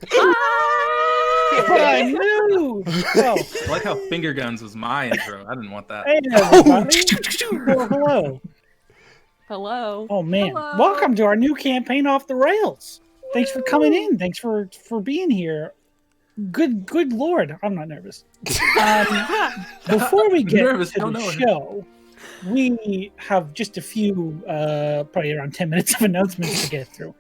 But I knew. Oh. I like how finger guns was my intro. I didn't want that. Hey, everybody. Well, hello. Hello. Oh man, Hello. welcome to our new campaign, Off the Rails. Thanks for coming in. Thanks for being here. Good lord, I'm not nervous. Before we get to the show, we have just a few, probably around 10 minutes of announcements to get through.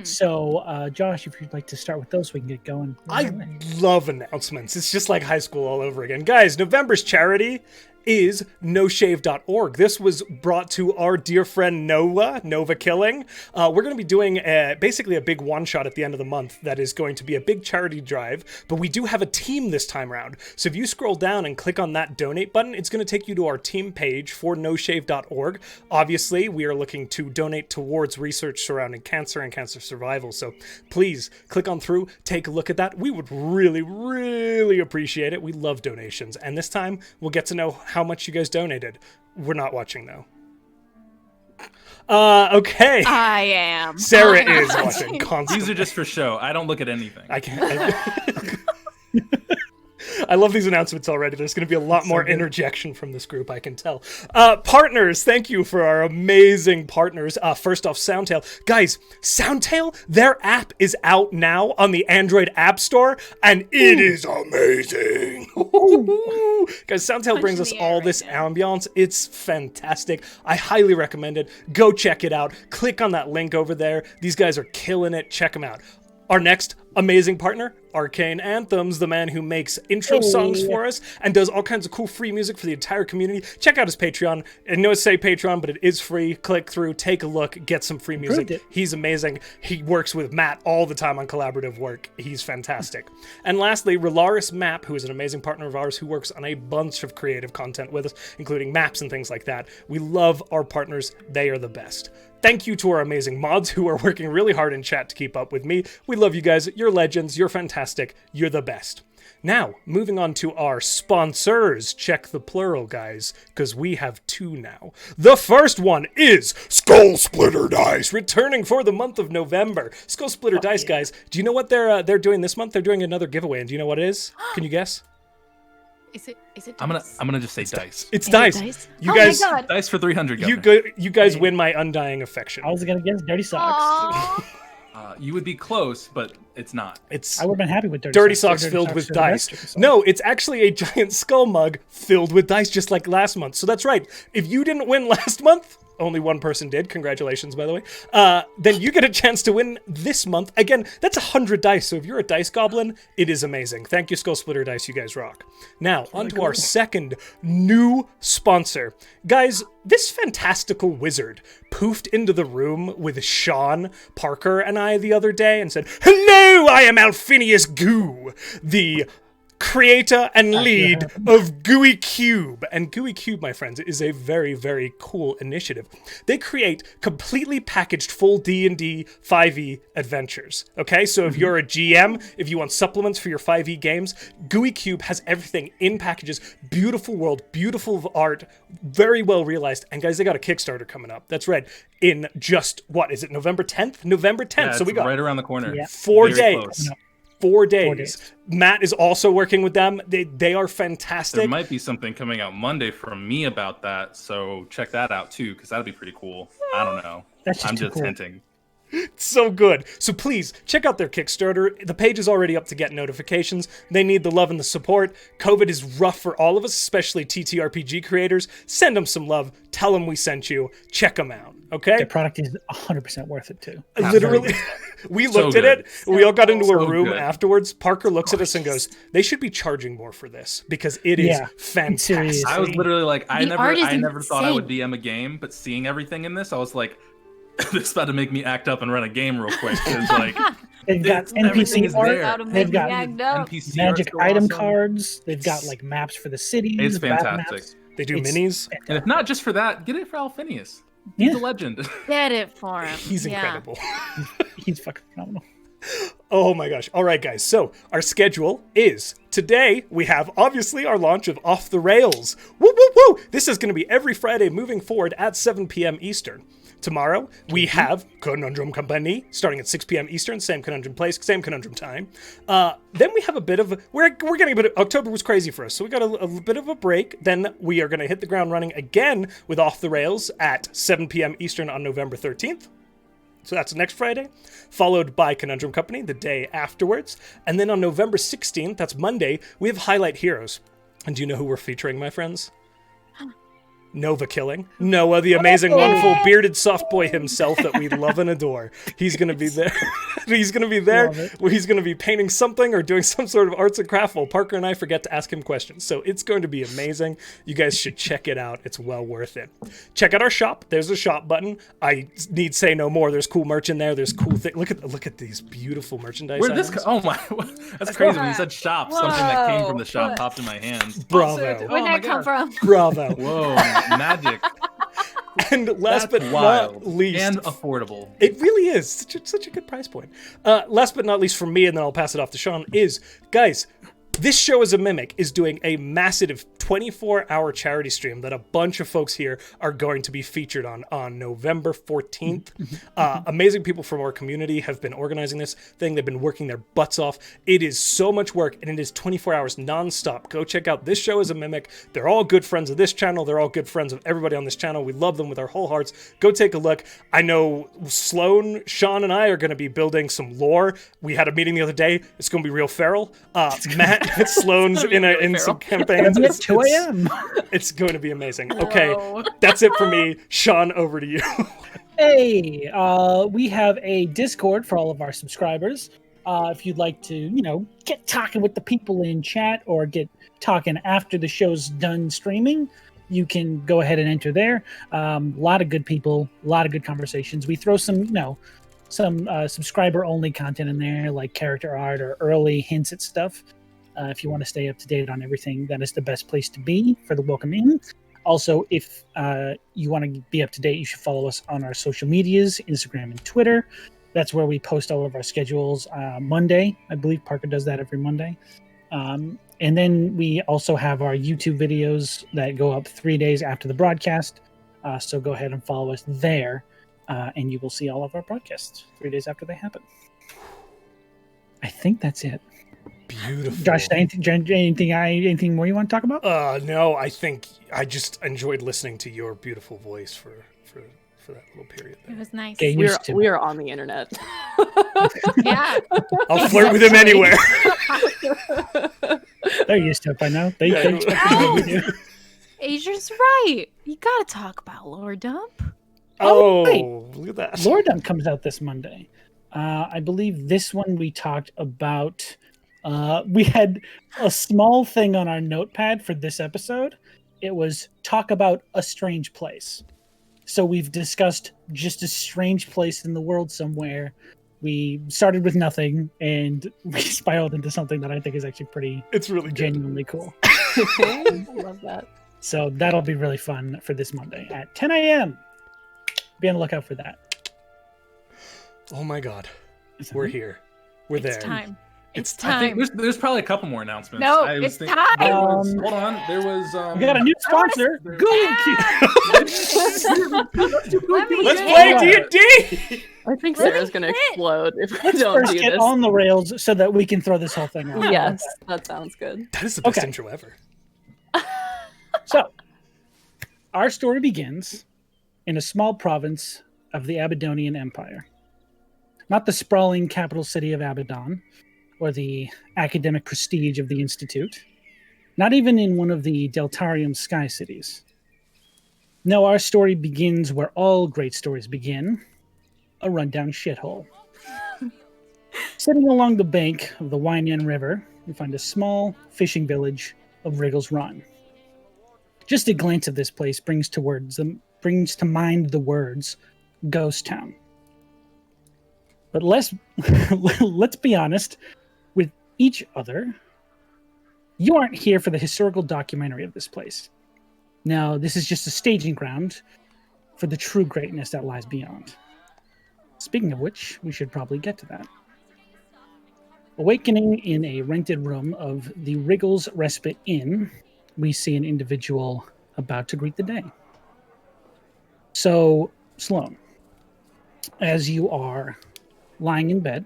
So, Josh, if you'd like to start with those, we can get going. I love announcements. It's just like high school all over again. Guys, November's charity is noshave.org. This was brought to our dear friend Nova Killing. We're going to be doing basically a big one-shot at the end of the month that is going to be a big charity drive, but we do have a team this time around. So if you scroll down and click on that donate button, it's going to take you to our team page for noshave.org. Obviously, we are looking to donate towards research surrounding cancer and cancer survival. So please click on through, take a look at that. We would really, really appreciate it. We love donations. And this time, we'll get to know how much you guys donated. We're not watching though. Okay. I am. Sarah is watching constantly. These are just for show. I don't look at anything. I can't. I love these announcements already. There's going to be a lot more interjection from this group, I can tell. Partners, thank you for our amazing partners. First off, Soundtail. Guys, Soundtail, their app is out now on the Android App Store, and it is amazing. Guys, Soundtail brings us all this ambiance. It's fantastic. I highly recommend it. Go check it out. Click on that link over there. These guys are killing it. Check them out. Our next amazing partner, Arcane Anthems, the man who makes intro songs for us and does all kinds of cool free music for the entire community. Check out his Patreon. I know it's say Patreon, but it is free. Click through, take a look, get some free music. He's amazing. He works with Matt all the time on collaborative work. He's fantastic. And lastly, Relaris Map, who is an amazing partner of ours who works on a bunch of creative content with us, including maps and things like that. We love our partners. They are the best. Thank you to our amazing mods who are working really hard in chat to keep up with me. We love you guys. You're legends. You're fantastic. You're the best. Now, moving on to our sponsors. Check the plural, guys, because we have two now. The first one is Skull Splitter Dice, returning for the month of November. Skull Splitter Dice, guys. Do you know what they're doing this month? They're doing another giveaway, and do you know what it is? Can you guess? Is it dice? I'm gonna just say dice. It's dice. Dice? You guys, my God. Dice for 300. You guys win my undying affection. I was gonna guess Dirty Socks. You would be close, but it's not. I would have been happy with Dirty Socks filled with dice. No, it's actually a giant skull mug filled with dice, just like last month. So that's right. If you didn't win last month, only one person did. Congratulations, by the way. Then you get a chance to win this month. Again, that's 100 dice. So if you're a dice goblin, it is amazing. Thank you, Skull Splitter Dice. You guys rock. Now, on to our second new sponsor. Guys, this fantastical wizard poofed into the room with Sean, Parker, and I the other day and said, "Hello, I am Alphinius Goo, the creator and lead of Gooey Cube." And Gooey Cube, my friends, is a very, very cool initiative. They create completely packaged full D&D 5e adventures. Okay, so if you're a GM, if you want supplements for your 5e games, Gooey Cube has everything in packages. Beautiful world, beautiful art, very well realized. And guys, they got a Kickstarter coming up. That's right. In just, what is it, November 10th? November 10th. Yeah, so we got right around the corner. Yeah. 4 Very days. close. 4 days. Matt is also working with them. They are fantastic. There might be something coming out Monday from me about that, so check that out too, because that'd be pretty cool. I don't know. I'm just hinting. So good. So please check out their Kickstarter. The page is already up to get notifications. They need the love and the support. COVID is rough for all of us, especially TTRPG creators. Send them some love. Tell them we sent you. Check them out. Okay? Their product is 100% worth it too. Literally, we looked at it. We all got into a room afterwards. Parker looks at us and goes, "They should be charging more for this because it is fantastic." I was literally like, I never thought I would DM a game, but seeing everything in this, I was like, this is about to make me act up and run a game real quick. It's like, they've got NPC art. They've got NPC magic item cards. They've got like maps for the cities. It's fantastic. They do minis. And if not just for that, get it for Alphinius. He's a legend. Get it for him. He's incredible. He's fucking phenomenal. Oh my gosh. All right, guys. So our schedule is today we have obviously our launch of Off the Rails. Woo, woo, woo. This is going to be every Friday moving forward at 7 p.m. Eastern. Tomorrow, we have Conundrum Company, starting at 6 p.m. Eastern, same Conundrum place, same Conundrum time. Then we have a bit of, we're getting a bit of, October was crazy for us, so we got a bit of a break. Then we are going to hit the ground running again with Off the Rails at 7 p.m. Eastern on November 13th. So that's next Friday, followed by Conundrum Company the day afterwards. And then on November 16th, that's Monday, we have Highlight Heroes. And do you know who we're featuring, my friends? Nova Killing. Noah, the amazing, wonderful, bearded soft boy himself that we love and adore. He's going to be there. He's going to be there. He's going to be painting something or doing some sort of arts and craft while Parker and I forget to ask him questions. So it's going to be amazing. You guys should check it out. It's well worth it. Check out our shop. There's a shop button. I need say no more. There's cool merch in there. There's cool things. Look at these beautiful merchandise items. Oh my, that's crazy. When you said shop, something that came from the shop popped in my hands. Bravo. Where'd that come from? Bravo. Whoa. Magic. And last but not least, and affordable. It really is such a good price point. Last but not least for me, and then I'll pass it off to Sean, is, guys, this show as a mimic is doing a massive 24-hour charity stream that a bunch of folks here are going to be featured on November 14th. Amazing people from our community have been organizing this thing. They've been working their butts off. It is so much work, and it is 24 hours nonstop. Go check out This Show as a Mimic. They're all good friends of this channel. They're all good friends of everybody on this channel. We love them with our whole hearts. Go take a look. I know Sloan, Sean, and I are going to be building some lore. We had a meeting the other day. It's going to be real feral. Matt Sloan's in some campaigns. It's 2 a.m. It's going to be amazing. Okay, that's it for me. Sean, over to you. Hey, we have a Discord for all of our subscribers. If you'd like to, get talking with the people in chat or get talking after the show's done streaming, you can go ahead and enter there. A lot of good people, a lot of good conversations. We throw some subscriber-only content in there, like character art or early hints at stuff. If you want to stay up to date on everything, that is the best place to be for the welcome in. Also, if you want to be up to date, you should follow us on our social medias, Instagram and Twitter. That's where we post all of our schedules Monday. I believe Parker does that every Monday. And then we also have our YouTube videos that go up 3 days after the broadcast. So go ahead and follow us there, and you will see all of our broadcasts 3 days after they happen. I think that's it. Beautiful. Josh, anything more you want to talk about? No, I think I just enjoyed listening to your beautiful voice for that little period there. It was nice. We are on the internet. Yeah. I'll flirt with him anywhere. They're used to it by now. They expect to do. Asia's right. You gotta talk about Lore Dump. Oh, look at that. Lore Dump comes out this Monday. I believe this one we talked about. We had a small thing on our notepad for this episode. It was talk about a strange place. So we've discussed just a strange place in the world somewhere. We started with nothing and we spiraled into something that I think is actually pretty. It's really genuinely cool. I love that. So that'll be really fun for this Monday at 10 a.m. Be on the lookout for that. Oh my God, we're here. We're there. It's time. It's I time. think there's probably a couple more announcements. No, I was it's time. Hold on. There was. We got a new sponsor. Gooey Cube. Let's play D&D. I think Sarah's going to explode if we Let's don't first do get this. on the rails so that we can throw this whole thing off. Yes, that sounds good. That is the best Okay. intro ever. So, our story begins in a small province of the Abydonian Empire. Not the sprawling capital city of Abaddon, or the academic prestige of the Institute. Not even in one of the Deltarium sky cities. No, our story begins where all great stories begin, a rundown shithole. Sitting along the bank of the Wynyan River, we find a small fishing village of Wriggles Run. Just a glance of this place brings to mind the words Ghost Town. But let's be honest with each other. You aren't here for the historical documentary of this place. No, this is just a staging ground for the true greatness that lies beyond. Speaking of which, we should probably get to that. Awakening in a rented room of the Wriggles Respite Inn, we see an individual about to greet the day. So, Sloan, As you are lying in bed,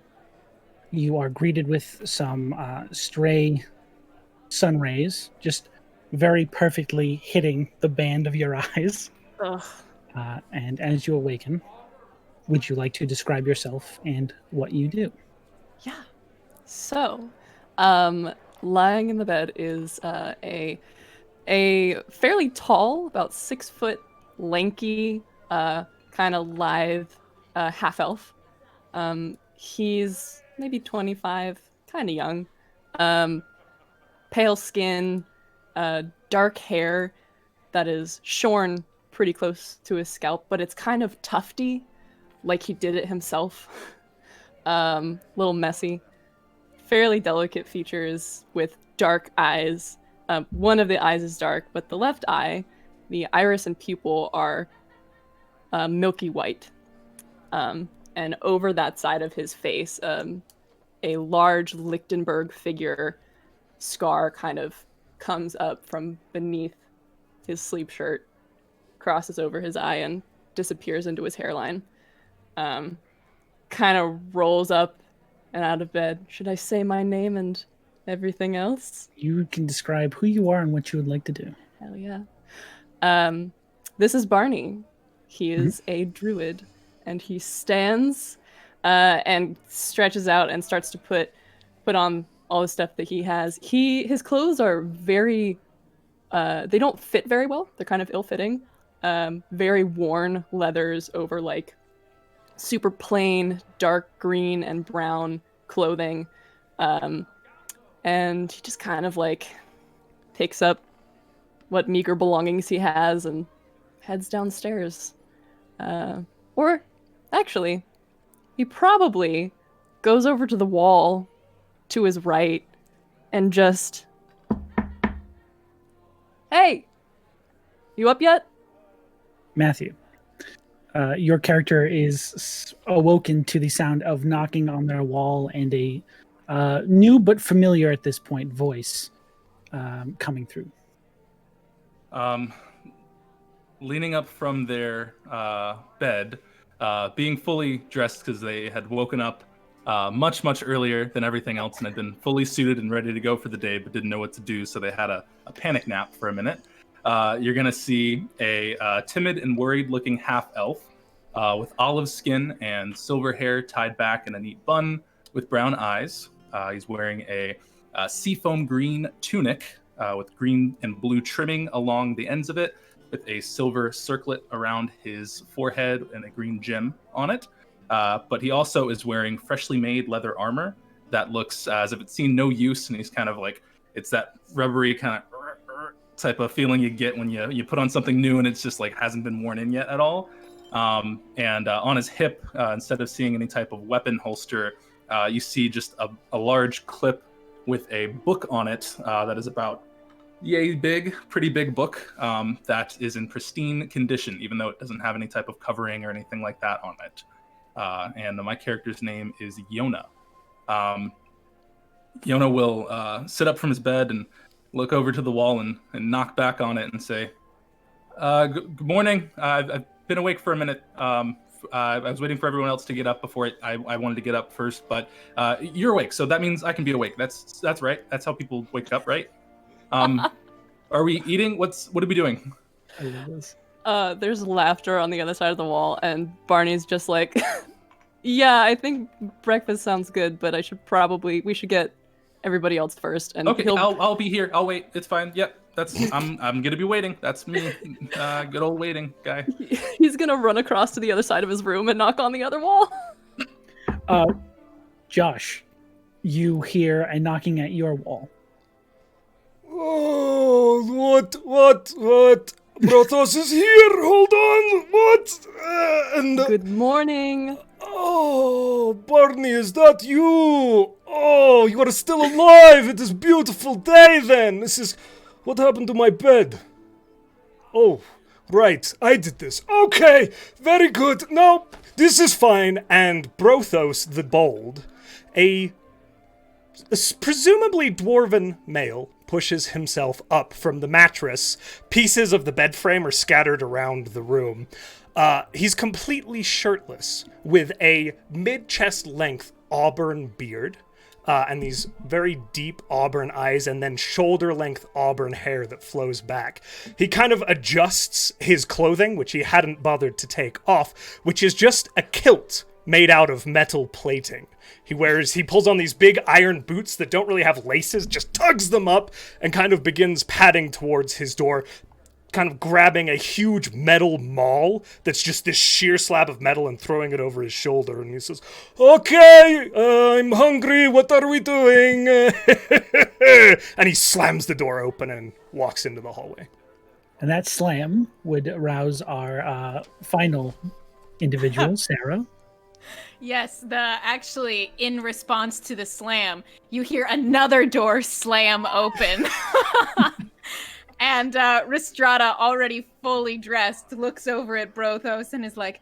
you are greeted with some stray sun rays, just very perfectly hitting the band of your eyes. Ugh. And as you awaken, would you like to describe yourself and what you do? Yeah. So, lying in the bed is a fairly tall, about 6 foot, lanky, kind of lithe half-elf. He's maybe 25, kind of young. Pale skin, dark hair that is shorn pretty close to his scalp, but it's kind of tufty, like he did it himself. Little messy. Fairly delicate features with dark eyes. One of the eyes is dark, but the left eye, the iris and pupil are milky white. And over that side of his face, a large Lichtenberg figure scar kind of comes up from beneath his sleep shirt, crosses over his eye, and disappears into his hairline. Kind of rolls up and out of bed. Should I say my name and everything else? You can describe who you are and what you would like to do. Hell yeah. This is Barney. He is a druid, and he stands and stretches out and starts to put on all the stuff that he has. His clothes are very they don't fit very well. They're kind of ill-fitting. Very worn leathers over like super plain dark green and brown clothing. And he just kind of like picks up what meager belongings he has and heads downstairs. Or actually, he probably goes over to the wall to his right and just, hey, you up yet? Matthew, your character is awoken to the sound of knocking on their wall and a new but familiar at this point voice coming through. Leaning up from their bed, being fully dressed because they had woken up much earlier than everything else and had been fully suited and ready to go for the day, but didn't know what to do, so they had a panic nap for a minute. You're going to see a timid and worried-looking half-elf with olive skin and silver hair tied back in a neat bun with brown eyes. He's wearing a seafoam green tunic with green and blue trimming along the ends of it, with a silver circlet around his forehead and a green gem on it. But he also is wearing freshly made leather armor that looks as if it's seen no use, and he's kind of like, it's that rubbery kind of type of feeling you get when you put on something new and it's just like hasn't been worn in yet at all. And on his hip, instead of seeing any type of weapon holster, you see just a large clip with a book on it that is about yay big, pretty big book that is in pristine condition, even though it doesn't have any type of covering or anything like that on it. And my character's name is Yona. Yona will sit up from his bed and look over to the wall and knock back on it and say, good morning. I've been awake for a minute. I was waiting for everyone else to get up before I wanted to get up first, but you're awake, so that means I can be awake. That's right. That's how people wake up, right? Are we eating? What are we doing? I love this. There's laughter on the other side of the wall, and Barney's just like, yeah, I think breakfast sounds good, but we should get everybody else first. And okay, I'll be here. I'll wait. It's fine. Yep. I'm gonna be waiting. That's me. Good old waiting guy. He's gonna run across to the other side of his room and knock on the other wall. Josh, you hear a knocking at your wall. Oh, what? Brothos is here. Hold on. What? Good morning. Oh, Barney, is that you? Oh, you are still alive. It is a beautiful day then. What happened to my bed? Oh, right. I did this. Okay, very good. No, this is fine. And Brothos the Bold, a presumably dwarven male, pushes himself up from the mattress. Pieces of the bed frame are scattered around the room. He's completely shirtless with a mid-chest length auburn beard and these very deep auburn eyes and then shoulder-length auburn hair that flows back. He kind of adjusts his clothing, which he hadn't bothered to take off, which is just a kilt made out of metal plating. He pulls on these big iron boots that don't really have laces, just tugs them up and kind of begins padding towards his door, kind of grabbing a huge metal maul that's just this sheer slab of metal and throwing it over his shoulder. And he says, "Okay, I'm hungry. What are we doing?" And he slams the door open and walks into the hallway. And that slam would arouse our final individual, Sarah. Yes, actually, in response to the slam, you hear another door slam open. And Rhystrata, already fully dressed, looks over at Brothos and is like,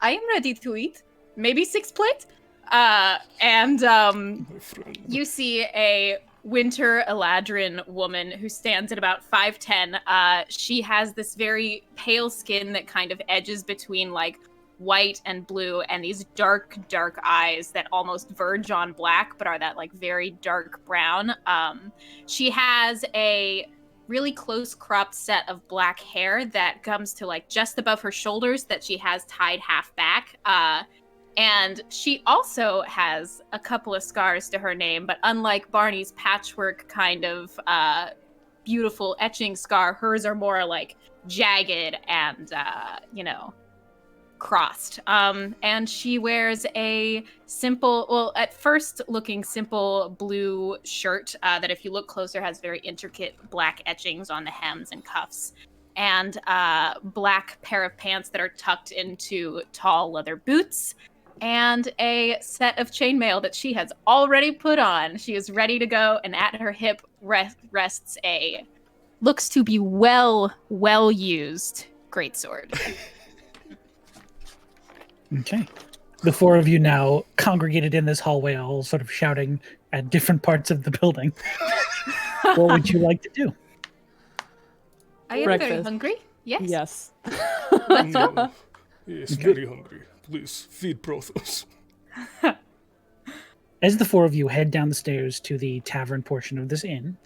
"I am ready to eat. Maybe 6 plates?" You see a winter Eladrin woman who stands at about 5'10". She has this very pale skin that kind of edges between, like, white and blue, and these dark eyes that almost verge on black but are that like very dark brown. She has a really close cropped set of black hair that comes to like just above her shoulders that she has tied half back, and she also has a couple of scars to her name, but unlike Barney's patchwork kind of beautiful etching scar, hers are more like jagged and crossed. And she wears a simple, well, at first looking simple blue shirt that if you look closer has very intricate black etchings on the hems and cuffs, and black pair of pants that are tucked into tall leather boots, and a set of chainmail that she has already put on. She is ready to go, and at her hip rests a looks to be well used greatsword. Okay. The four of you now congregated in this hallway, all sort of shouting at different parts of the building. What would you like to do? I am very hungry. Yes. Yes. Yes, very hungry. Please feed Brothos. As the four of you head down the stairs to the tavern portion of this inn,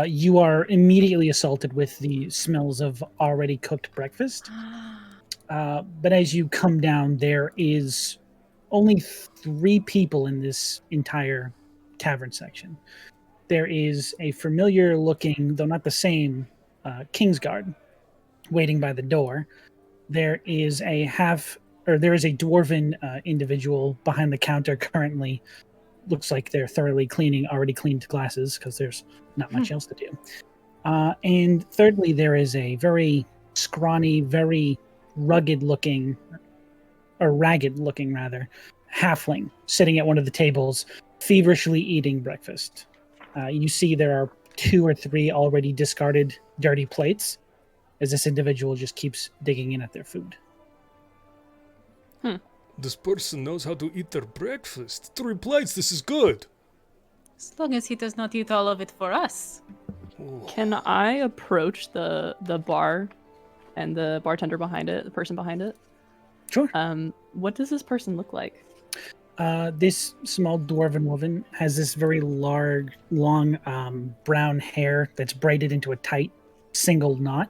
you are immediately assaulted with the smells of already cooked breakfast. But as you come down, there is only 3 people in this entire tavern section. There is a familiar looking, though not the same, Kingsguard waiting by the door. There is a dwarven individual behind the counter currently. Looks like they're thoroughly cleaning already cleaned glasses because there's not much else to do. And thirdly, there is a very scrawny, very ragged looking halfling sitting at one of the tables, feverishly eating breakfast. You see there are 2 or 3 already discarded dirty plates as this individual just keeps digging in at their food. This person knows how to eat their breakfast. 3 plates, this is good. As long as he does not eat all of it for us. Ooh. Can I approach the bar and the bartender behind it, the person behind it? Sure. What does this person look like? This small dwarven woman has this very long brown hair that's braided into a tight single knot.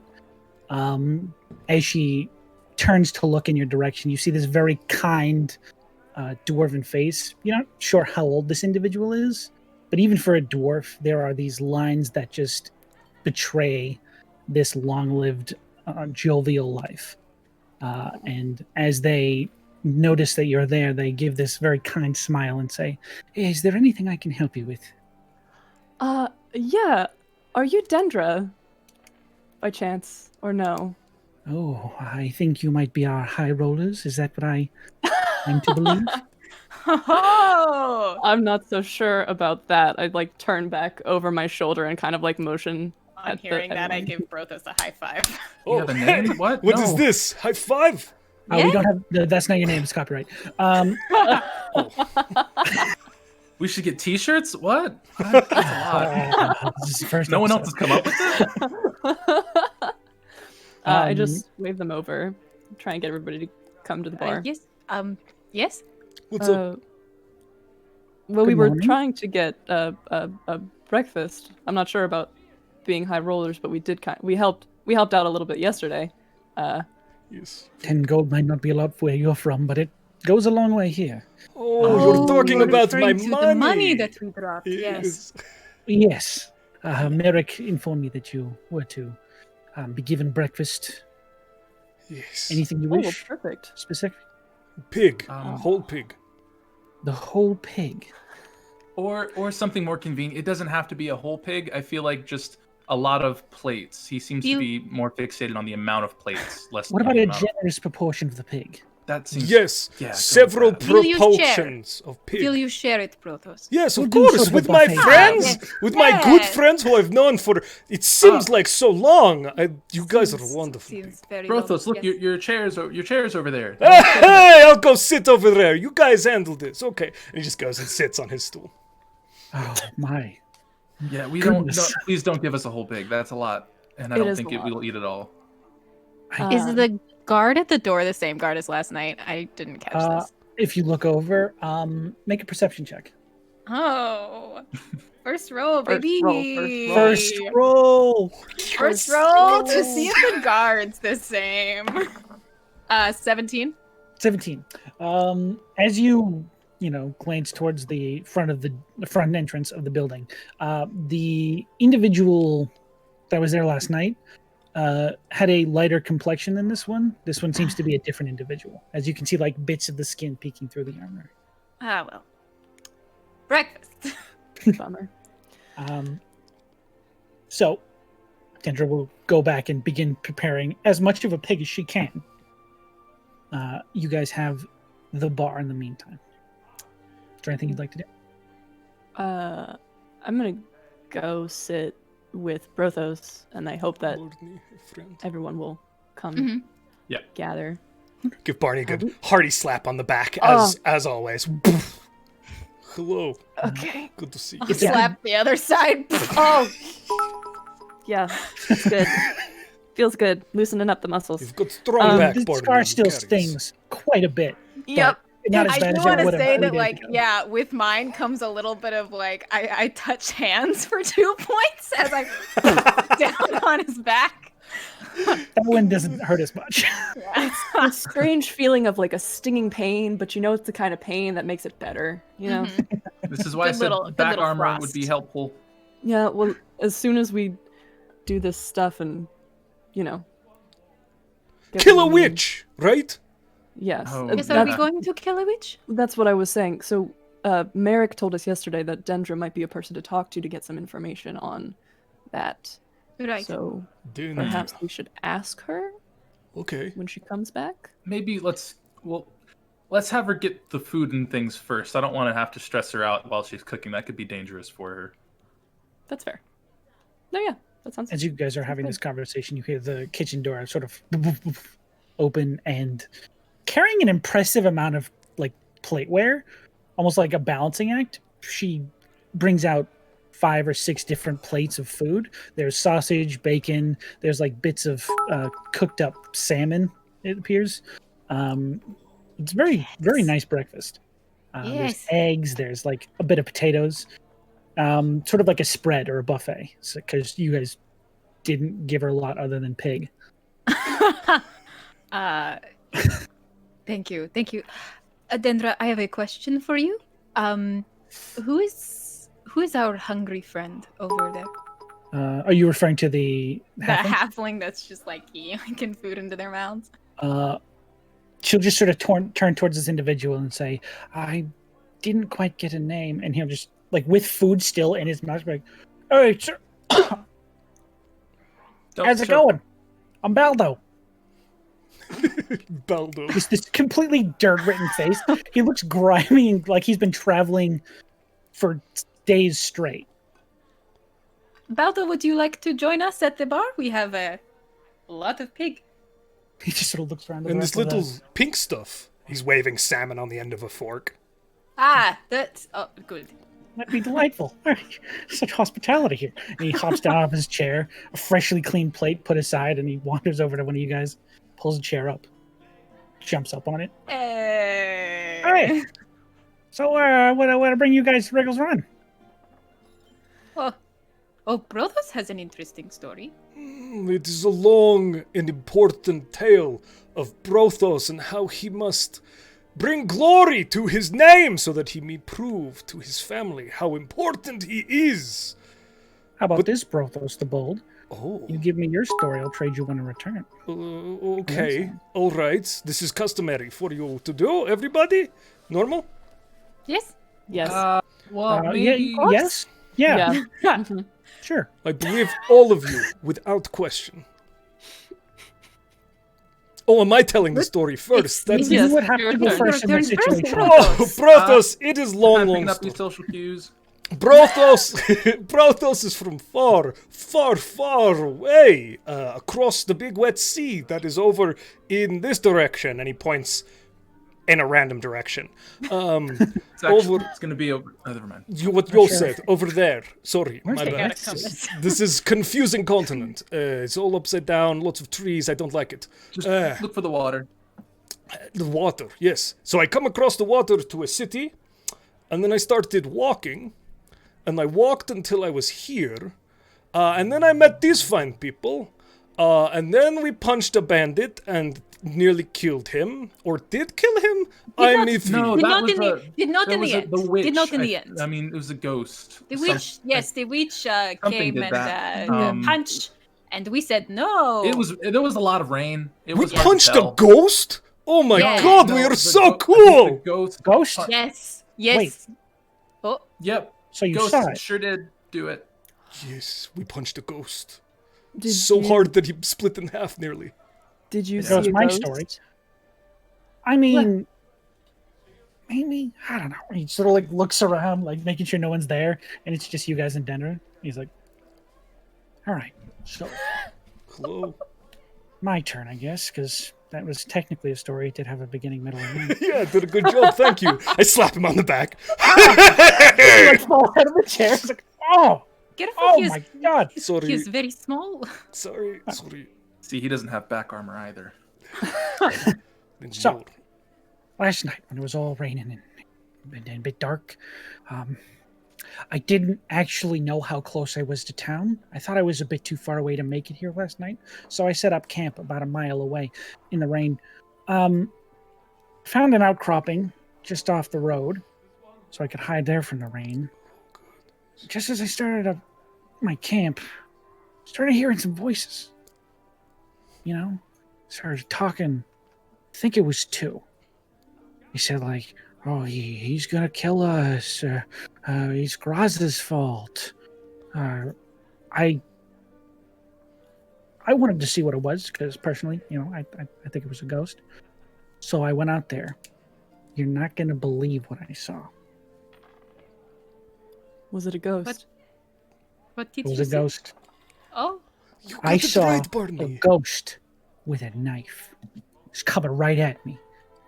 As she turns to look in your direction, you see this very kind dwarven face. You're not sure how old this individual is, but even for a dwarf, there are these lines that just betray this long-lived jovial life. And as they notice that you're there, they give this very kind smile and say, "Hey, is there anything I can help you with?" Yeah. Are you Dendra, by chance, or no? Oh, I think you might be our high rollers. Is that what I'm to believe? Oh! I'm not so sure about that. I'd like turn back over my shoulder and kind of like motion. On hearing that, I give Brothos a high five. You have a name? What? What No. is this? High five? We don't have. That's not your name. It's copyright. We should get T-shirts? What? That's a lot. This is the first No one episode. else has come up with it? I just wave them over. try and get everybody to come to the bar. Yes. Yes. What's up? Well, we Good were morning. trying to get a breakfast. I'm not sure about being high rollers, but we helped out a little bit yesterday. Yes. 10 gold might not be a lot where you're from, but it goes a long way here. Oh, you're talking you're about my referring to money. the money that we dropped. Yes. Yes. Merrick informed me that you were to be given breakfast. Yes. Anything you Oh, wish? perfect. Specific? Pig. Um, Whole pig. The whole pig. Or something more convenient. It doesn't have to be a whole pig. I feel like just a lot of plates. He seems to be more fixated on the amount of plates, less. What on about the a amount of- generous proportion of the pig? That seems. Yes. Yeah, go with Several that. Will you share? proportions of pig. Will you share it, Brothos? Yes, We'll of do course. sort of a With my buffet. friends, Yes. with my good Yes. friends who I've known for it seems like so long. You guys are wonderful. Seems People. very Brothos, long, look, yes. your chairs over there. Hey, I'll go sit over there. You guys handle this, okay? And he just goes and sits on his stool. Oh, my. Yeah, we don't. Goodness. No, please don't give us a whole pig. That's a lot, and I It don't is think a lot. we'll eat it all. Is the guard at the door the same guard as last night? I didn't catch this. If you look over, make a perception check. Oh, first roll, First baby. roll, First roll. First roll to see if the guard's the same. 17. 17. As you glance towards the front entrance of the building, the individual that was there last night had a lighter complexion than this one. This one seems to be a different individual. As you can see, like bits of the skin peeking through the armor. Ah, well. Breakfast. Bummer. So, Kendra will go back and begin preparing as much of a pig as she can. You guys have the bar in the meantime. Is there anything you'd like to do? I'm gonna go sit with Brothos, and I hope that Lord, me, friend. everyone will come Mhm. Yeah. gather. Give Barney a Are good we- hearty slap on the back, Oh. as always. Hello. Okay. Good to see I'll you. slap the other side. Oh. Yeah, that's good. Feels good. Loosening up the muscles. You've got strong The backbone. scar man, still carries. stings quite a bit. Yep. Not as I bad do as want it to would have say 3 that, days like, ago. yeah, with mine comes a little bit of, like, I touch hands for 2 points as I down on his back. That one doesn't hurt as much. Yeah. A strange feeling of like a stinging pain, but you know it's the kind of pain that makes it better, you know? Mhm. This is why I Good said good back little armor would frost. be helpful. Yeah, well, as soon as we do this stuff and, get Kill a what we need- witch, right? Yes. Oh, Yes, Yeah. are we going to kill a witch? That's what I was saying. So, Merrick told us yesterday that Dendra might be a person to talk to get some information on that. Right. So, Then, perhaps we should ask her okay. when she comes back? Maybe let's have her get the food and things first. I don't want to have to stress her out while she's cooking. That could be dangerous for her. That's fair. No, yeah, that sounds As you guys are having this conversation, you hear the kitchen door sort of open and carrying an impressive amount of like plateware, almost like a balancing act. She brings out 5 or 6 different plates of food. There's sausage, bacon. There's like bits of cooked up salmon. It appears. It's very very nice breakfast. There's Yes. eggs. There's like a bit of potatoes. Sort of like a spread or a buffet, because you guys didn't give her a lot other than pig. Thank you. Dendra, I have a question for you. Who is our hungry friend over there? Are you referring to the The halfling? halfling that's just like yanking food into their mouths. She'll just sort of turn towards this individual and say, "I didn't quite get a name," and he'll just like with food still in his mouth, be like, "Hey, sir, how's it going? I'm Baldo." Baldo. Just this completely dirt-ridden face. He looks grimy and like he's been traveling for days straight. Baldo, would you like to join us at the bar? We have a lot of pig. He just sort of looks around. the And rest this of little us. pink stuff. He's waving salmon on the end of a fork. Ah, that's good. Might be delightful. Such hospitality here. And he hops down off his chair, a freshly cleaned plate put aside, and he wanders over to one of you guys, pulls a chair up. jumps up on it. Hey. All right. So, what bring you guys to Wriggles Run? Oh, Brothos has an interesting story. It is a long and important tale of Brothos and how he must bring glory to his name so that he may prove to his family how important he is. How about this, Brothos the Bold? Oh. You give me your story, I'll trade you one in return. Okay. All right. This is customary for you to do, everybody? Normal? Yes. Yes. Well, maybe. Yes? Yeah. Mhm. Sure. I believe all of you, without question. Oh, am I telling the story first? That's You Yes, would have your to go turn. first in Your this turn. situation. Oh, Brothos! It is long, I'm long picking up story. these social cues. Brothos, Brothos is from far, far, far away, across the big wet sea that is over in this direction, and he points in a random direction. It's actually, it's going to be over. Oh, never mind. What you said, over there. Sorry, Where's my the bad. X? This is confusing continent. It's all upside down, lots of trees. I don't like it. Just look for the water. The water, yes. So I come across the water to a city, and then I started walking, and I walked until I was here, and then I met these fine people, and then we punched a bandit and nearly killed him, or did kill him? I'm iffy. No, Did that not was in the end. the witch. Did not in the end. I mean, it was a ghost. The witch, yes, the witch came did and that. punched, and we said no. There was a lot of rain. It We was hard to punched a tell. ghost? Oh my Yeah. god, No, we are the so I think cool! the ghost. Ghost? Yes, yes. Oh, Yep. So you Ghost saw it. sure did do it. Yes, we punched a ghost. Did So you, hard that he split in half nearly. Did you That see was a my ghost? story. I mean, maybe, I don't know. He sort of like looks around, like making sure no one's there, and it's just you guys and Denver. He's like, all right, so Hello? my turn, I guess, because that was technically a story. It did have a beginning, middle, and end. Yeah, did a good job, thank you. I slap him on the back. He like fall out of the chair. It's like, oh careful! my god. Sorry, He's very small. sorry. See, he doesn't have back armor either. So, last night when it was all raining and a bit dark, I didn't actually know how close I was to town. I thought I was a bit too far away to make it here last night, so I set up camp about a mile away in the rain. Found an outcropping just off the road, so I could hide there from the rain. Just as I started up my camp, started hearing some voices. You know, started talking. I think it was two. He said like, "Oh, he's gonna kill us. It's Graz's fault." I wanted to see what it was because personally, you know, I think it was a ghost. So I went out there. You're not gonna believe what I saw. Was it a ghost? What did It was you a see? ghost. Oh, You got I it saw right, a Barney. ghost with a knife. It's coming right at me.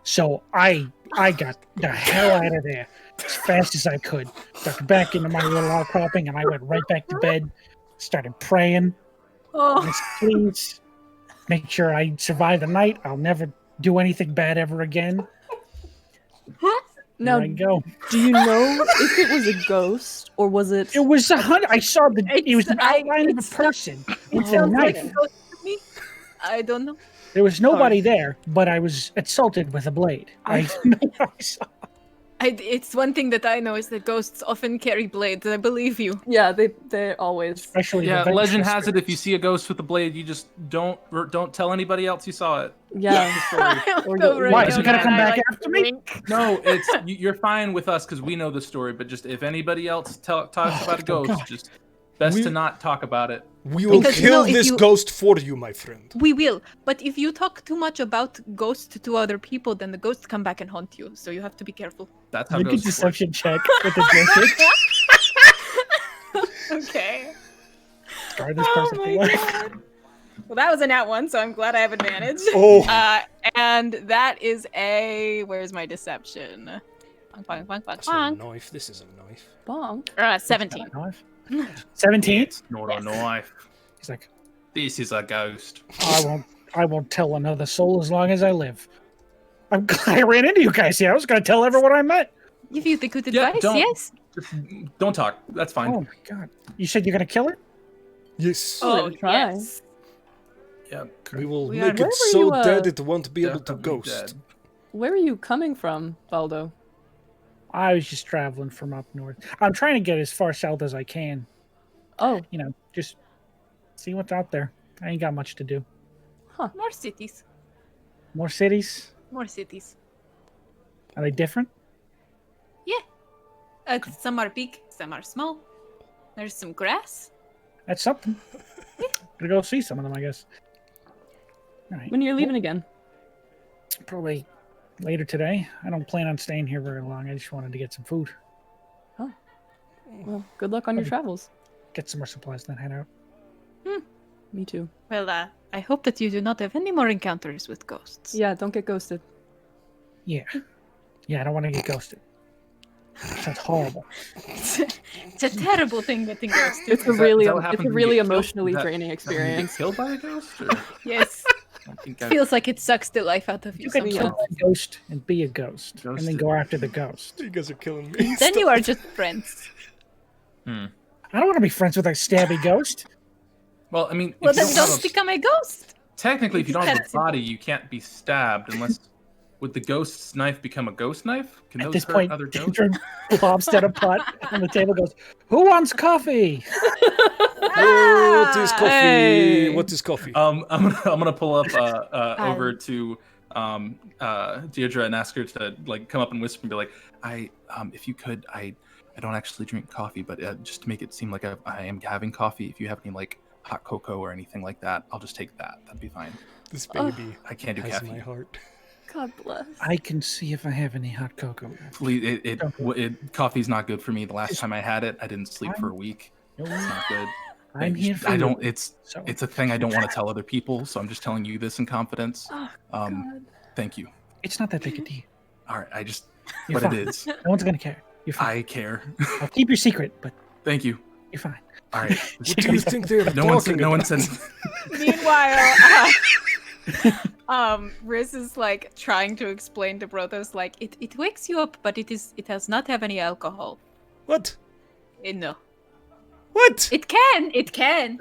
So I got the hell out of there as fast as I could. Got back into my little outcropping and I went right back to bed. Started praying. oh. Please make sure I survive the night. I'll never do anything bad ever again. Now, There I go. do you know if it was a ghost or was it? It was a hunt. I saw it was an I- outline of a it's- person with a Sounds like knife. a ghost to me. I don't know. There was nobody there, but I was assaulted with a blade. I know what I saw. It's one thing that I know is that ghosts often carry blades. I believe you. Yeah, they're always. Especially Yeah, the legend vengeful has it if you spirits. see a ghost with a blade, you just don't tell anybody else you saw it. Yeah. Or go- Why, is it gonna come back after me? No, it's you're fine with us because we know the story. But just if anybody else talks about a ghost, God. just best We- to not talk about it. We will Because, kill if this you- ghost for you, my friend. We will, but if you talk too much about ghosts to other people, then the ghosts come back and haunt you. So you have to be careful. That's how Make a ghosts work. deception check with the ghost. Okay. Guard this person for life. Well, that was a nat one, so I'm glad I have advantage. Oh. And that is a. Where's my deception? Bonk, bonk, bonk, bonk, That's a bonk. knife. This is a knife. Bonk. 17. 17? Not Yes. a knife. He's like, This is a ghost. I won't tell another soul as long as I live. I'm glad I ran into you guys here. I was going to tell everyone I met. Give you the good Yeah, advice, don't- yes? Don't talk. That's fine. Oh my god. You said you're going to kill her? Yes. Oh, try. yes. Yeah. We will We make are- it Where were so you, dead it won't be able to Definitely ghost. dead. Where are you coming from, Baldo? I was just traveling from up north. I'm trying to get as far south as I can. Oh, You know, just see what's out there. I ain't got much to do. More cities. More cities? More cities. Are they different? Some are big, some are small. There's some grass. That's something. Gonna go see some of them, I guess. All right. when you're leaving again? Probably later today. I don't plan on staying here very long. I just wanted to get some food, Well, good luck on your travels. get some more supplies, then head out. Me too. Well, I hope that you do not have any more encounters with ghosts. Yeah, don't get ghosted. Yeah. Yeah, I don't want to get ghosted. Sounds horrible. It's a terrible thing getting ghosted. It's a Is that- really, is that what it's happens a when you really get killed? emotionally Is that- draining Get experience. killed by a ghost? Or? Yes. I think I- Feels like it sucks the life out of you. You can Yeah. kill a ghost and be a ghost, and then Ghosted. go after the ghost. You guys are killing me. Then you are just friends. I don't want to be friends with a stabby ghost. Well, I mean, Well, if you then don't have don't a- become a ghost. technically, if you don't have a That's simple. body, you can't be stabbed unless. Would the ghost's knife become a ghost knife? Can At those this hurt point, other ghosts? Dendron plops down a pot on the table, goes, "Who wants coffee?" Oh, what is coffee? Hey. What is coffee? I'm gonna pull up over to Deirdre and ask her to like come up and whisper and be like, if you could, I don't actually drink coffee, but just to make it seem like I am having coffee. If you have any like hot cocoa or anything like that, I'll just take that. That'd be fine. This baby I can't do has caffeine. my heart. God bless. I can see if I have any hot cocoa. Please, coffee's not good for me. The last time I had it, I didn't sleep for a week. It's not good. I'm here for I you. don't. It's So, a thing I don't want to tell other people, so I'm just telling you this in confidence. Oh, Thank you. it's not that big a deal. All right, I just You're but fine. it is. No one's gonna care. You're fine. I care. I'll keep your secret, but Thank you. you're fine. All right. What do you think they're No one talking said. No one about? said. Meanwhile, Riz is like trying to explain to Brothos like it wakes you up, but it does not have any alcohol. What? No, What? it can.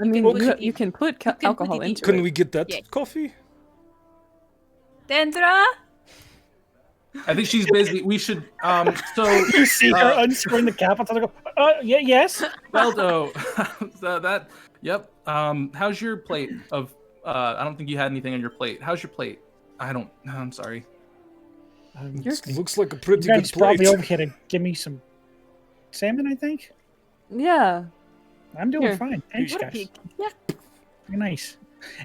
I mean, put it you can put can put alcohol it in. into Can it. we get that Yeah. coffee? Dendra. I think she's busy. We should. So You see her unscrewing the cap and go, yeah, yes. Baldo, that. Yep. How's your plate of? I don't think you had anything on your plate. How's your plate? I don't. I'm sorry. Looks like a You pretty good guys brought me plate. over here to give me some salmon, I think. Yeah. I'm doing Here. fine. Thanks, What a guys. pig. Yeah. You're nice.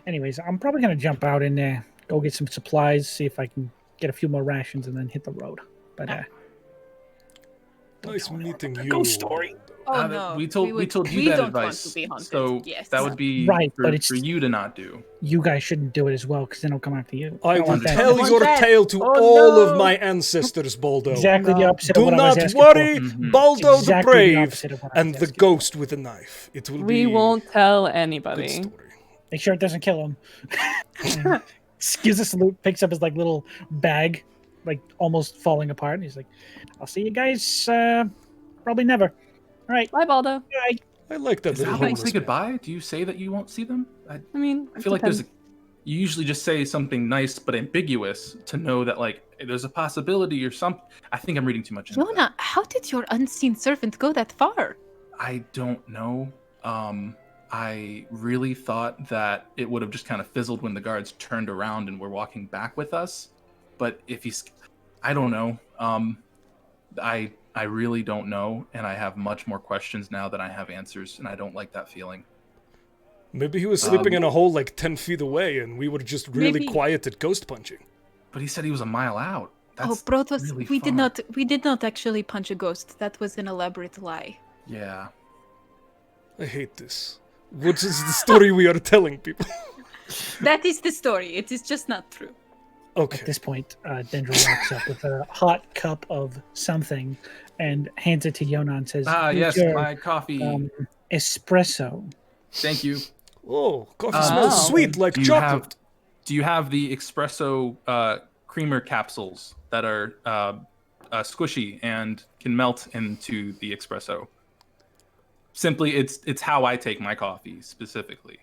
Anyways, I'm probably gonna jump out in there, go get some supplies, see if I can get a few more rations, and then hit the road. But Nice meeting you. ghost story. Oh no. We told you we that don't advice. Want to be haunted. So yes. that would be Right, for, but it's- for you to not do. You guys shouldn't do it as well, because then I'll come after you. I don't will want that. tell want your that. tale to Oh, all no. of my ancestors, Baldo. Exactly the No. opposite of Do what I was not asking worry, for. Mhm. Baldo Exactly the the Brave opposite of what I and was the asking for. ghost with a knife. It will be We won't tell good anybody. story. Make sure it doesn't kill him. And gives us a loot, picks up his like little bag, like almost falling apart, and he's like, "I'll see you guys. Probably never. All right, Bye, Baldo. bye." I like that Is that little how you homeless say man. goodbye? Do you say that you won't see them? I mean, I feel like there's you usually just say something nice but ambiguous to know that like there's a possibility or something. I think I'm reading too much into that. Yona, how did your unseen servant go that far? I don't know. I really thought that it would have just kind of fizzled when the guards turned around and were walking back with us. But if he's, I don't know. I really don't know, and I have much more questions now than I have answers, and I don't like that feeling. Maybe he was sleeping in a hole like 10 feet away and we were just really Maybe- quiet at ghost punching. But he said he was a mile out. That's Brothos, really we did far. not actually punch a ghost. That was an elaborate lie. Yeah. I hate this. What is the story we are telling people? That is the story. It is just not true. Okay. At this point, Dendra walks up with a hot cup of something and hands it to Yona and says, Ah, "Here's yes, your, my coffee. espresso." Thank you. Oh, coffee Oh. smells sweet like Do you chocolate. have the espresso creamer capsules that are squishy and can melt into the espresso. Simply, it's how I take my coffee specifically.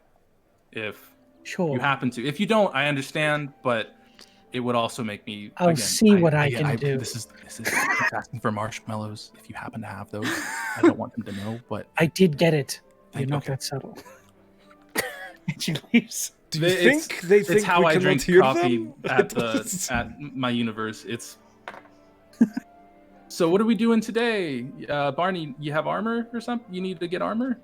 If you happen to, if you don't, I understand, but it would also make me. I'll see what I can do. This is asking for marshmallows. If you happen to have those, I don't want them to know, but I did get it. You're not that subtle. And she leaves. Do you think they think it's how we I cannot drink hear coffee them? at my universe? It's. So what are we doing today, Barney? You have armor or something? You need to get armor?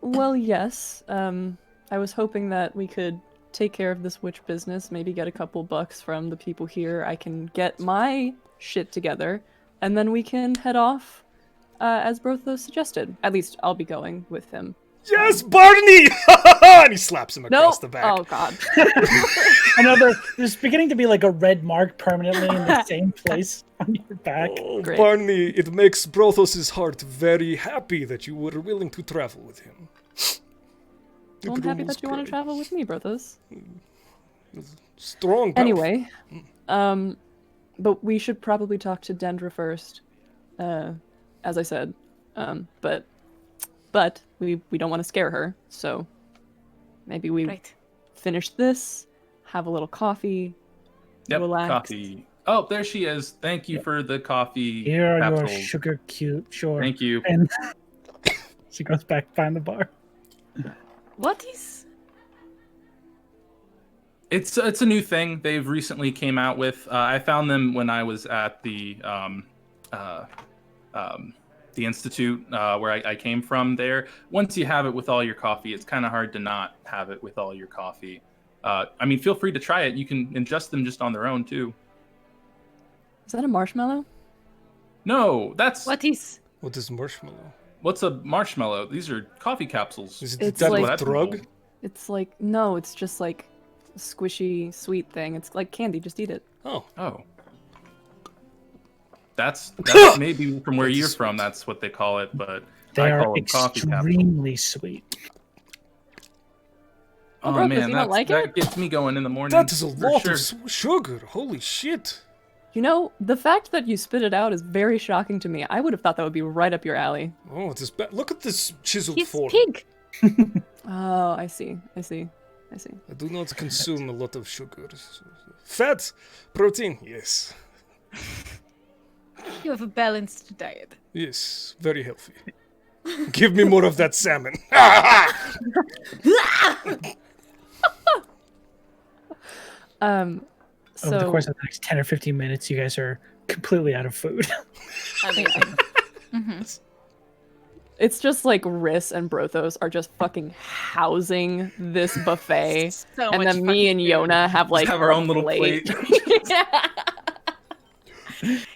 Well, yes. I was hoping that we could take care of this witch business, maybe get a couple bucks from the people here. I can get my shit together, and then we can head off, as Brothos suggested. At least I'll be going with him. Yes, Barney! And he slaps him across the back. Oh, God. There's beginning to be like a red mark permanently in the same place on your back. Oh, Great. Barney, it makes Brothos' heart very happy that you were willing to travel with him. Well, I'm happy that you want to travel with me, Brothos. Strong. Anyway, but we should probably talk to Dendra first, as I said. But we don't want to scare her, so maybe we finish this, have a little coffee, relax. Coffee. Oh, there she is. Thank you for the coffee. Here are your capsules. sugar cube. Sure. Thank you. And she goes back behind the bar. What is? It's a new thing they've recently came out with. I found them when I was at the institute where I came from there. Once you have it with all your coffee, it's kind of hard to not have it with all your coffee. I mean, feel free to try it. You can ingest them just on their own, too. Is that a marshmallow? No, that's... What is marshmallow? What's a marshmallow? These are coffee capsules. Is it It's that like- drug? It's like, no, it's just like a squishy, sweet thing. It's like candy, just eat it. Oh. That's maybe from where you're from, that's what they call it, but They I are call them coffee capsules. extremely sweet. Oh, Brothos, man, you don't like that it? gets me going in the morning. That is a for lot sure. of sugar. Holy shit. You know, the fact that you spit it out is very shocking to me. I would have thought that would be right up your alley. Oh, it is bad. Look at this chiseled He's form. pig. Oh, I see. I do not consume a lot of sugar. Fat, protein, yes. You have a balanced diet. Yes, very healthy. Give me more of that salmon. So Over the course of the next 10 or 15 minutes, you guys are completely out of food. Amazing. it's just like Rhys and Brothos are just fucking housing this buffet, So and much then me and fucking food. Yona have like Have our own little plate.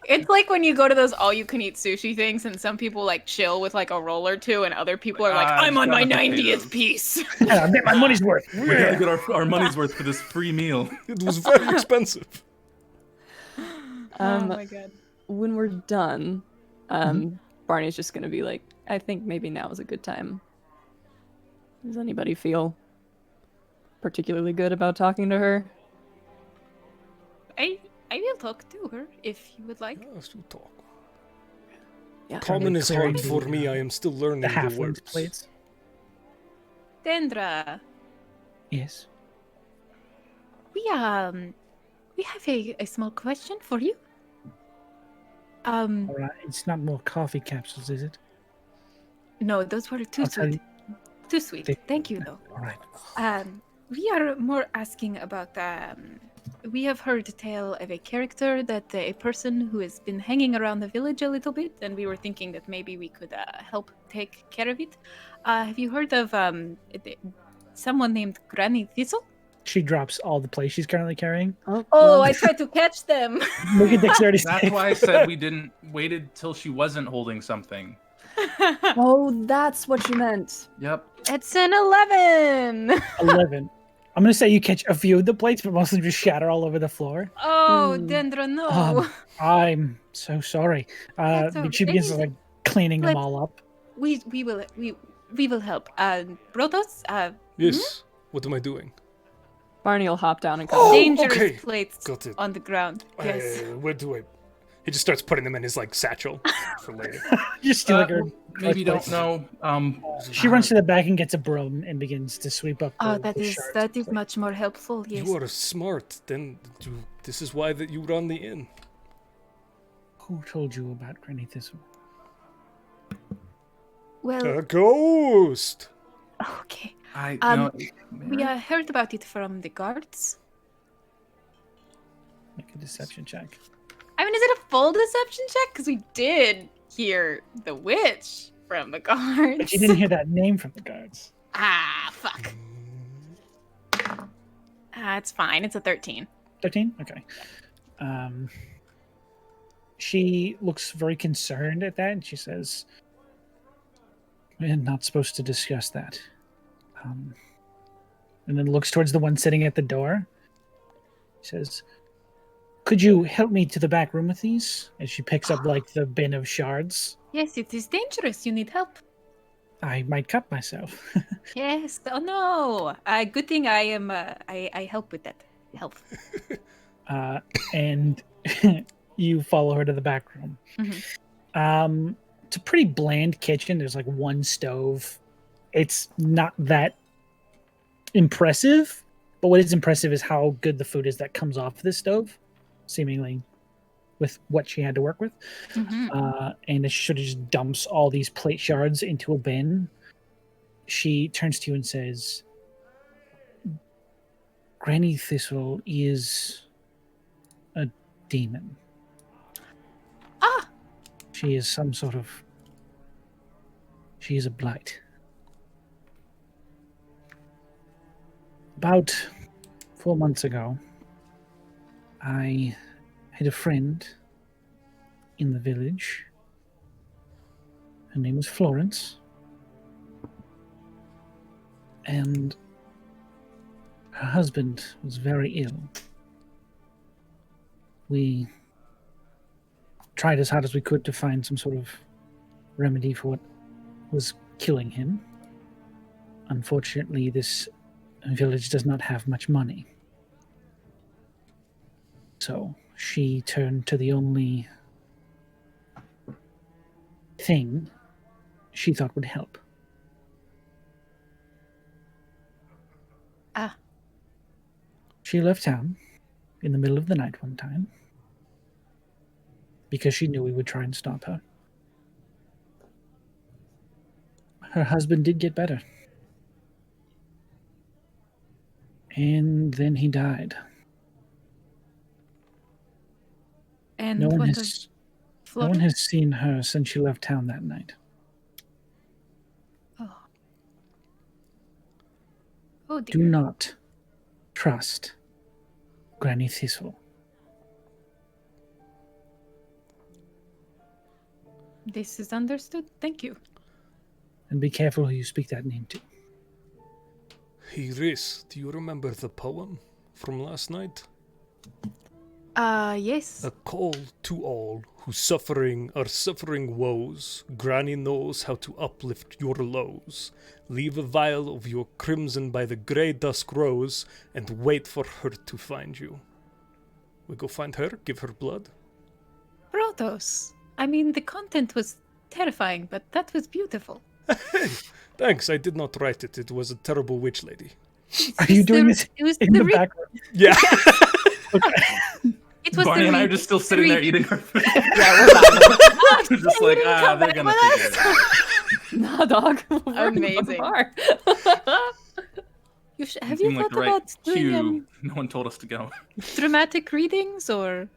It's like when you go to those all-you-can-eat sushi things, and some people like chill with like a roll or two, and other people are like, "I'm on my 90th piece." Yeah, I'll get my money's worth. We gotta get our money's worth for this free meal. It was very expensive. Oh my god. When we're done, Barney's just gonna be like, I think maybe now is a good time. Does anybody feel particularly good about talking to her? I will talk to her if you would like. Yes, you talk. Yeah. Common is clearing hard for me. I am still learning The the halflings words. plates. Dendra, Yes. we have a small question for you. All right. It's not more coffee capsules, is it? No, those were too I'll tell sweet. Too sweet. Thank you, though. All right. We are more asking about. We have heard tale of a character that a person who has been hanging around the village a little bit, and we were thinking that maybe we could help take care of it. Have you heard of someone named Granny Thistle? She drops all the plates she's currently carrying. Oh, I tried to catch them. Look at dexterity That's save. why I said we didn't waited till she wasn't holding something. Oh, that's what you meant. Yep. It's an 11. 11. I'm going to say you catch a few of the plates, but most of them just shatter all over the floor. Oh, Dendra, no. I'm so sorry. That's She begins okay. like cleaning them all up. We will help. Brothos, Yes. What am I doing? Barney will hop down and Oh, Dangerous okay. plates Got it. on the ground. Yes. Where do I? He just starts putting them in his like satchel for later. You're stealing her. Maybe you don't place. know. She runs to the back and gets a broom and begins to sweep up. Oh, the shards. that is much more helpful. Yes. You are smart. Then this is why that you run the inn. Who told you about Granny Thistle? Well, A ghost. okay. We heard about it from the guards. Make a deception check. I mean, is it a full deception check? Because we did hear the witch from the guards. But you didn't hear that name from the guards. Ah, fuck. It's fine. It's a 13. 13? Okay. She looks very concerned at that, and she says, "We're not supposed to discuss that." And then looks towards the one sitting at the door. She says, "Could you help me to the back room with these?" As she picks up, like, the bin of shards. Yes, it is dangerous. You need help. I might cut myself. Yes. Oh no. Good thing I am. I help with that. Help. And you follow her to the back room. Mhm. It's a pretty bland kitchen. There's like one stove. It's not that impressive, but what is impressive is how good the food is that comes off this stove, seemingly with what she had to work with. Mhm. And she sort of just dumps all these plate shards into a bin. She turns to you and says, "Granny Thistle is a demon. Ah. She is some sort of... She is a blight. About 4 months ago, I had a friend in the village. Her name was Florence. And her husband was very ill. We tried as hard as we could to find some sort of remedy for what was killing him. Unfortunately, this village does not have much money. So she turned to the only thing she thought would help. Ah. She left town in the middle of the night one time because she knew we would try and stop her. Her husband did get better. And then he died. And No one what of has Florence? seen her since she left town that night. Oh. Oh Do dear. not trust Granny Thistle. This is understood. Thank you. And be careful who you speak that name to. Hey, Rhys, do you remember the poem from last night? Yes. A call to all who are suffering woes. Granny knows how to uplift your lows. Leave a vial of your crimson by the grey dusk rose and wait for her to find you. We go find her, give her blood. Brothos. I mean, the content was terrifying, but that was beautiful. Hey, thanks, I did not write it. It was a terrible witch lady. Are you doing this It was in the back room? Yeah. It was Barney the and I are read. just still sitting there read. eating our food. Yeah, we're not. We're just like, they're gonna figure it out. Nah, dog. We're Amazing. far. Have Seemed you like thought the right about doing cue. No one told us to go. dramatic readings or?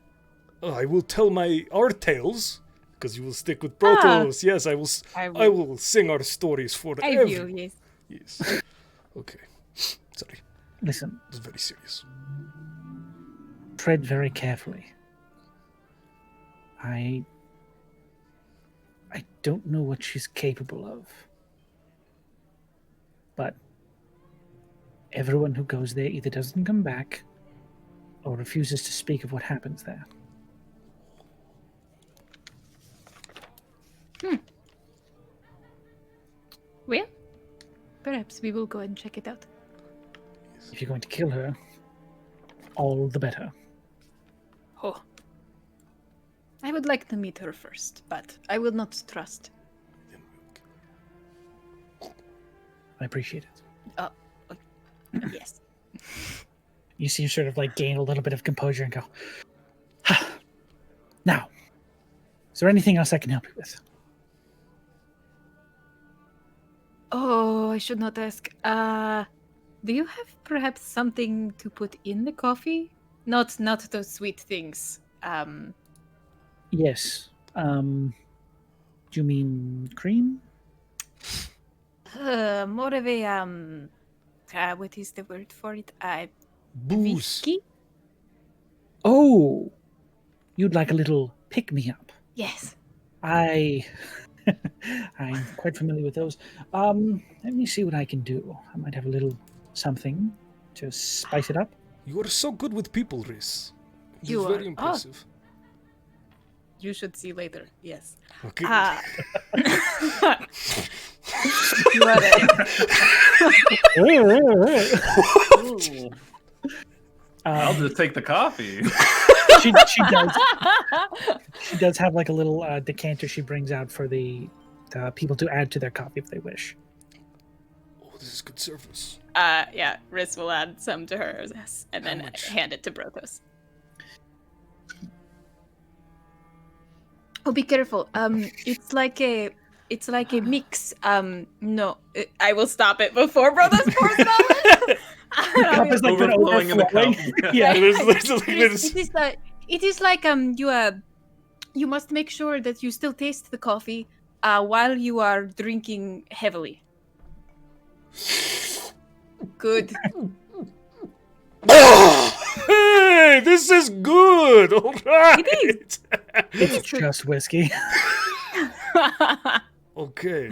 I will tell my our tales, because you will stick with Brothos. Yes, I will. I will sing our stories for I everyone. will, yes. Yes. Okay. Sorry. Listen, This is very serious. tread very carefully. I don't know what she's capable of. But everyone who goes there either doesn't come back or refuses to speak of what happens there. Well, perhaps we will go and check it out. If you're going to kill her, all the better. Oh. I would like to meet her first, but I will not trust. I appreciate it. Yes. You see, sort of like gain a little bit of composure and go, now, is there anything else I can help you with? Oh, I should not ask. Do you have perhaps something to put in the coffee? Not those sweet things. Yes. Do you mean cream? More of a what is the word for it? Booze. Whiskey? Oh, you'd like a little pick-me-up. Yes. I'm quite familiar with those. Let me see what I can do. I might have a little something to spice it up. You are so good with people, Rhys. You Very are. impressive. You should see later. Yes. Okay. You are I'll just take the coffee. She does have like a little decanter she brings out for the people to add to their coffee if they wish. Oh, this is good service. Yeah, Rhys will add some to hers and then hand it to Brothos. Oh, be careful. It's like a mix. No, I will stop it before Brothos pours it on it. The cup is like Overflowing in the cup. Yeah. it is like you must make sure that you still taste the coffee while you are drinking heavily. Good. Hey, this is good. All right. It is. It's just whiskey. Okay.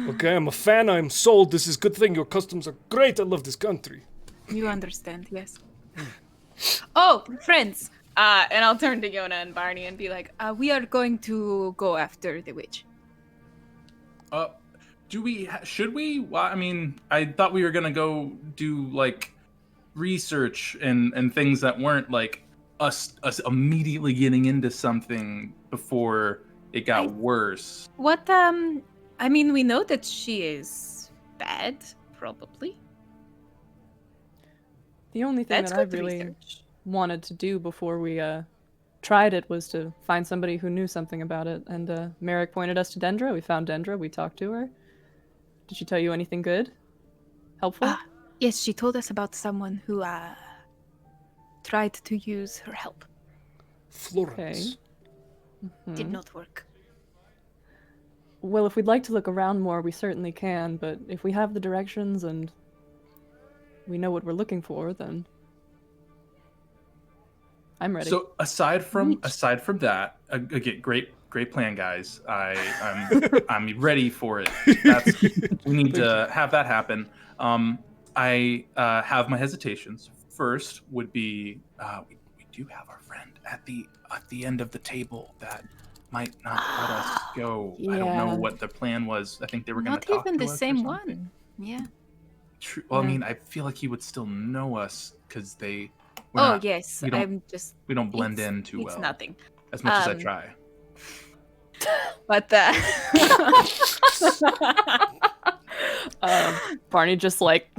Okay, I'm a fan. I'm sold. This is good thing. Your customs are great. I love this country. You understand, yes. Oh, friends. And I'll turn to Yona and Barney and be like, We are going to go after the witch. Should we? Well, I mean, I thought we were gonna go do like research and things that weren't like us immediately getting into something before it got worse. What, I mean, we know that she is bad, probably. The only thing That's that I good really research. wanted to do before we tried it was to find somebody who knew something about it. And Merrick pointed us to Dendra. We found Dendra. We talked to her. Did she tell you anything good? Helpful? Yes, she told us about someone who tried to use her help. Florence. Did not work. Well, if we'd like to look around more, we certainly can. But if we have the directions and we know what we're looking for, then I'm ready. So aside from that, again, great plan, guys. I'm ready for it. We need to have that happen. I have my hesitations. First would be we do have our friend at the end of the table that might not let us go. Yeah. I don't know what the plan was. I think they were going to talk Not even to the us or same something. one. Yeah. True. Well, Yeah. I mean, I feel like he would still know us because we're Oh, not- yes. we don't- I'm just. we don't blend it's- in too It's well. nothing. As much as I try. But Barney just like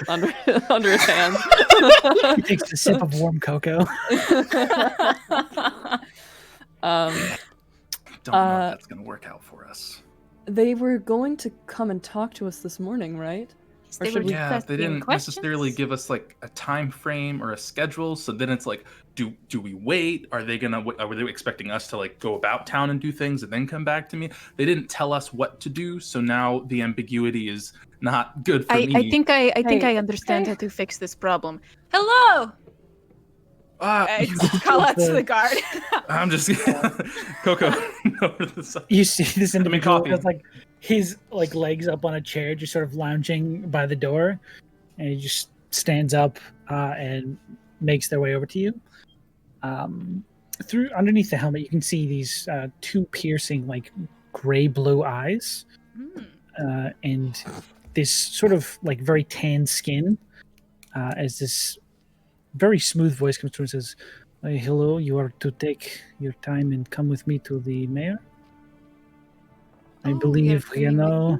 under his hand. He takes a sip of warm cocoa. Don't know if that's going to work out for us. They were going to come and talk to us this morning, right? Or should we? Yeah, they didn't questions? necessarily give us like a time frame or a schedule. So then it's like, do we wait? Are they expecting us to like go about town and do things and then come back to me? They didn't tell us what to do, so now the ambiguity is not good for me. I think I understand how to fix this problem. Hello. I call out to the guard. I'm just Coco over the side. You see this individual coffee. has like his like legs up on a chair, just sort of lounging by the door, and he just stands up and makes their way over to you. Through underneath the helmet, you can see these two piercing, like gray-blue eyes, and this sort of like very tan skin, as this very smooth voice comes through and says, hello, you are to take your time and come with me to the mayor. I believe Riano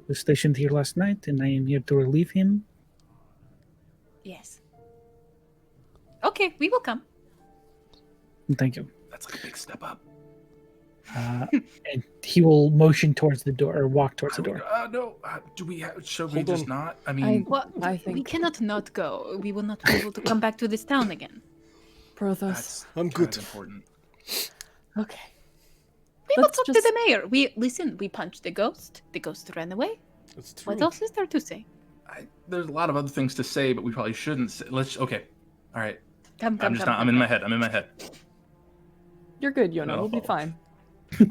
was stationed here last night, and I am here to relieve him. Yes. Okay, we will come. Thank you. That's like a big step up. And he will motion towards the door, or walk towards the door. No. Do we? Should we Hold just on. not? I mean, I think We cannot not go. We will not be able to come back to this town again. Brothos. that's I'm kind good. of important. Okay. We will Let's talk to just- the mayor. We punched the ghost. The ghost ran away. That's true. What else is there to say? There's a lot of other things to say, but we probably shouldn't. Say, okay. All right. Come. I'm in my head. You're good, Yona. No. We'll be fine.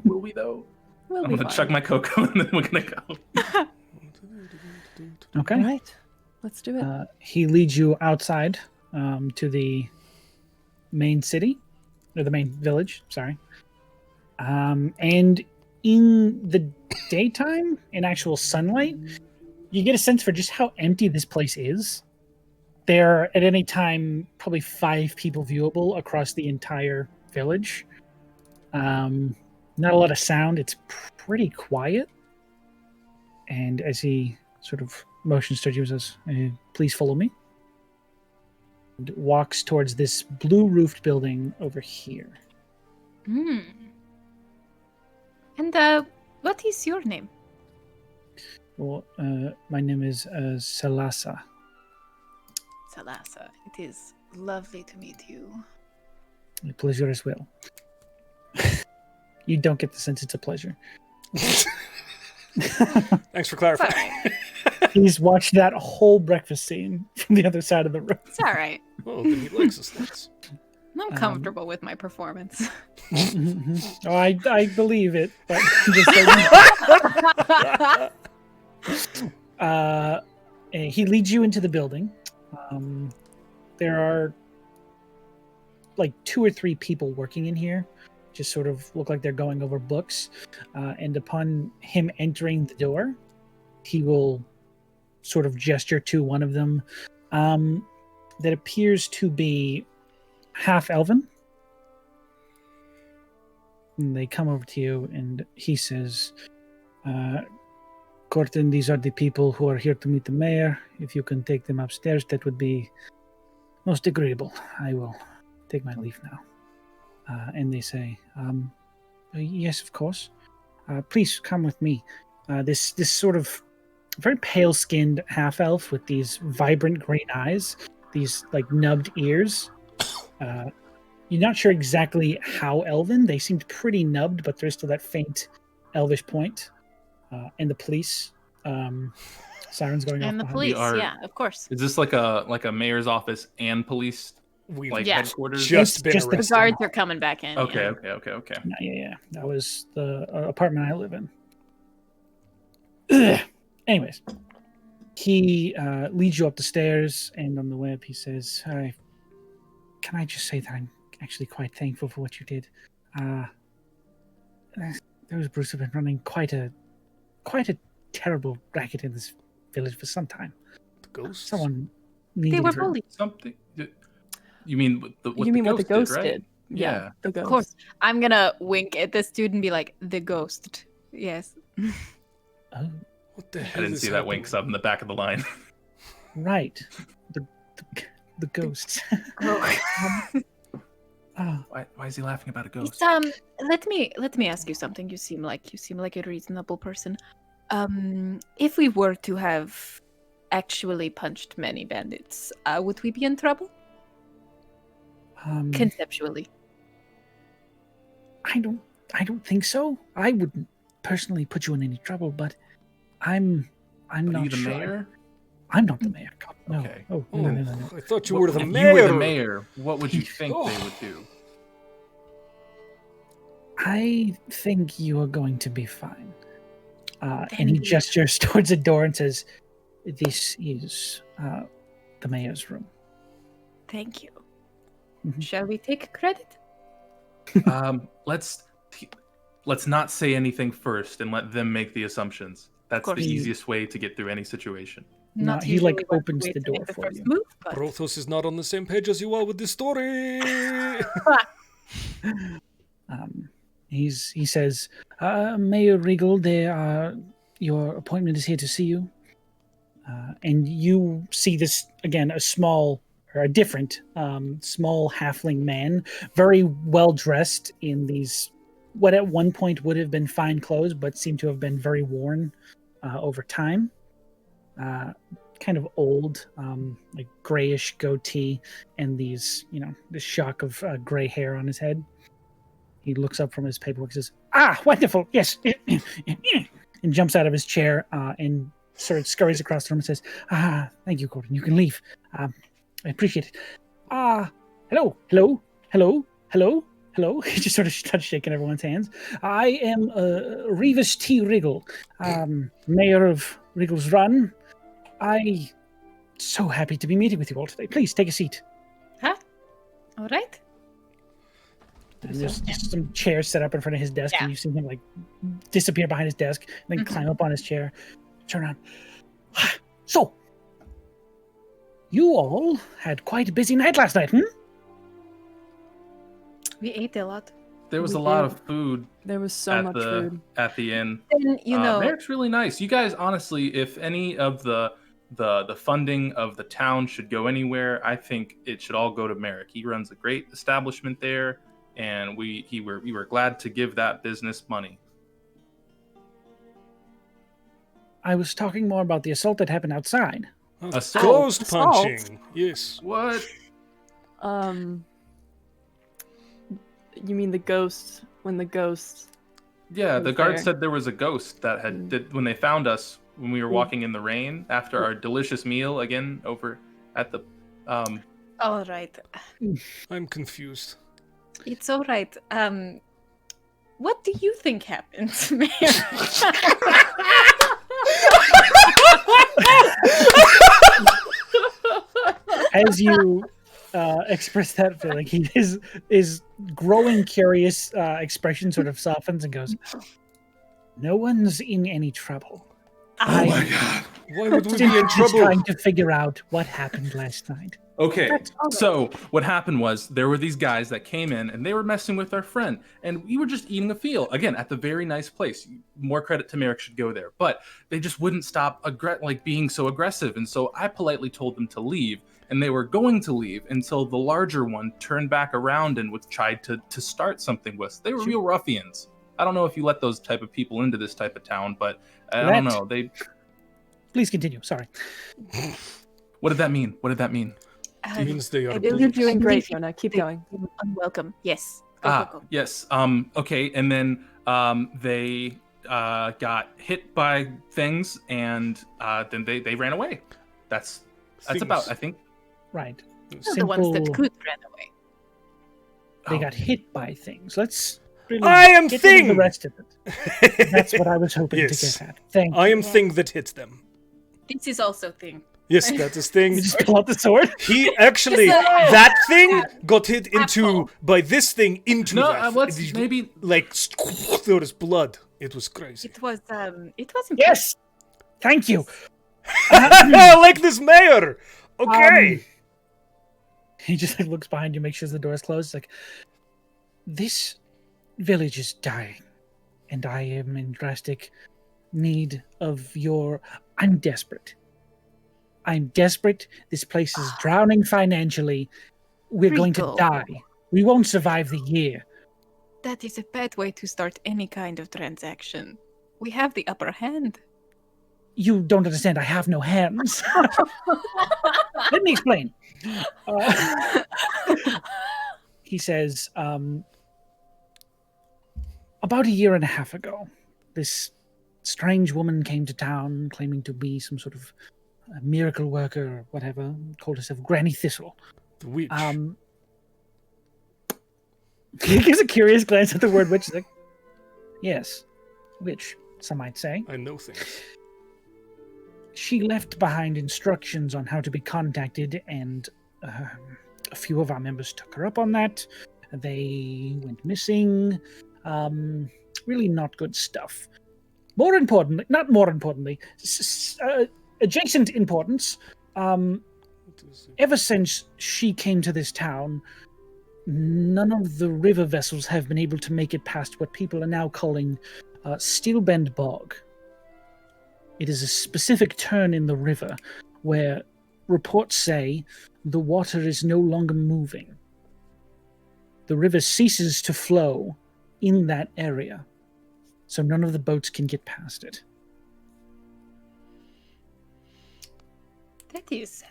Will we though? We'll I'm be gonna fine. chug my cocoa and then we're gonna go. Okay. All right. Let's do it. He leads you outside to the main city, or the main village, sorry. And in the daytime, in actual sunlight, you get a sense for just how empty this place is. There are, at any time, probably 5 people viewable across the entire village. Not a lot of sound. It's pretty quiet. And as he sort of motions towards you, says, please follow me. And walks towards this blue-roofed building over here. Hmm. And what is your name? Well, my name is Salasa. Salasa. It is lovely to meet you. A pleasure as well. You don't get the sense it's a pleasure. Thanks for clarifying. He's watched that whole breakfast scene from the other side of the room. It's all right. Oh, then he likes us. Thanks. I'm comfortable with my performance. Oh, I believe it, but just he leads you into the building. There are like 2 or 3 people working in here, just sort of look like they're going over books. And upon him entering the door, he will sort of gesture to one of them that appears to be half elven. And they come over to you, and he says, Corton, these are the people who are here to meet the mayor. If you can take them upstairs, that would be most agreeable. I will take my leave now. And they say, yes, of course. Please come with me. This sort of very pale-skinned half-elf with these vibrant green eyes, these like nubbed ears. You're not sure exactly how elven. They seemed pretty nubbed, but there's still that faint elvish point. And the police, sirens going off And the behind. police, are- yeah, of course. Is this like a mayor's office and police We've like Yeah. headquarters? just been Just the The arrested. guards are coming back in. Okay, yeah. okay. Yeah. That was the apartment I live in. Ugh. Anyways, he leads you up the stairs, and on the way up, he says, can I just say that I'm actually quite thankful for what you did. Those Bruce have been running quite a terrible racket in this village for some time. The ghosts. Someone They needed were to- bullied. Something. You mean what the what the ghost right? did? Yeah. The ghost. Of course. I'm gonna wink at the student and be like, the ghost. Yes. Oh, What the I hell didn't is see that wink 'cause I'm in the back of the line. right. The ghosts. Oh, Why is he laughing about a ghost? It's, let me ask you something. You seem like a reasonable person. If we were to have actually punched many bandits, would we be in trouble? Conceptually. I don't think so. I wouldn't personally put you in any trouble, but I'm Are not you the sure. mayor? I'm not the mayor. God, no. Okay. Oh, Oh, no. I thought you What- were the if mayor. you were the mayor, what would you think they would do? I think you are going to be fine. And he Thank you. gestures towards a door and says, "This is the mayor's room." Thank you. Mhm. Shall we take credit? Let's not say anything first and let them make the assumptions. That's the course. easiest way to get through any situation. No, he like opens the door for you. Move, but... Brothos is not on the same page as you are with this story. He says, Mayor Regal, your appointment is here to see you. And you see this again, a different small halfling man, very well dressed in these what at one point would have been fine clothes, but seem to have been very worn over time. Kind of old, like grayish goatee, and these, this shock of gray hair on his head. He looks up from his paperwork and says, wonderful, yes, and jumps out of his chair and sort of scurries across the room and says, thank you, Gordon, you can leave. I appreciate it. Hello. He just sort of starts shaking everyone's hands. I am Revis T. Riggle, mayor of Riggle's Run. I'm so happy to be meeting with you all today. Please take a seat. Huh? All right. And there's just some chairs set up in front of his desk, and you see him like disappear behind his desk, and then climb up on his chair, turn around. So, you all had quite a busy night last night, We ate a lot. There was a lot of food. There was so much food at the inn. And Merrick's really nice. You guys, honestly, if any of the funding of the town should go anywhere, I think it should all go to Merrick. He runs a great establishment there, and we were glad to give that business money. I was talking more about the assault that happened outside. Assault? Ghost punching. Yes. What? You mean the ghost? When the ghost? Yeah, the guard there. said there was a ghost that had when they found us when we were walking in the rain after our delicious meal again over at the. All right. I'm confused. It's all right. What do you think happened, Mayor? As you express that feeling, his growing curious expression sort of softens and goes, "No one's in any trouble." Oh my god! Why would we be in Just trouble? trying to figure out what happened last night. Okay, so what happened was there were these guys that came in and they were messing with our friend, and we were just eating a feel again at the very nice place. More credit to Merrick should go there, but they just wouldn't stop being so aggressive, and so I politely told them to leave, and they were going to leave until the larger one turned back around and tried to start something with us. They were real ruffians. I don't know if you let those type of people into this type of town, but I don't know. Please continue. Sorry. What did that mean? What did that mean? It means they are. You're doing great, Fiona. Keep going. Unwelcome. Yes. Go. Yes. Okay. And then they got hit by things, and then they ran away. That's about, I think. Right. The ones that could run away. They got hit by things. Let's really I am get thing. into the rest of it. That's what I was hoping to get at. Thank you. I am thing that hits them. This is also thing. Yes, that is thing. You just pull out the sword. He actually, that thing got hit into by this thing into that. Let's maybe like there was blood. It was crazy. It was Yes. Thank you. I like this mayor. Okay. He just looks behind you, makes sure the door is closed. Like, this village is dying, and I am in drastic need of your. I'm desperate. This place is drowning financially. We're going to die. We won't survive the year. That is a bad way to start any kind of transaction. We have the upper hand. You don't understand. I have no hands. Let me explain. He says, about a year and a half ago, this strange woman came to town claiming to be some sort of miracle worker or whatever, called herself Granny Thistle. The witch. He gives a curious glance at the word witch. He's like, yes, witch, some might say. I know things. She left behind instructions on how to be contacted, and a few of our members took her up on that. They went missing. Really not good stuff. Not more importantly, adjacent importance. Ever since she came to this town, none of the river vessels have been able to make it past what people are now calling Steelbend Bog. It is a specific turn in the river where reports say the water is no longer moving. The river ceases to flow in that area, so none of the boats can get past it. That is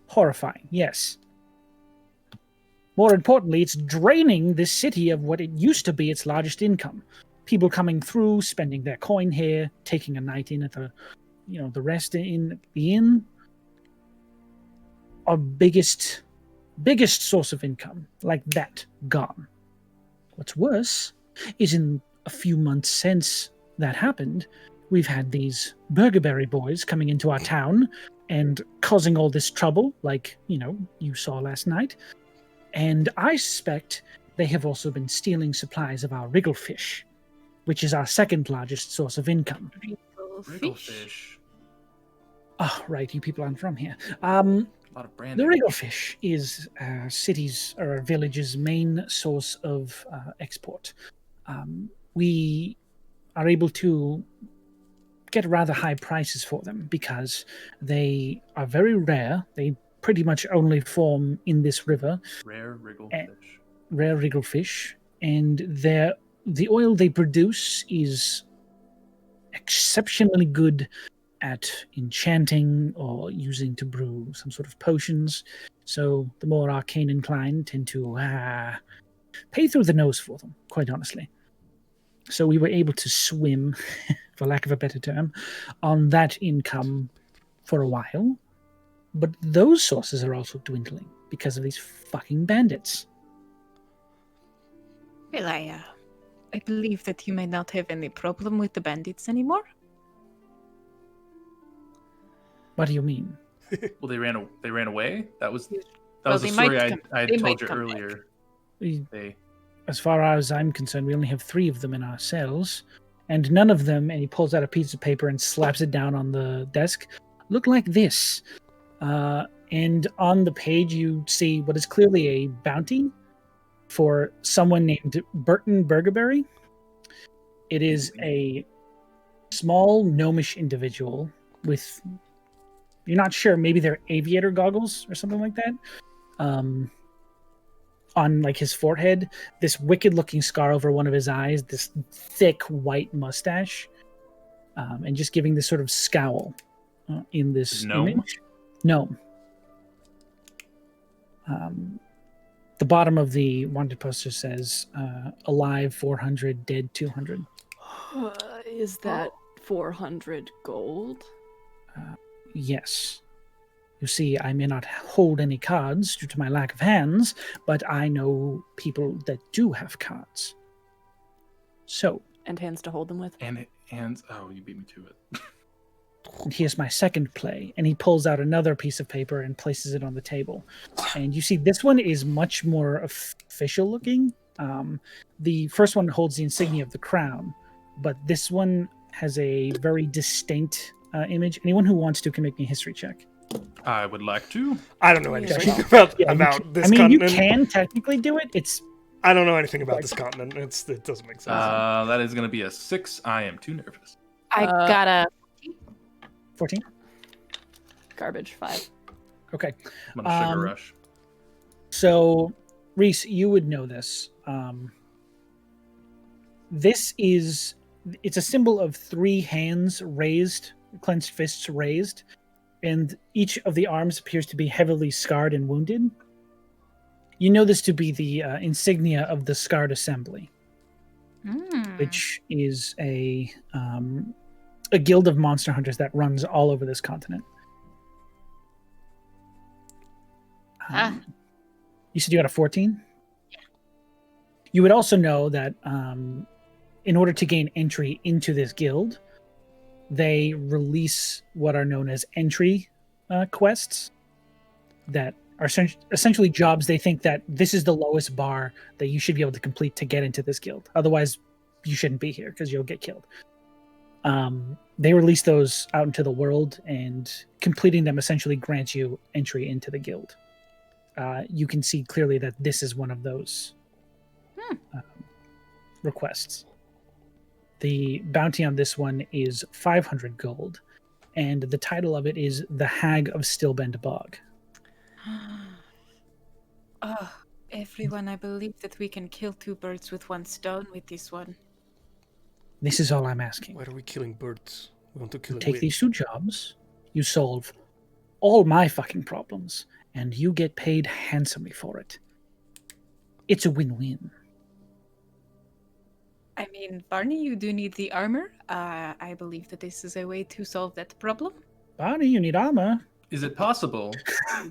Horrifying, yes. More importantly, it's draining this city of what it used to be its largest income. People coming through, spending their coin here, taking a night in at the rest in the inn. Our biggest source of income, like that, gone. What's worse is in a few months since that happened, we've had these Burgerberry boys coming into our town and causing all this trouble, like, you saw last night. And I suspect they have also been stealing supplies of our wrigglefish, which is our second largest source of income. Wrigglefish. Oh, right, you people aren't from here. A lot of branding. The wrigglefish is cities' or villages' main source of export. We are able to get rather high prices for them because they are very rare. They pretty much only form in this river. Rare wrigglefish. Rare wrigglefish. And the oil they produce is exceptionally good at enchanting or using to brew some sort of potions. So the more arcane inclined tend to pay through the nose for them, quite honestly. So we were able to swim, for lack of a better term, on that income for a while. But those sources are also dwindling because of these fucking bandits. well. I believe that you may not have any problem with the bandits anymore. What do you mean? Well, they ran away. That was the they story might I they told might you come earlier. As far as I'm concerned, we only have 3 of them in our cells, and none of them, and he pulls out a piece of paper and slaps it down on the desk, look like this. And on the page, you see what is clearly a bounty for someone named Burton Burgerberry. It is a small gnomish individual with, you're not sure, maybe they're aviator goggles or something like that. On like his forehead, this wicked looking scar over one of his eyes, this thick white mustache, and just giving this sort of scowl in this image. Gnome. The bottom of the wanted poster says alive 400, dead 200. Is that 400 gold? Yes. You see, I may not hold any cards due to my lack of hands, but I know people that do have cards. So. And hands to hold them with? And hands. Oh, you beat me to it. And here's my second play. And he pulls out another piece of paper and places it on the table. And you see, this one is much more official looking. The first one holds the insignia of the crown, but this one has a very distinct image. Anyone who wants to can make me a history check. I would like to. I don't know anything about this continent. You can technically do it. I don't know anything about this continent. It doesn't make sense. That is going to be a 6. I am too nervous. I got a 14. Garbage 5. Okay. I'm on a sugar rush. So, Reese, you would know this. It's a symbol of 3 hands raised, clenched fists raised, and each of the arms appears to be heavily scarred and wounded. You know this to be the insignia of the Scarred Assembly, which is a guild of monster hunters that runs all over this continent. You said you got a 14? Yeah. You would also know that in order to gain entry into this guild, they release what are known as entry quests that are essentially jobs they think that this is the lowest bar that you should be able to complete to get into this guild. Otherwise, you shouldn't be here because you'll get killed. They release those out into the world, and completing them essentially grants you entry into the guild. You can see clearly that this is one of those requests. The bounty on this one is 500 gold, and the title of it is The Hag of Stillbend Bog. Oh, everyone, I believe that we can kill 2 birds with 1 stone with this one. This is all I'm asking. Why are we killing birds? We want to kill You a take witch. these 2 jobs, you solve all my fucking problems, and you get paid handsomely for it. It's a win-win. I mean, Barney, you do need the armor. I believe that this is a way to solve that problem. Barney, you need armor. Is it possible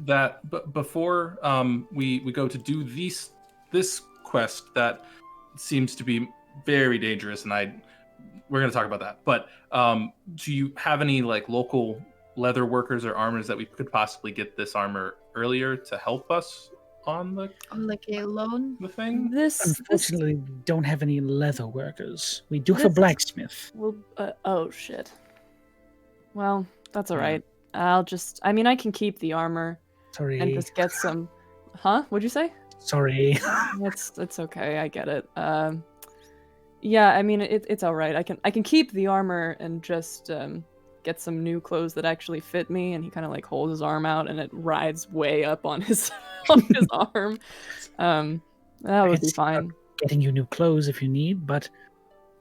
that before we go to do this quest that seems to be very dangerous, and we're going to talk about that, but do you have any like local leather workers or armors that we could possibly get this armor earlier to help us on the Like a loan? the thing? Unfortunately, we don't have any leather workers. We do have a blacksmith. Well, oh shit. Well, that's all right. I can keep the armor Sorry. and just get some. Huh? What'd you say? Sorry. It's okay. I get it. Yeah, I mean it's all right. I can keep the armor and just get some new clothes that actually fit me. And he kind of like holds his arm out, and it rides way up on his arm. That would be fine. Getting you new clothes if you need, but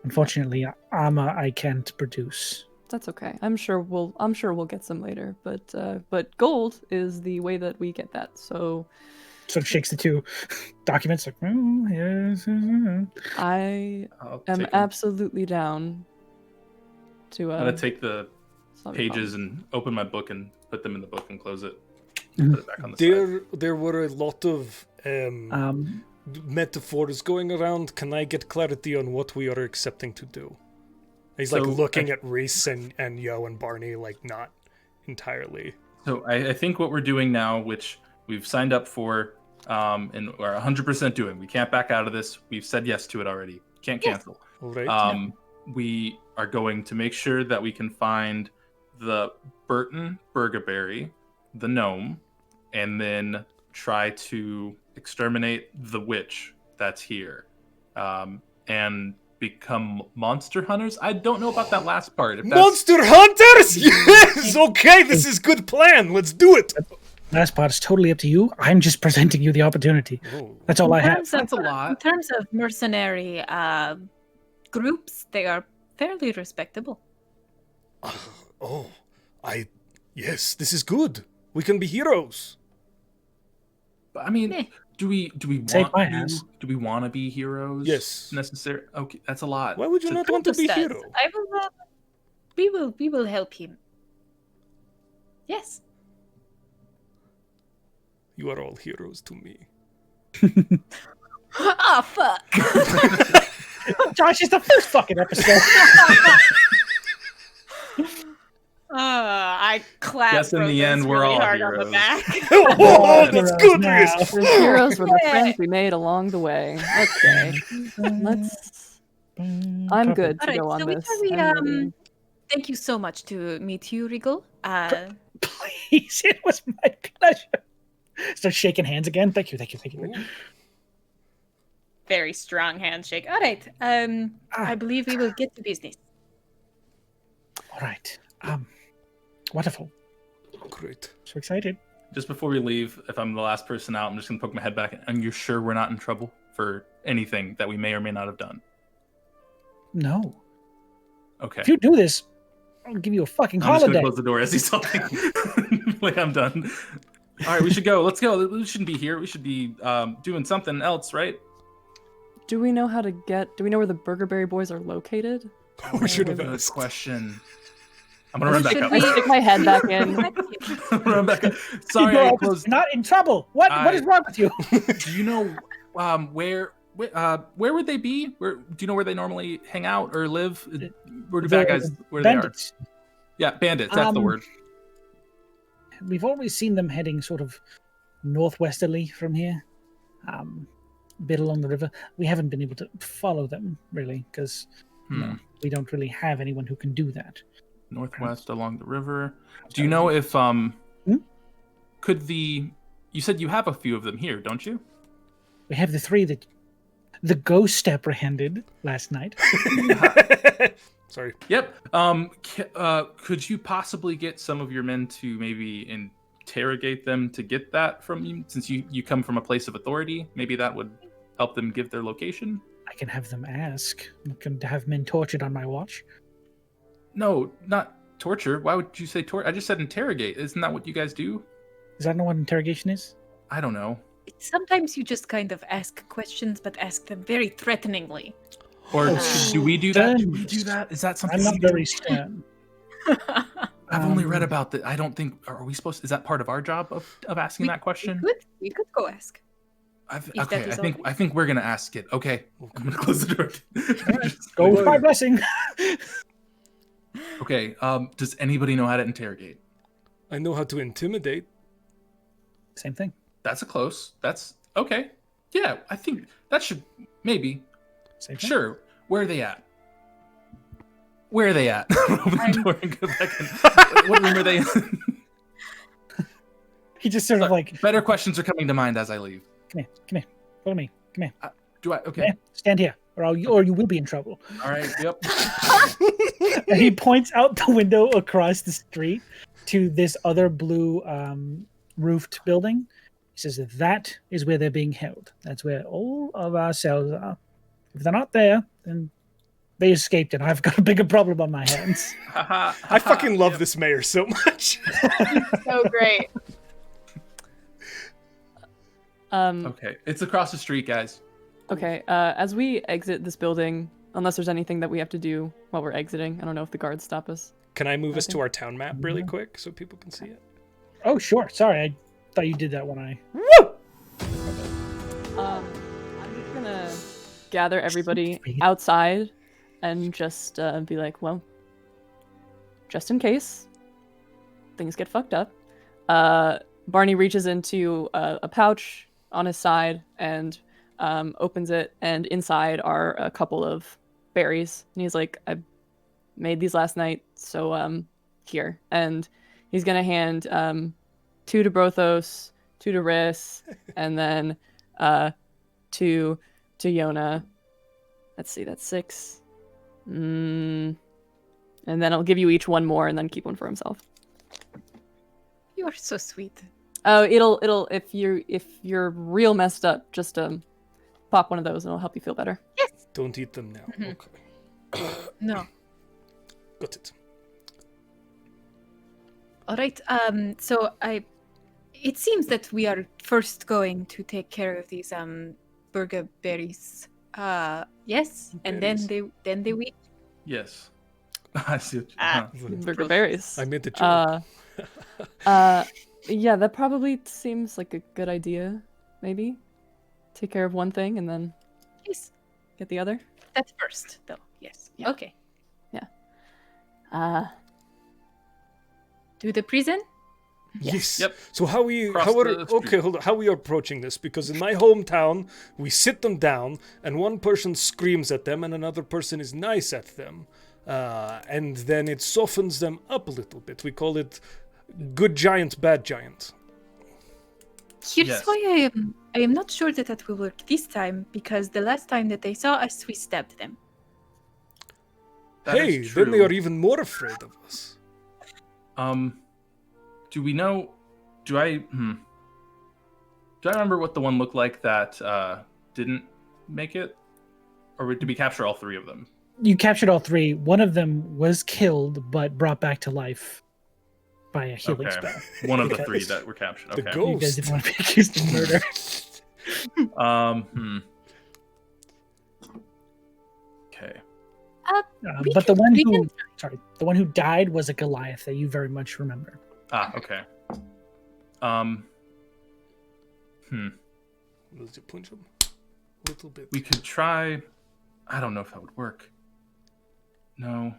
unfortunately, armor I can't produce. That's okay. I'm sure we'll get some later. But gold is the way that we get that. So. Sort of shakes the 2 documents like, oh, yes. I am absolutely down to. I'm gonna take the pages and open my book and put them in the book and close it. Put it back on the side. There were a lot of metaphors going around. Can I get clarity on what we are accepting to do? He's like looking at Reese and Yo and Barney, like not entirely. So I think what we're doing now, which we've signed up for, and we're 100% doing. We can't back out of this. We've said yes to it already. Can't cancel. All right. We are going to make sure that we can find the Burton Burgaberry, the gnome, and then try to exterminate the witch that's here, and become monster hunters. I don't know about that last part. Monster hunters? Yes! Okay, this is good plan. Let's do it. Last part is totally up to you. I'm just presenting you the opportunity. Oh. That's all I have. That's a lot. In terms of mercenary groups, they are fairly respectable. Yes, this is good. We can be heroes. I mean, do we want to be heroes? Yes. Necessary. Okay, that's a lot. Why would you not want to be hero? We will help him. Yes. You are all heroes to me. Oh, fuck. Josh, it's the first fucking episode. I clap. Guess in the Brothos end, we're really all hard on the heroes. back. Oh, that's good, now. Reese. The heroes were the friends we made along the way. Okay, let's. I'm good to All right, go on so this. we I'm ready. thank you so much to meet you, Regal. Please, it was my pleasure. Start shaking hands again. Thank you. Very strong handshake. All right. I believe we will get to business. All right. Wonderful. Great. So excited. Just before we leave, if I'm the last person out, I'm just gonna poke my head back. And you're sure we're not in trouble for anything that we may or may not have done? No. Okay. If you do this, I'll give you a fucking I'm just holiday. gonna close the door as he's talking. Like I'm done. All right, we should go. Let's go. We shouldn't be here. We should be doing something else, right? Do we know where the Burgerberry boys are located? We should have Good asked. question. I'm gonna run back up. I stick my head back in. I'm gonna run back up. Sorry, You're I closed. not in trouble. What is wrong with you? Do you know where would they be? Do you know where they normally hang out or live? Where do bad guys? Where Bandits. they are? Yeah, bandits. That's the word. We've always seen them heading sort of northwesterly from here, a bit along the river. We haven't been able to follow them really because No, we don't really have anyone who can do that. Northwest along the river. Do you know if could the? You said you have a few of them here, don't you? We have the 3 that the ghost apprehended last night. Sorry. Yep. Could you possibly get some of your men to maybe interrogate them to get that from you, since you come from a place of authority? Maybe that would help them give their location. I can have them ask. I'm not going to have men tortured on my watch. No, not torture. Why would you say torture? I just said interrogate. Isn't that what you guys do? Is that not what interrogation is? I don't know. Sometimes you just kind of ask questions, but ask them very threateningly. Or do we do that? Do we do that? Is that something? I'm not very stern. I've only read about that. I don't think. Are we supposed? Is that part of our job of asking that question? We could go ask. I think we're gonna ask it. Okay, I'm gonna close the door. Go with my blessing. Okay. Does anybody know how to interrogate? I know how to intimidate. Same thing. That's a close. That's okay. Yeah, I think that should maybe. Same thing. Sure. Where are they at? Where are they at? Open the door and go back in. What room are they in? He just sort of like. Better questions are coming to mind as I leave. Come here. Follow me. Come here. Do I? Okay. Yeah, stand here, or you will be in trouble. All right. Yep. And he points out the window across the street to this other blue roofed building. He says that is where they're being held. That's where all of our cells are. If they're not there, then they escaped, and I've got a bigger problem on my hands. I fucking love this mayor so much. So great. Okay, it's across the street, guys. Okay, as we exit this building, unless there's anything that we have to do while we're exiting, I don't know if the guards stop us. Can I move us to our town map really quick so people can see it? Oh, sure. Sorry, I thought you did that when I... Woo! I'm just gonna gather everybody outside and just be like, well, just in case things get fucked up. Barney reaches into a pouch on his side and opens it, and inside are a couple of berries. And he's like, I made these last night, so here. And he's gonna hand 2 to Brothos, 2 to Rhys, and then 2 to Yona. Let's see, that's 6. And then I'll give you each 1 more, and then keep 1 for himself. You are so sweet. Oh, it'll if you're real messed up, just pop one of those, and it'll help you feel better. Yes. Don't eat them now. Mm-hmm. Okay. No. Got it. All right. So it seems that we are first going to take care of these burger berries. Yes, and then they wheat. Yes. I see what you Burger berries. I meant the joke. Yeah, that probably seems like a good idea. Maybe take care of one thing and then get the other. That's first, though. Yes. Yeah. Okay. Yeah. To the prison? Yes. Yep. So how we hold on. How we are approaching this? Because in my hometown, we sit them down, and one person screams at them, and another person is nice at them, and then it softens them up a little bit. We call it good giant, bad giant. Here's why I am not sure that will work this time, because the last time that they saw us, we stabbed them. Hey, then they are even more afraid of us. Do we know? Do I remember what the one looked like that didn't make it, or did we capture all 3 of them? You captured all 3. One of them was killed, but brought back to life by a healing spell. One of the 3 that were captured. Okay. The ghost. You guys didn't want to be accused of murder. Okay. But the one who died was a Goliath that you very much remember. Okay. Does it punch him? A little bit. We could try. I don't know if that would work. No.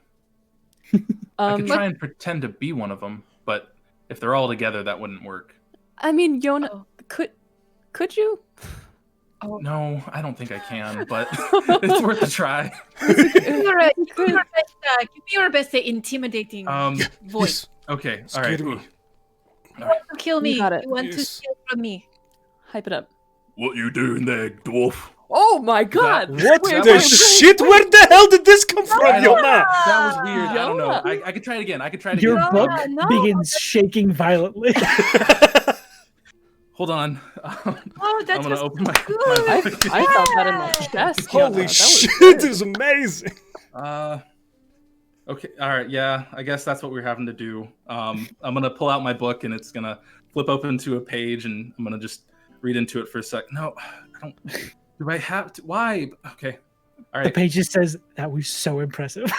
I could try and pretend to be one of them, but if they're all together, that wouldn't work. I mean, Yona, could you? No, I don't think I can, but it's worth a try. Give me your best intimidating voice. Okay, all right. me. Ooh. You want to kill me. You got it. You want to steal from me. Hype it up. What you doing there, dwarf? Oh my god! What Wait, the wait, shit? Where the hell did this come from, Yona? That was weird. I don't know. Yona. I could try it again. Your book no. begins shaking violently. Hold on. Oh, that's I'm gonna open my I book. felt that in my chest. Holy Yona. That was shit, good. this is amazing. Okay. All right. Yeah. I guess that's what we're having to do. I'm gonna pull out my book and it's gonna flip open to a page and I'm gonna just read into it for a sec. No, I don't. Do I have to? Why? Okay. All The right. page just says, that was so impressive.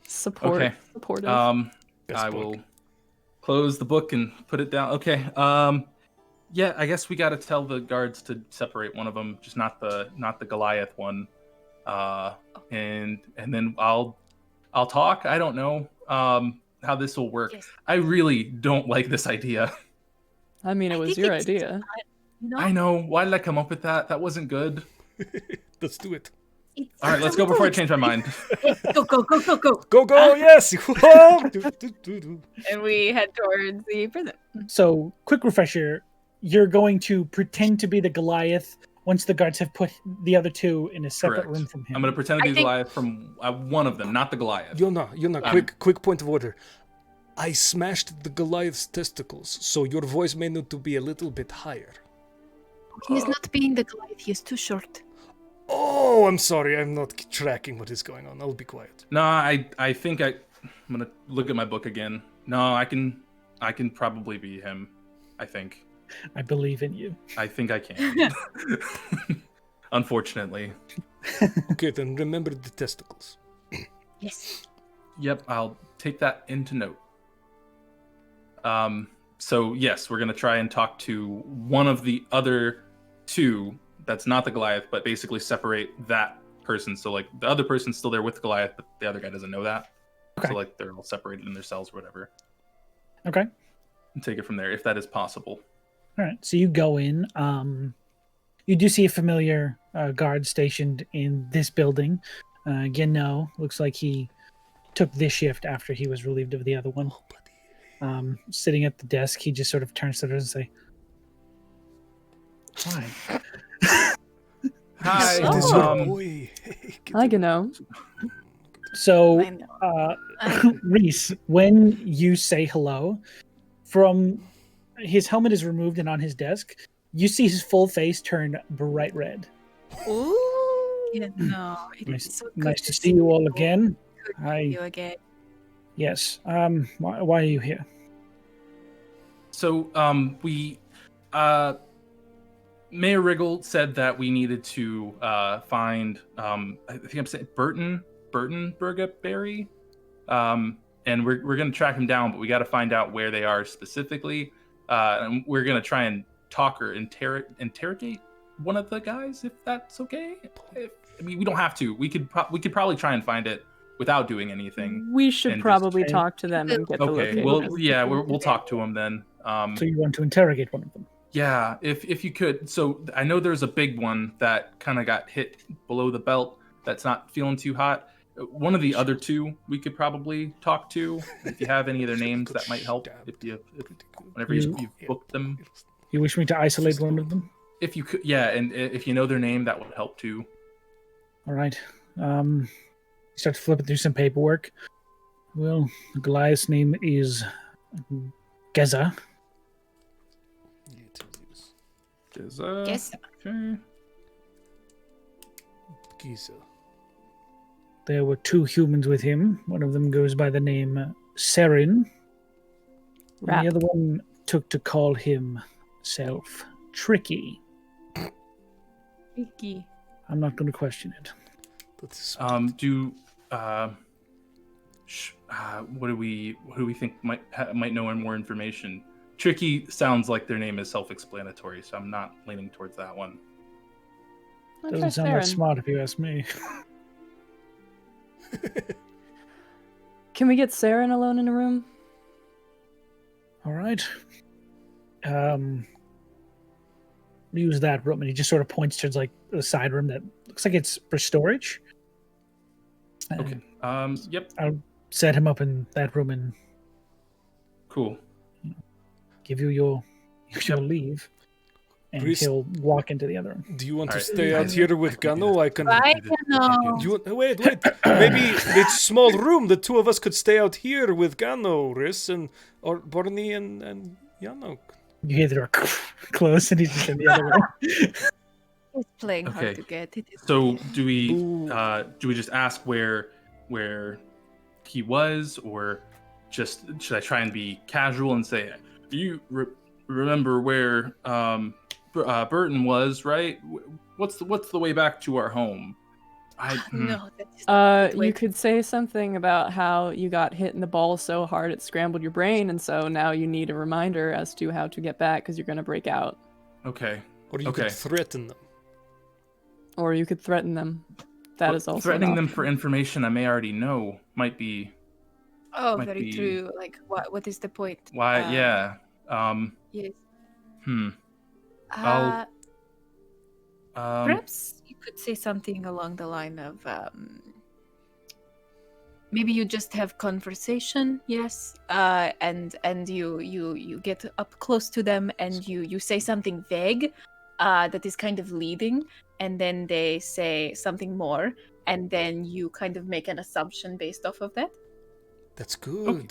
Supportive. Best I book. will close the book and put it down. Okay. Yeah. I guess we got to tell the guards to separate one of them, just not the Goliath one. And then I'll talk. I don't know how this will work. Yes. I really don't like this idea. I mean, it was think your it's idea. No? I know. Why did I come up with that? That wasn't good. Let's do it. All right, let's go before I change my mind. Go. Go, yes. Whoa. Do. And we head towards the prison. So, quick refresher. You're going to pretend to be the Goliath once the guards have put the other two in a separate Correct. room from him. I'm going to pretend to be I the think- Goliath from one of them, not the Goliath. Yona, quick point of order. I smashed the Goliath's testicles, so your voice may need to be a little bit higher. He is not being the Goliath. He is too short. Oh, I'm sorry. I'm not tracking what is going on. I'll be quiet. No, I think I'm going to look at my book again. No, I can probably be him. I think. I believe in you. I think I can. Unfortunately. Okay, then remember the testicles. Yes. Yep, I'll take that into note. So yes, we're gonna try and talk to one of the other two that's not the Goliath, but basically separate that person. So like the other person's still there with Goliath, but the other guy doesn't know that. Okay. So like they're all separated in their cells or whatever. Okay. And take it from there if that is possible. All right. So you go in. You do see a familiar guard stationed in this building. Again, no. Looks like he took this shift after he was relieved of the other one. Sitting at the desk, he just sort of turns to her and say, "Hi." Hi. It is your boy. I can know. So, I know. Reese, when you say hello, from his helmet is removed and on his desk, you see his full face turn bright red. Ooh. Yeah, no. It Nice, is so good nice to see you all again. Good to Hi. see you again. Yes. Why are you here? So we Mayor Wriggle said that we needed to find I think I'm saying Burton Burgaberry. And we're gonna track him down, but we gotta find out where they are specifically. And we're gonna try and talk or interrogate one of the guys, if that's okay. I mean, we don't have to. We could probably try and find it without doing anything. We should And probably just- talk to them and get the Okay. location. Well, yeah, we'll talk to him then. So you want to interrogate one of them? Yeah, if you could. So I know there's a big one that kind of got hit below the belt that's not feeling too hot. One of the other two we could probably talk to. If you have any of their names, that might help. Whenever you've booked them. You wish me to isolate one of them? If you could, yeah, and if you know their name, that would help too. All right. You start flipping through some paperwork. Well, Goliath's name is Geza. Yes. Okay. Giza. There were two humans with him. One of them goes by the name Serin. Rap. And the other one took to call himself Tricky. Tricky. I'm not going to question it. What do we think might know more information? Tricky sounds like their name is self-explanatory, so I'm not leaning towards that one. Doesn't sound that smart if you ask me. Can we get Saren alone in a room? use that room, and he just sort of points towards like the side room that looks like it's for storage. Okay. Yep. I'll set him up in that room and Cool. give you your leave, and he'll walk into the other room. Do you want to Alright. stay out here with Gano? I can. I don't know. Wait. Maybe it's small room. The two of us could stay out here with Gano, Riss, or Barney and Yano. You hear the door close, and he's just in the other room. It's playing Okay. hard to get. It is So do we just ask where he was, or just should I try and be casual and say, do you remember where Burton was, right? What's the way back to our home? no. That's You could say something about how you got hit in the ball so hard it scrambled your brain, and so now you need a reminder as to how to get back because you're going to break out. Okay. Or you could threaten them. Or you could threaten them. That is also threatening them for information I may already know might be. Oh, might very be- true. Like, what is the point? Why? Yeah. Yes. I'll- Perhaps you could say something along the line of maybe you just have conversation, yes, and you get up close to them and you say something vague that is kind of leading, and then they say something more, and then you kind of make an assumption based off of that. That's good. Okay.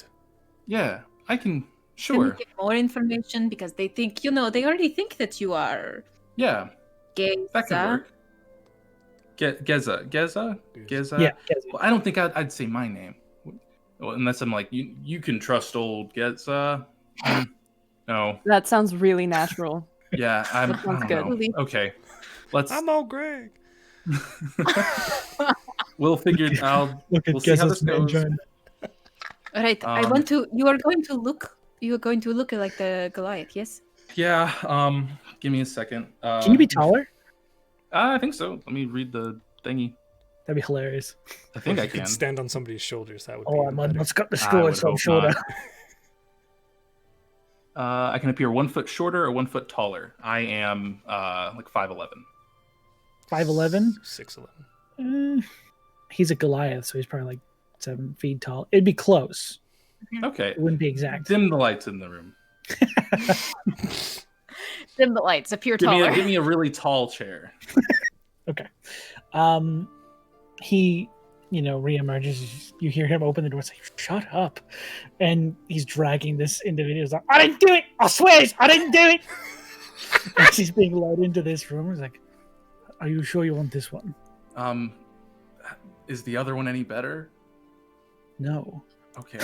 Yeah, I can. Then Sure. you get more information because they think, they already think that you are Yeah, gay. that can work. Geza. Yeah, Well, I don't think I'd say my name, well, unless I'm like you can trust old Geza. No. That sounds really natural. Yeah, I That sounds don't good. know. Okay, let's. I'm all Greg. We'll figure. Look at We'll see how Geza's this goes. giant. All right, I want to. You are going to look like the Goliath, yes? Yeah. Give me a second. Can you be taller? I think so. Let me read the thingy. That'd be hilarious. I think I You can. could stand on somebody's shoulders. That would be Oh, even I'm better. let's got the I sword, would so I'm hope shorter. not. I can appear 1 foot shorter or 1 foot taller. I am like 5'11". 5'11". 6'11". He's a Goliath, so he's probably like 7 feet tall. It'd be close. Okay. It wouldn't be exact. Dim the lights in the room. Dim the lights, appear Give taller. me a really tall chair. Okay. He, reemerges. You hear him open the door and say, "Shut up!" And he's dragging this individual. He's like, "I didn't do it. I swear, I didn't do it." As he's being led into this room, he's like, "Are you sure you want this one?" Is the other one any better? No. Okay.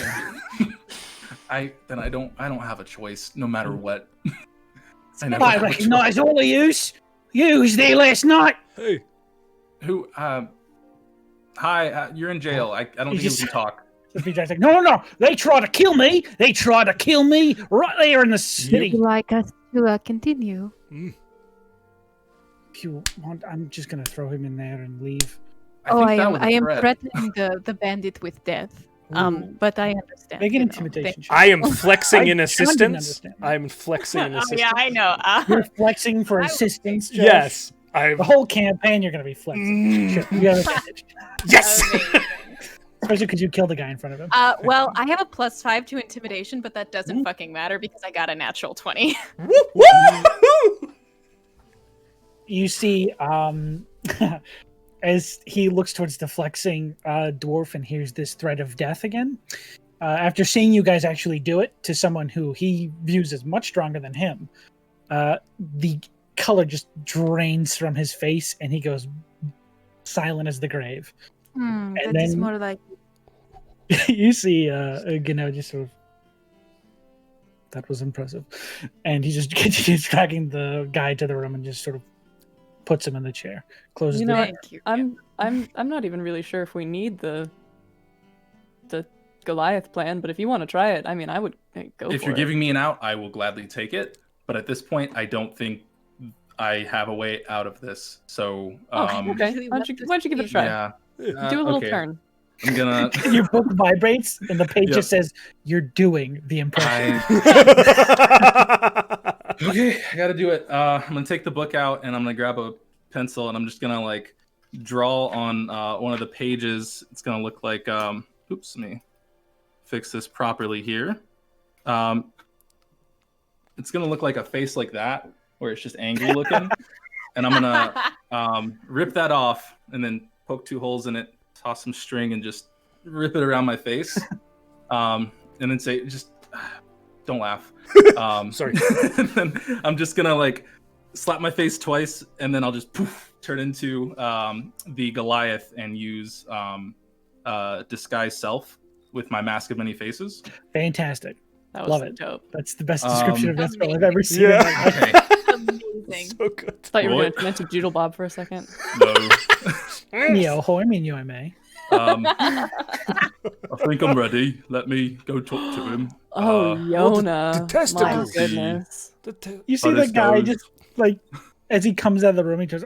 I don't have a choice no matter what. I recognize all of yous. You was there last night. Hey, Who? Hi. You're in jail. I don't think you can talk. The PJ's like, no. They tried to kill me. They tried to kill me right there in the city. Would you like us to continue? If you want, I'm just gonna throw him in there and leave. I that was a am threat. threatening the bandit with death. But I understand. Make an you know, intimidation check. I am flexing in I assistance. understand. I'm flexing in Oh assistance. yeah, I know. You're flexing for assistance. Josh. Yes, I'm. The whole campaign, you're gonna be flexing. Sure, you have advantage. Yes. Amazing. Especially because you killed the guy in front of him. Well, I have a +5 to intimidation, but that doesn't fucking matter because I got a natural 20. Woo! You see, as he looks towards the flexing dwarf and hears this threat of death again, after seeing you guys actually do it to someone who he views as much stronger than him, the color just drains from his face and he goes silent as the grave. that And is then- more like You see, just sort of. That was impressive, and he just continues dragging the guy to the room and just sort of puts him in the chair, closes You the know door. what? Thank you. I'm not even really sure if we need the Goliath plan, but if you want to try it, I mean, I would go If for you're it. giving me an out, I will gladly take it. But at this point, I don't think I have a way out of this. So, Okay. Really Why don't you give it a try? yeah. Do a little okay. turn. I'm gonna. Your book vibrates, and the page Yep. just says, "You're doing the impression." Okay, I gotta do it. I'm gonna take the book out and I'm gonna grab a pencil and I'm just gonna like draw on one of the pages. It's gonna look like oops, let me fix this properly here. It's gonna look like a face like that, where it's just angry looking. And I'm gonna rip that off and then poke 2 holes in it, toss some string, and just rip it around my face. And then say, just don't laugh. Sorry. And then I'm just gonna like slap my face twice, and then I'll just poof, turn into the Goliath and use disguise self with my mask of many faces. Fantastic. That was Love it. dope. That's the best description of this spell I've ever seen. Yeah. Okay. Amazing. So good. I thought you were Roy? going to mention Doodle Bob for a second. No. Neo, ho, I mean you, I may. I think I'm ready. Let me go talk to him. Oh, Yona. My detestable. goodness. You see this the guy goes. just like as he comes out of the room, he just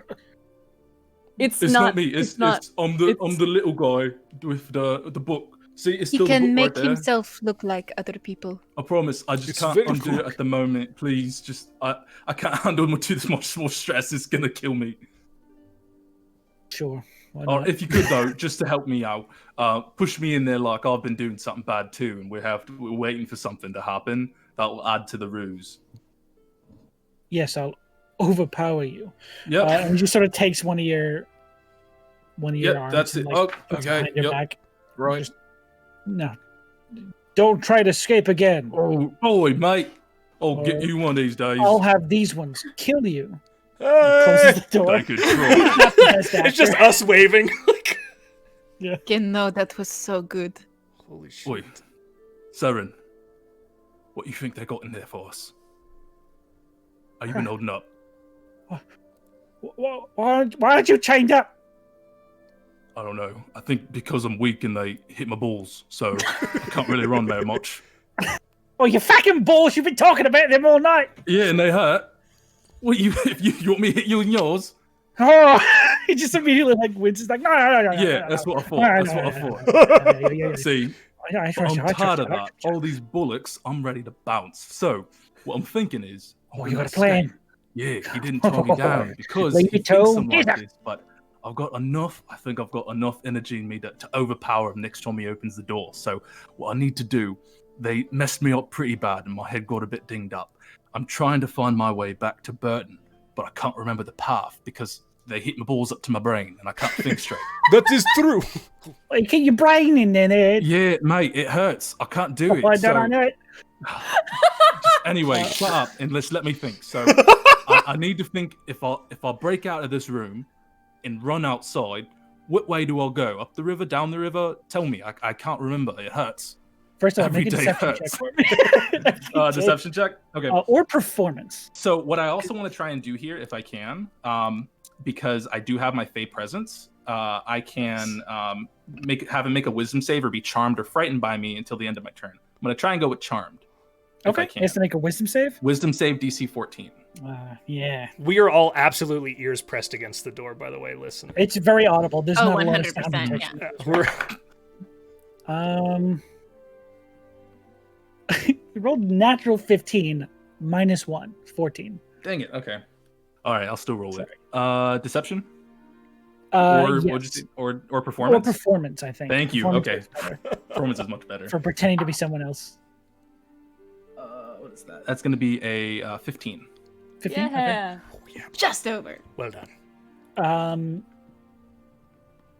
It's It's not me. It's not. I'm the little guy with the book. See, it's He still the can book make right there. himself look like other people. I promise. I just It's can't very undo it quick. at the moment. Please, just I can't handle too much more stress. It's gonna kill me. sure. Why Or not? if you could though, just to help me out, push me in there like I've been doing something bad too, and we're waiting for something to happen that will add to the ruse. Yes, I'll overpower you. Yep. And he just sort of takes one of your Yep, arms. that's and, it. like, Oh, puts it okay, behind your yep. back. Right. Just- No. Don't try to escape again. Oh, boy, mate. I'll get Oh. you one of these days. I'll have these ones kill you. Hey! Closes the door. Take a try. Best It's just actor. us waving. Again, no, that was so good. Holy shit. Oi, Saren, what do you think they got in there for us? Are you been holding up? Why aren't you chained up? I don't know. I think because I'm weak and they hit my balls, so I can't really run very much. Oh, you fucking balls! You've been talking about them all night. Yeah, and they hurt. What you want me to hit you in yours? Oh, he just immediately like winces, like no. Yeah, that's what I thought. No, That's no, what I no, thought. Yeah. See, I trust I'm you. I tired trust of you. I that. trust you. All these bullocks, I'm ready to bounce. So, what I'm thinking is, Oh, I'm you gonna got a plan. escape. Yeah, he didn't tie me down because Leave he it thinks to I'm like him. this, but I've got enough. I think I've got enough energy in me to overpower him next time he opens the door. So, what I need to do, they messed me up pretty bad and my head got a bit dinged up. I'm trying to find my way back to Burton, but I can't remember the path because they hit my balls up to my brain and I can't think straight. That is true. Well, you keep your brain in there, Ed. Yeah, mate, it hurts. I can't do it. Why So, don't I know it? anyway, shut up and let me think. So, I need to think if I break out of this room and run outside, what way do I go? Up the river, down the river? Tell me. I can't remember. It hurts. First off, Every make a day deception hurts. check for me. Deception check? Okay. Or performance. So what I also want to try and do here, if I can, because I do have my Fey presence, I can have him make a Wisdom save or be charmed or frightened by me until the end of my turn. I'm going to try and go with charmed. If Okay, I can. he has to make a wisdom save. Wisdom save DC 14. Yeah, We are all absolutely ears pressed against the door, by the way. Listen. it's very audible. There's Oh, not a lot of sound 100%, protection. We're You rolled natural 15 minus 1, 14. Dang it. Okay. All right, I'll still roll it. Deception? Yes. Or Or performance? performance, I think. Thank you. Performance Okay. is better Performance is much better. for pretending to be someone else. What is that? That's going to be a 15. 15? Yeah. Just over. well done. Okay.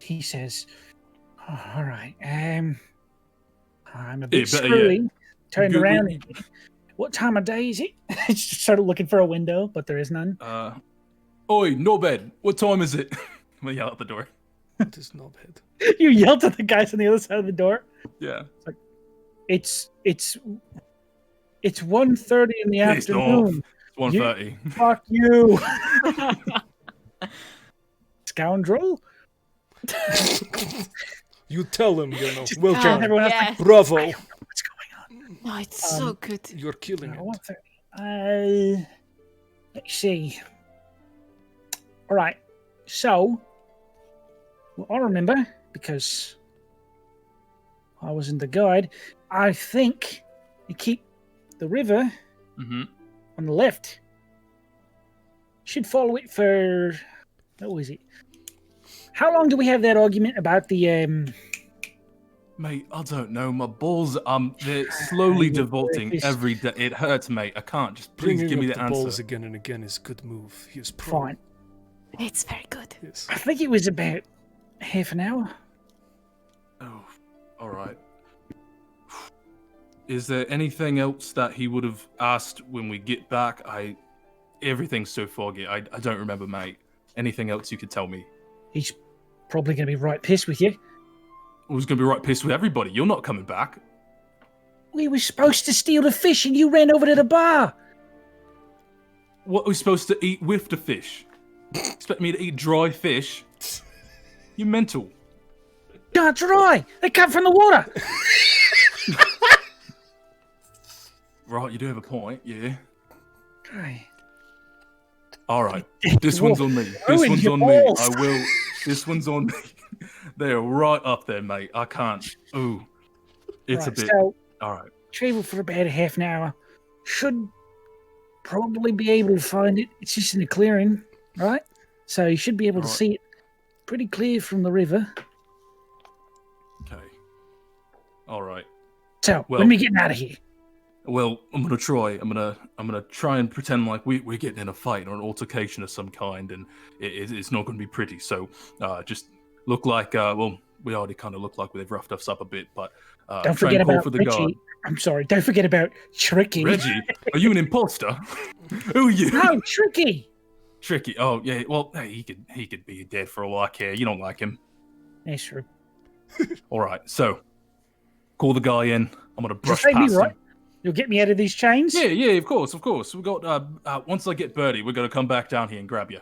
He says, all right, I'm a bit better screwy. Turned Gooey. around. And, what time of day is it? Just started looking for a window, but there is none. Oi, no bed. What time is it? I'm going to yell out the door. It is no bad. You yelled at the guys on the other side of the door. Yeah. It's 1:30 in the Pissed afternoon. It's 1:30. Fuck you, scoundrel. You tell him, you know. Just Well tell done. everyone else, Yes. Bravo. what's going on? Oh, it's so good. You're killing it. 1:30. Let's see. All right. So, well, I remember because I was in the guide. I think you keep the river Mm-hmm. on the left should follow it for. What was it? How long do we have that argument about the? Mate, I don't know. My balls, they're slowly devolting every day. It hurts, mate. I can't. Just please give me the answer. Balls again and again is a good move. He is fine. It's very good. Yes. I think it was about half an hour. Oh, all right. Is there anything else that he would have asked when we get back? Everything's so foggy. I don't remember, mate. Anything else you could tell me? He's probably going to be right pissed with you. Who's going to be right pissed with everybody? You're not coming back. We were supposed to steal the fish and you ran over to the bar. What are we supposed to eat with the fish? Expect me to eat dry fish? You mental. Not dry. They come from the water. Right, you do have a point, yeah. Right. All right, this one's on me. This one's on me. I will. This one's on me. They're right up there, mate. I can't. Ooh, it's a bit. So, all right. Travel for about half an hour. Should probably be able to find it. It's just in a clearing, right? So you should be able to see it pretty clear from the river. Okay. All right. So when are we getting out of here? Well, I'm gonna try. I'm gonna try and pretend like we're getting in a fight or an altercation of some kind, and it's not gonna be pretty. So just look like we already kind of look like they've roughed us up a bit, but don't forget about Reggie. I'm sorry. Don't forget about Tricky. Reggie, are you an imposter? Who are you? No, Tricky. Tricky. Oh yeah. Well, hey, he could be dead for all I care. You don't like him. That's true. All right. So call the guy in. I'm gonna brush past him. You'll get me out of these chains? Yeah, of course. We got, once I get Birdie, we're going to come back down here and grab you.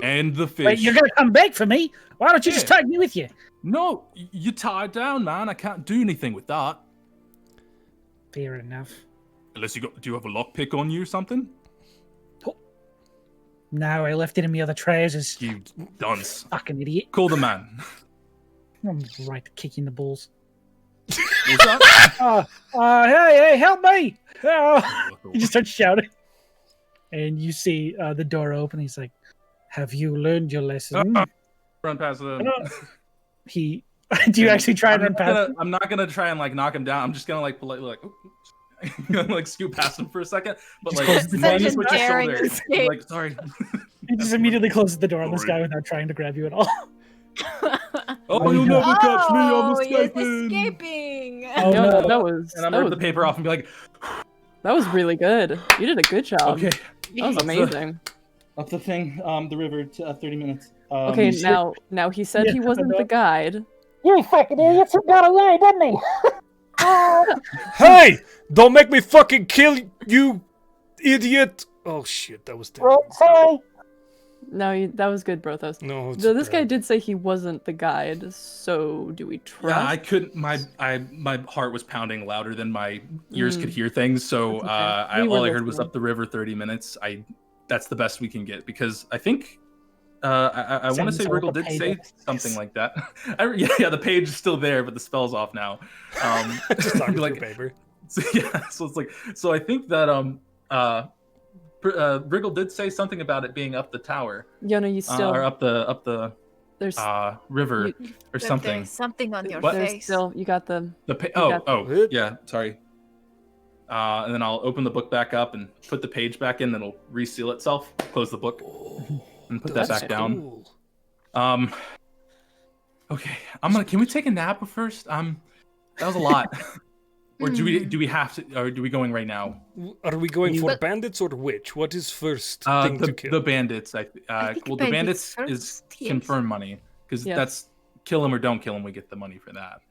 And the fish. Wait, you're going to come back for me? Why don't you just take me with you? No, you're tied down, man. I can't do anything with that. Fair enough. Unless do you have a lockpick on you or something? Oh. No, I left it in my other trousers. You dunce. Fucking idiot. Call the man. I'm right to kick in the balls. What's that? Hey, help me! He just starts shouting. And you see the door open. He's like, have you learned your lesson? Run past him. Do you actually try and run past him? I'm not going to try and like knock him down. I'm just going to like politely like scoot past him for a second. But like, such a daring escape. Like, sorry. He just immediately closes the door on this guy without trying to grab you at all. Oh, you'll never catch me! I'm escaping! Oh, no, that was. And I'm gonna rip the paper off and be like, that was really good. You did a good job. Okay, that was amazing. Up the thing, the river to 30 minutes. Okay, now he said he wasn't the guide. You fucking idiots! He got away, didn't he? Hey! Don't make me fucking kill you, idiot! Oh shit, that was terrible. Sorry. No, that was good, Brothos. No, this guy did say he wasn't the guide, so do we trust? Yeah, I couldn't. My heart was pounding louder than my ears could hear things. So all I heard was up the river 30 minutes. That's the best we can get because I think I want to say Wriggle did say something like that. Yeah, the page is still there, but the spell's off now. Just talking like paper. So, yeah, so it's like I think that Wriggle did say something about it being up the tower. Yeah, no, you still or up the there's river or something. There's something on your What? face. Still, you got the yeah, sorry. And then I'll open the book back up and put the page back in. Then it'll reseal itself. Close the book and put that back down. Okay, Can we take a nap first? That was a lot. Or do we have to? Or do we going right now? Are we going for bandits or witch? What is first thing to kill? The bandits. The bandits is confirm money because that's kill him or don't kill him. We get the money for that.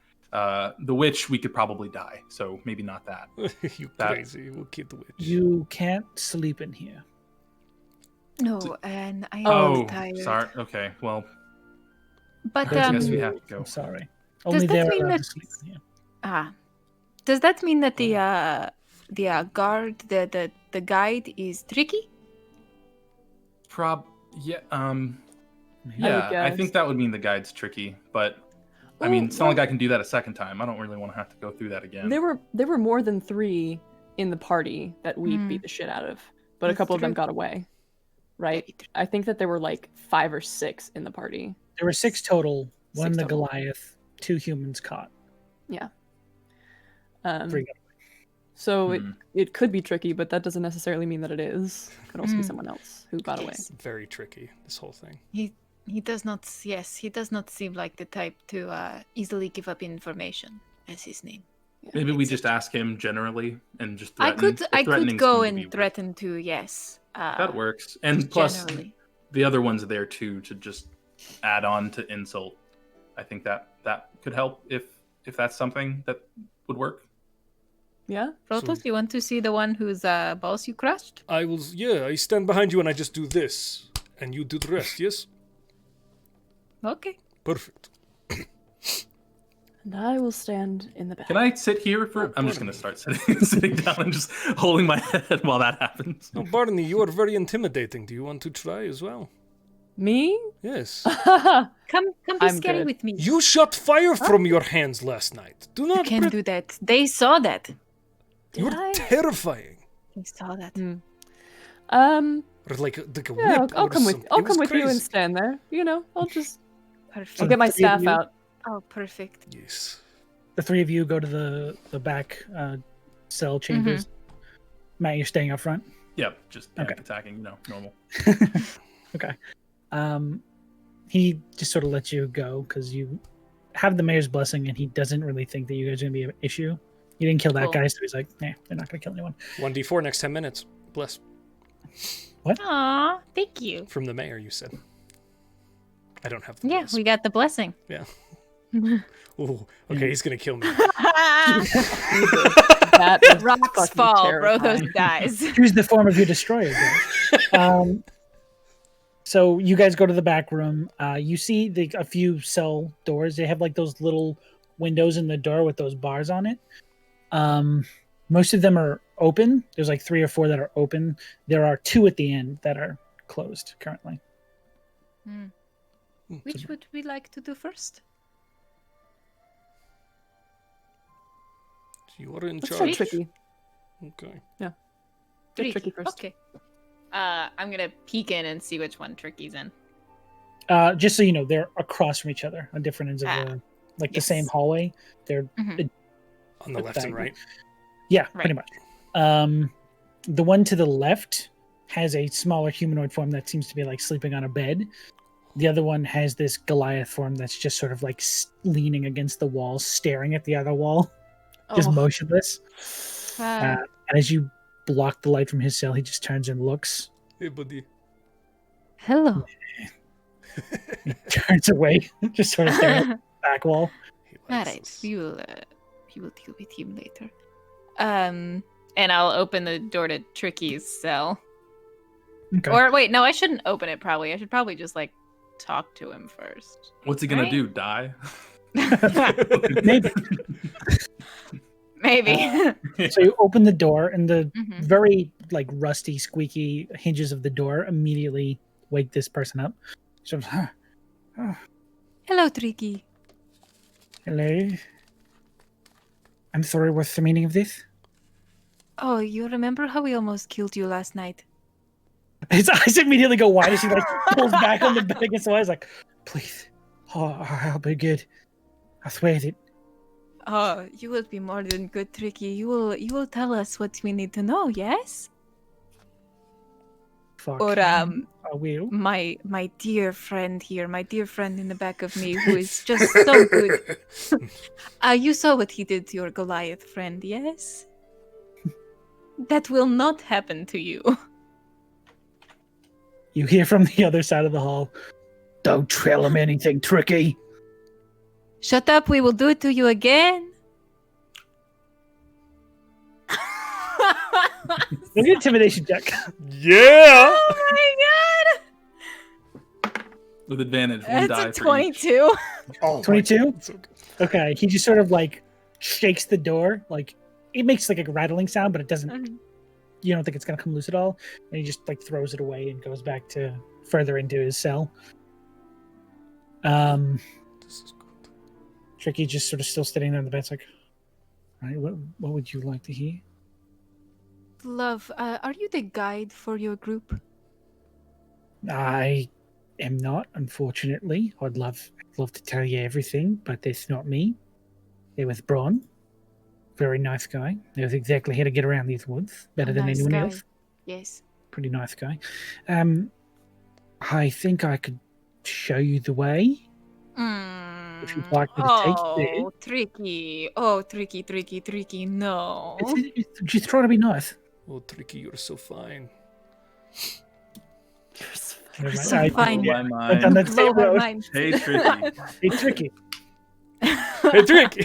The witch we could probably die, so maybe not that. You crazy? We'll keep the witch. You can't sleep in here. No, and I am tired. Sorry. Okay, well. But I guess we have to go. I'm sorry. Does that mean that? Does that mean that the guard, the guide is tricky? Yeah. I think that would mean the guide's tricky, but I mean, it's not like I can do that a second time. I don't really want to have to go through that again. There were more than 3 in the party that we beat the shit out of, but a couple of them got away. right? I think that there were like 5 or 6 in the party. There were 6 total. 1 the total. Goliath, 2 humans caught. Yeah. 3 So it could be tricky, but that doesn't necessarily mean that it is. It could also be Mm. someone else who got away. It's very tricky, this whole thing. He does not. Yes, he does not seem like the type to easily give up information. As his name. Maybe we just ask him generally and just I threaten. could go and threaten to yes. That works. And plus, generally. the other ones are there too to just add on to insult. I think that could help if that's something that would work. Yeah. Brothos, you want to see the one whose balls you crushed? I will. Yeah, I stand behind you and I just do this, and you do the rest. Yes. Okay. Perfect. And I will stand in the back. Can I sit here for? I'm just gonna start sitting down and just holding my head while that happens. Oh, Barney, you are very intimidating. Do you want to try as well? Me? Yes. Come be I'm scary good. with me. You shot fire from your hands last night. Do You not. can do that. They saw that. You're Did I? terrifying. They saw that. Or like a Yeah, whip I'll or come with something. I'll It was come with you and crazy. stand there. You know, I'll Perfect. get my 3 of staff you? out. Oh, perfect. Yes. The 3 of you go to the back cell chambers. Matt, you're staying up front. Yeah, just panic Okay. attacking. Normal. Okay. He just sort of lets you go because you have the mayor's blessing, and he doesn't really think that you guys are gonna be an issue. You didn't kill that Cool. guy, so he's like, nah, they're not gonna kill anyone. 1d4 next 10 minutes. Bless. Aw, thank you. From the mayor, you said. I don't have the Yeah, bless. we got the blessing. Yeah. Ooh, okay, he's gonna kill me. That is Rocks fucking fall, terrifying. Brothos dies. Choose the form of your destroyer. Guys. So you guys go to the back room. You see a few cell doors. They have like those little windows in the door with those bars on it. Most of them are open. There's like 3 or 4 that are open. There are 2 at the end that are closed currently. Which would we like to do first? You are in Let's try charge. tricky. Okay. Get tricky first. Okay. I'm gonna peek in and see which one Tricky's in. Just so you know, they're across from each other on different ends of the yes. same hallway. They're On the left and right. yeah, Right. pretty much. The one to the left has a smaller humanoid form that seems to be like sleeping on a bed. The other one has this Goliath form that's just sort of like leaning against the wall, staring at the other wall, just Oh. motionless. And as you block the light from his cell, he just turns and looks. Hey, buddy. Hello. He turns away, just sort of staring at the back wall. He All likes right, us. we will deal with him later. And I'll open the door to Tricky's cell. Okay. Or wait, no, I shouldn't open it. Probably, I should probably just like talk to him first. What's he gonna Right. do? Die? Maybe. Maybe. So you open the door, and the Mhm. very like rusty, squeaky hinges of the door immediately wake this person up. So, Hello, Tricky. hello. I'm sorry. What's the meaning of this? Oh, you remember how we almost killed you last night? His eyes immediately go wide as he like pulls back on the bed against the wall. He's like, "Please, I'll be good. I swear it." Oh, you will be more than good, Tricky. You will tell us what we need to know, yes? Fuck. Or I will. my dear friend here, my dear friend in the back of me, who is just so good. You saw what he did to your Goliath friend, yes? That will not happen to you. You hear from the other side of the hall. Don't tell him anything, Tricky. Shut up, we will do it to you again. Make an intimidation check. Yeah. Oh my god! With advantage, one die That's a for each. 22. Oh, my 22? God, so good. Okay, he just sort of like shakes the door. Like it makes like a rattling sound, but it doesn't. You don't think it's gonna come loose at all, and he just like throws it away and goes back to further into his cell. This is good. Tricky just sort of still sitting there on the bed. It's like, all right, what would you like to hear? Love, are you the guide for your group? I am not, unfortunately. I'd love to tell you everything, but that's not me. There was Bron, very nice guy. Knows exactly how to get around these woods better than Nice anyone guy. else. Yes. Pretty nice guy. I think I could show you the way if you'd like me to take you Oh, tricky. Oh, tricky. No. there. Just try to be nice. Oh, Tricky, you're so fine. Never mind. so fine. Blow my Went on mind. that Blow same my road. mind. Hey, Tricky. It's tricky. Hey, Tricky!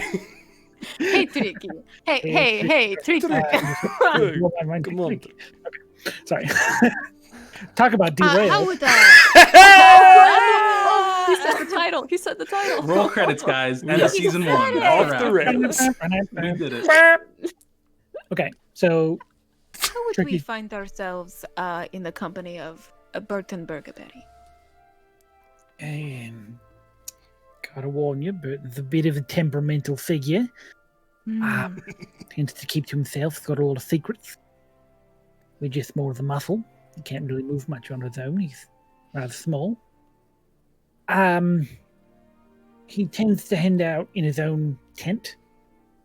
Hey, tricky. Hey, tricky. Hey, Blow my mind. come on. Okay. Sorry. Talk about derail. How would Oh, he said the title. He said the title. Roll credits, guys. End of season 1. Off That's the a wrap. rails. We did it. Okay, so How would Tricky. we find ourselves in the company of Burton Burgerberry? Gotta warn you, Burton's a bit of a temperamental figure. Tends to keep to himself. He's got all the secrets. We're just more of the muscle. He can't really move much on his own. He's rather small. He tends to hang out in his own tent.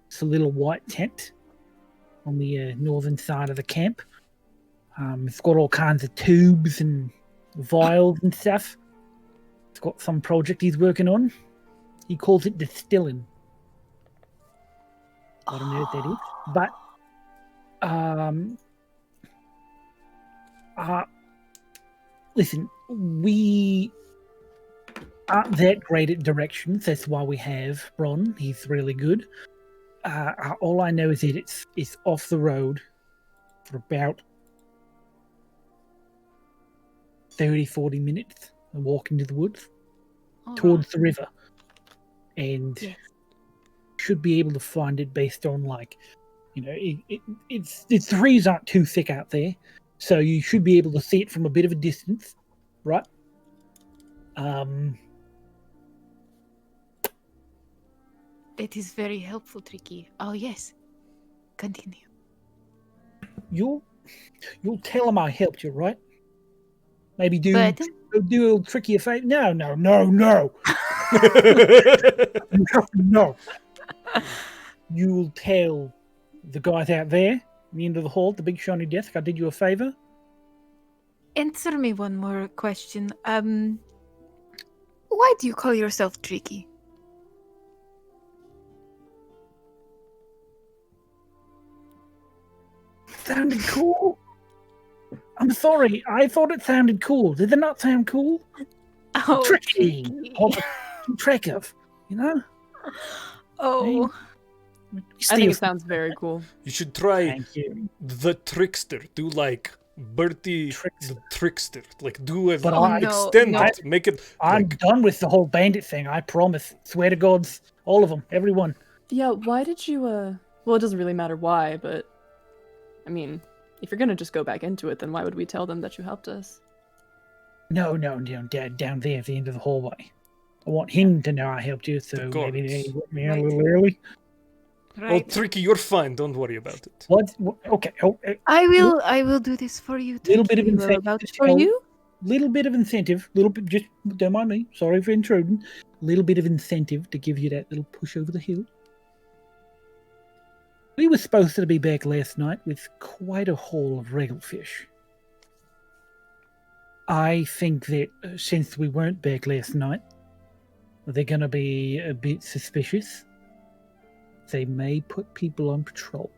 It's a little white tent on the northern side of the camp. It's got all kinds of tubes and vials and stuff. It's got some project he's working on. He calls it distilling. I don't know what that is. But listen, we aren't that great at directions. That's why we have Bron. He's really good. All I know is that it's off the road for about 30-40 minutes and walk into the woods towards the river, and should be able to find it based on it's the trees aren't too thick out there, so you should be able to see it from a bit of a distance, right? It is very helpful, Tricky. Oh, yes. Continue. You'll tell him I helped you, right? Maybe do But- a little tricky a favor. No. No. You'll tell the guys out there at the end of the hall, the big shiny desk, I did you a favor. Answer me one more question. Why do you call yourself Tricky? Sounded cool. I'm sorry. I thought it sounded cool. Did it not sound cool? Oh, Tricky. Tricky. All the trick of, you know? Oh, I think it sounds very cool. You should try Thank you. the trickster. Do like Bertie Trickster. the trickster. Like do it. But extend no. it. Make it. I'm like, done with the whole bandit thing. I promise. Swear to gods. All of them. Everyone. Yeah, why did you, well, it doesn't really matter why, but, I mean, if you're gonna just go back into it, then why would we tell them that you helped us? No, Dad, down there at the end of the hallway. I want him to know I helped you, so The maybe gods. they let me out Right. a little early. right. Oh, Tricky, you're fine. Don't worry about it. What? Okay. I will do this for you. Little bit of Tricky. We will incentive vouch to for tell- you. Little bit of incentive. Little bit. Just don't mind me. Sorry for intruding. Little bit of incentive to give you that little push over the hill. We were supposed to be back last night with quite a haul of regalfish. I think that since we weren't back last night, they're going to be a bit suspicious. They may put people on patrol.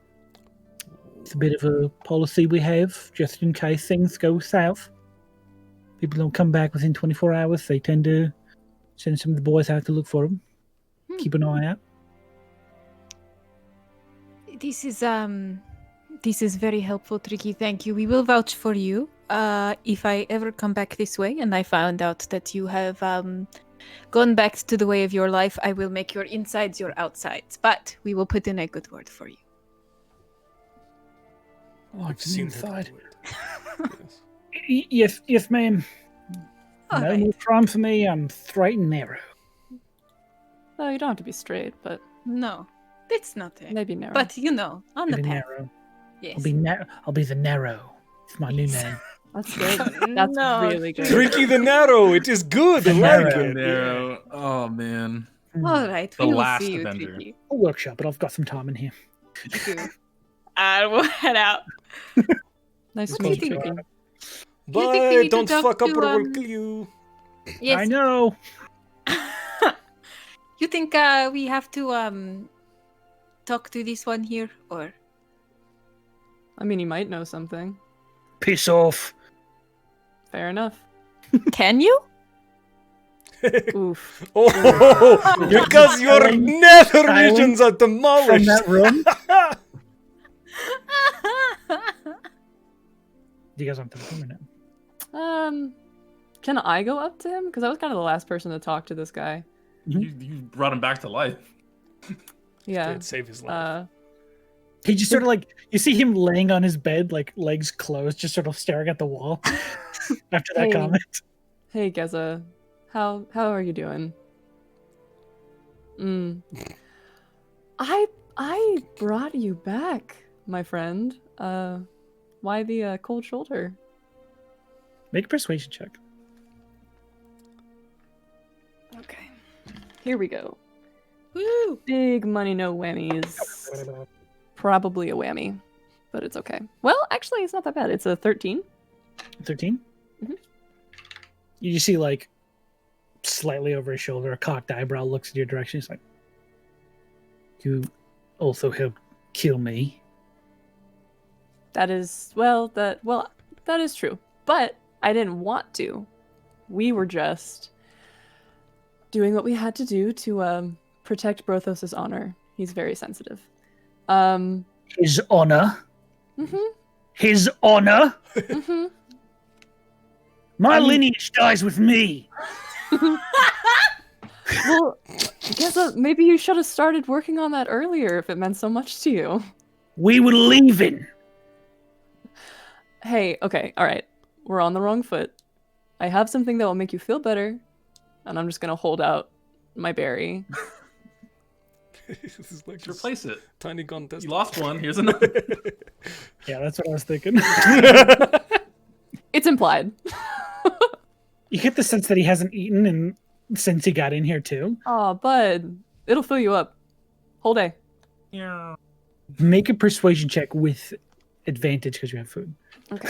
It's a bit of a policy we have, just in case things go south. People don't come back within 24 hours. They tend to send some of the boys out to look for them. Keep an eye out. This is very helpful, Tricky. Thank you. We will vouch for you. If I ever come back this way and I found out that you have gone back to the way of your life, I will make your insides your outsides. But we will put in a good word for you. Oh, I've it's seen inside. that. Yes. Yes, ma'am. All No right. more crime for me. I'm straight and narrow. Well, you don't have to be straight, but No, it's not there. maybe narrow. But you know, on the Maybe path. narrow. Yes. I'll be the narrow. It's my new name. That's good. That's really good. Tricky the narrow. It is good. I like it. Narrow. Oh man. All right, The we will last see you, vendor. Tricky. I'll workshop it. I've got some time in here. And we'll head out. Nice to What meet do you, you Tricky. think we Bye. need to Don't talk fuck up to, or we'll kill you. Yes. I know. You think we have to talk to this one here, or I mean, you might know something. Piss off. Fair enough. can you? Oof. Oh, because your nether Silence visions are From demolished. that room. Do you guys want to talk to him or no? Can I go up to him? Because I was kind of the last person to talk to this guy. You brought him back to life. Yeah. Did save his life. He just sort of like, you see him laying on his bed, like legs closed, just sort of staring at the wall after that Hey. comment. Hey, Geza. How are you doing? I brought you back, my friend. Why the cold shoulder? Make a persuasion check. Okay. Here we go. Woo! Big money, no whammies. Probably a whammy, but it's okay. Well, actually, it's not that bad. It's a 13. 13? Mhm. You see, like, slightly over his shoulder, a cocked eyebrow looks in your direction. He's like, you also helped kill me. That is, that is true. But I didn't want to. We were just doing what we had to do to protect Brothos' honor. He's very sensitive. His honor. Mm-hmm. His honor. Mm-hmm. My lineage dies with me. Well, I guess maybe you should have started working on that earlier if it meant so much to you. We were leaving. Hey, okay, all right. We're on the wrong foot. I have something that will make you feel better, and I'm just gonna hold out my berry. This is like Let's replace it. tiny contest. You lost one. Here's another. Yeah, that's what I was thinking. It's implied. You get the sense that he hasn't eaten since he got in here, too. Aw, bud. It'll fill you up. Whole day. Yeah. Make a persuasion check with advantage because you have food. Okay.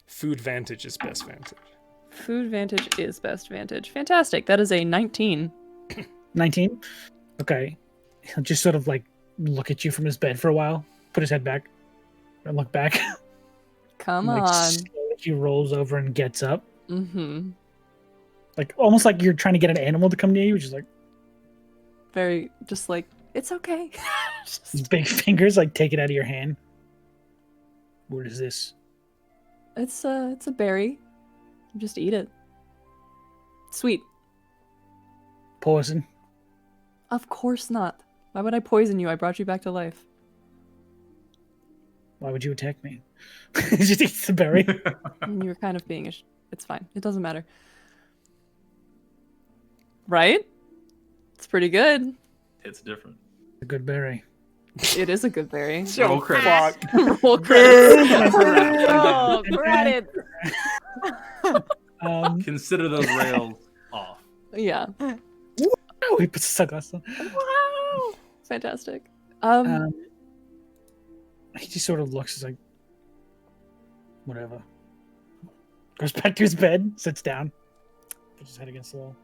Food vantage is best vantage. Food vantage is best vantage. Fantastic. That is a 19. 19? Okay. He'll just sort of like look at you from his bed for a while, put his head back, and look back. Come Like, on. slowly he rolls over and gets up. Mm-hmm. Like almost like you're trying to get an animal to come near you, which is like Very, just like, it's okay. his big fingers like take it out of your hand. What is this? It's a berry. Just eat it. Sweet. Poison. Of course not. Why would I poison you? I brought you back to life. Why would you attack me? He just eats the berry. And you were kind of being it's fine. It doesn't matter. Right? It's pretty good. It's different. A good berry. It is a good berry. Roll credits. Roll credits. Oh, credit. Consider those rails off. Yeah. Oh, he puts the sunglasses on. Wow. Fantastic. He just sort of looks, he's like, whatever. Goes back to his bed, sits down, puts his head against the wall.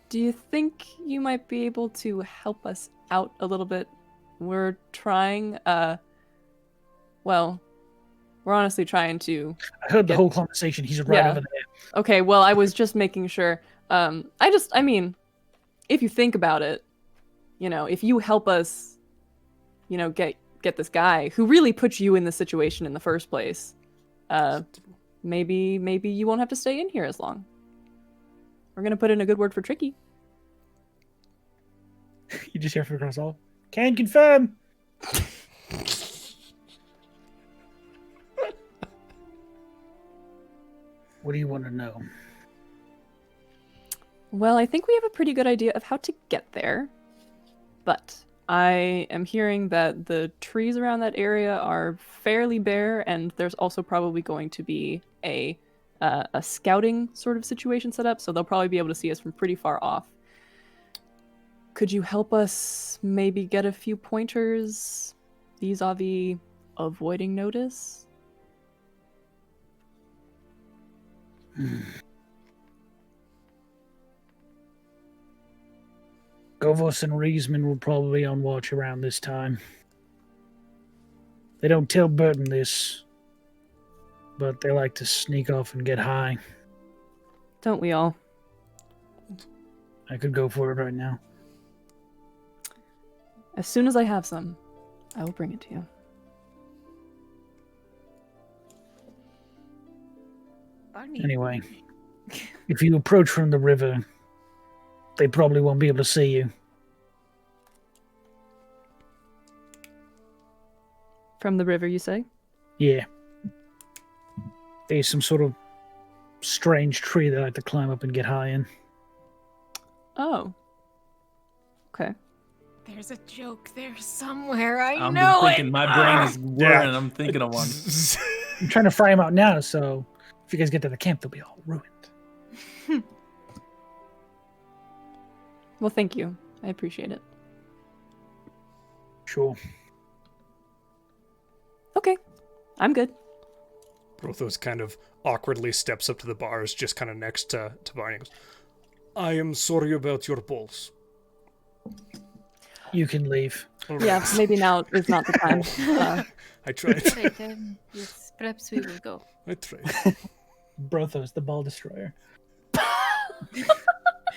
Do you think you might be able to help us out a little bit? We're trying, well, we're honestly trying to... I heard the whole conversation. He's right over there. Okay, well, I was just making sure. I mean, if you think about it, you know, if you help us, you know, get this guy who really put you in the situation in the first place, maybe you won't have to stay in here as long. We're gonna put in a good word for Tricky. You just hear from across the hall. Can confirm. What do you want to know? Well, I think we have a pretty good idea of how to get there, but I am hearing that the trees around that area are fairly bare, and there's also probably going to be a scouting sort of situation set up, so they'll probably be able to see us from pretty far off. Could you help us maybe get a few pointers vis-a-vis avoiding notice? Govos and Riesman will probably be on watch around this time. They don't tell Burton this, but they like to sneak off and get high. Don't we all? I could go for it right now. As soon as I have some, I will bring it to you. Barney. Anyway, if you approach from the river, they probably won't be able to see you. From the river, you say? Yeah. There's some sort of strange tree they like to climb up and get high in. Oh. Okay. There's a joke there somewhere. I I'm know thinking it. my brain is whirring. I'm thinking of one. I'm trying to fry them out now, so if you guys get to the camp, they'll be all ruined. Well, thank you. I appreciate it. Sure. Okay. I'm good. Brothos kind of awkwardly steps up to the bars just kind of next to Barney and goes, I am sorry about your balls. You can leave. Yeah, maybe now is not the time. I tried. Right, yes, perhaps we will go. I tried. Brothos, the ball destroyer.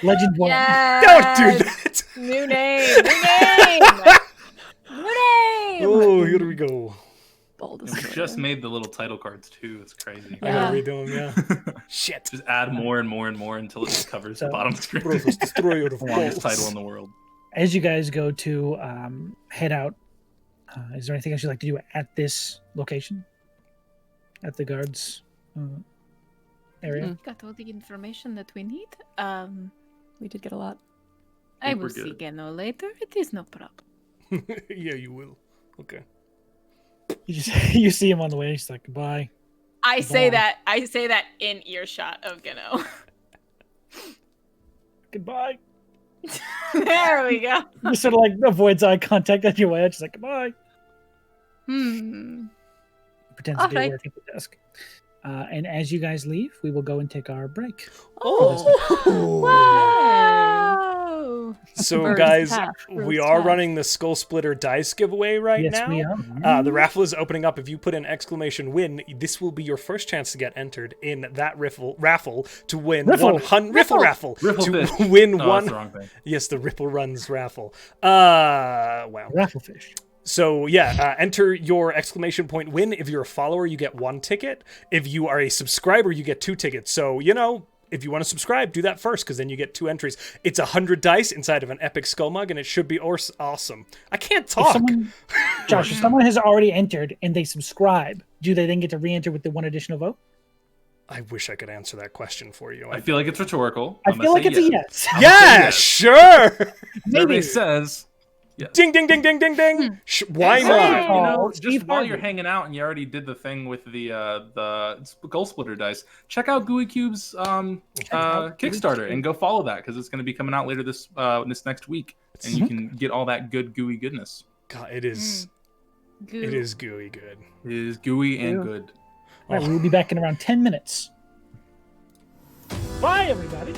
Legend 1. Yes! Don't do that! New name! New name! New name! Oh, here we go. Ball And we destroyer. just made the little title cards too. It's crazy. I Yeah. gotta read them, yeah. Shit. Just add more and more and more until it just covers the So- bottom screen. Brothos, destroyer of The longest balls. title in the world. As you guys go to head out, is there anything else you'd like to do at this location? At the guards area? Got all the information that we need. We did get a lot. I think will we're see good. Geno later. It is no problem. Yeah, you will. Okay. You just you see him on the way. He's like, "Goodbye." I say Goodbye. that. I say that in earshot of Gano. Goodbye. There we go. He sort of like avoids eye contact on your way. Just like, "Goodbye." Hmm. He pretends to be Alright. working at the desk. And as you guys leave, we will go and take our break. Oh. Wow. So, Birds guys, half, we birds are half. running the Skull Splitter dice giveaway right Yes, now. we are. The raffle is opening up. If you put an exclamation "win," this will be your first chance to get entered in that raffle to win Riffle. 100 raffle Riffle to fish. win No, one. that's the wrong thing. Yes, the Ripple Runs raffle. Wow. Rafflefish. So yeah, enter your exclamation point "win." If you're a follower, you get 1 ticket. If you are a subscriber, you get 2 tickets. So if you want to subscribe, do that first, because then you get 2 entries. It's 100 dice inside of an epic skull mug, and it should be awesome. I can't If talk. Josh, if someone has already entered and they subscribe, do they then get to re-enter with the one additional vote? I wish I could answer that question for you. I feel like it's rhetorical. I I'm feel gonna like say it's a yes. Yeah, yes. sure. Survey says, Ding, ding, ding, ding, ding, ding. Why hey, not? Steve while you're Harvey. hanging out and you already did the thing with the goal splitter dice, check out Gooey Cube's Kickstarter and go follow that, because it's going to be coming out later this next week, and you can get all that good gooey goodness. God, it is. It is gooey good. It is gooey and good. All right, we will be back in around 10 minutes. Bye, everybody.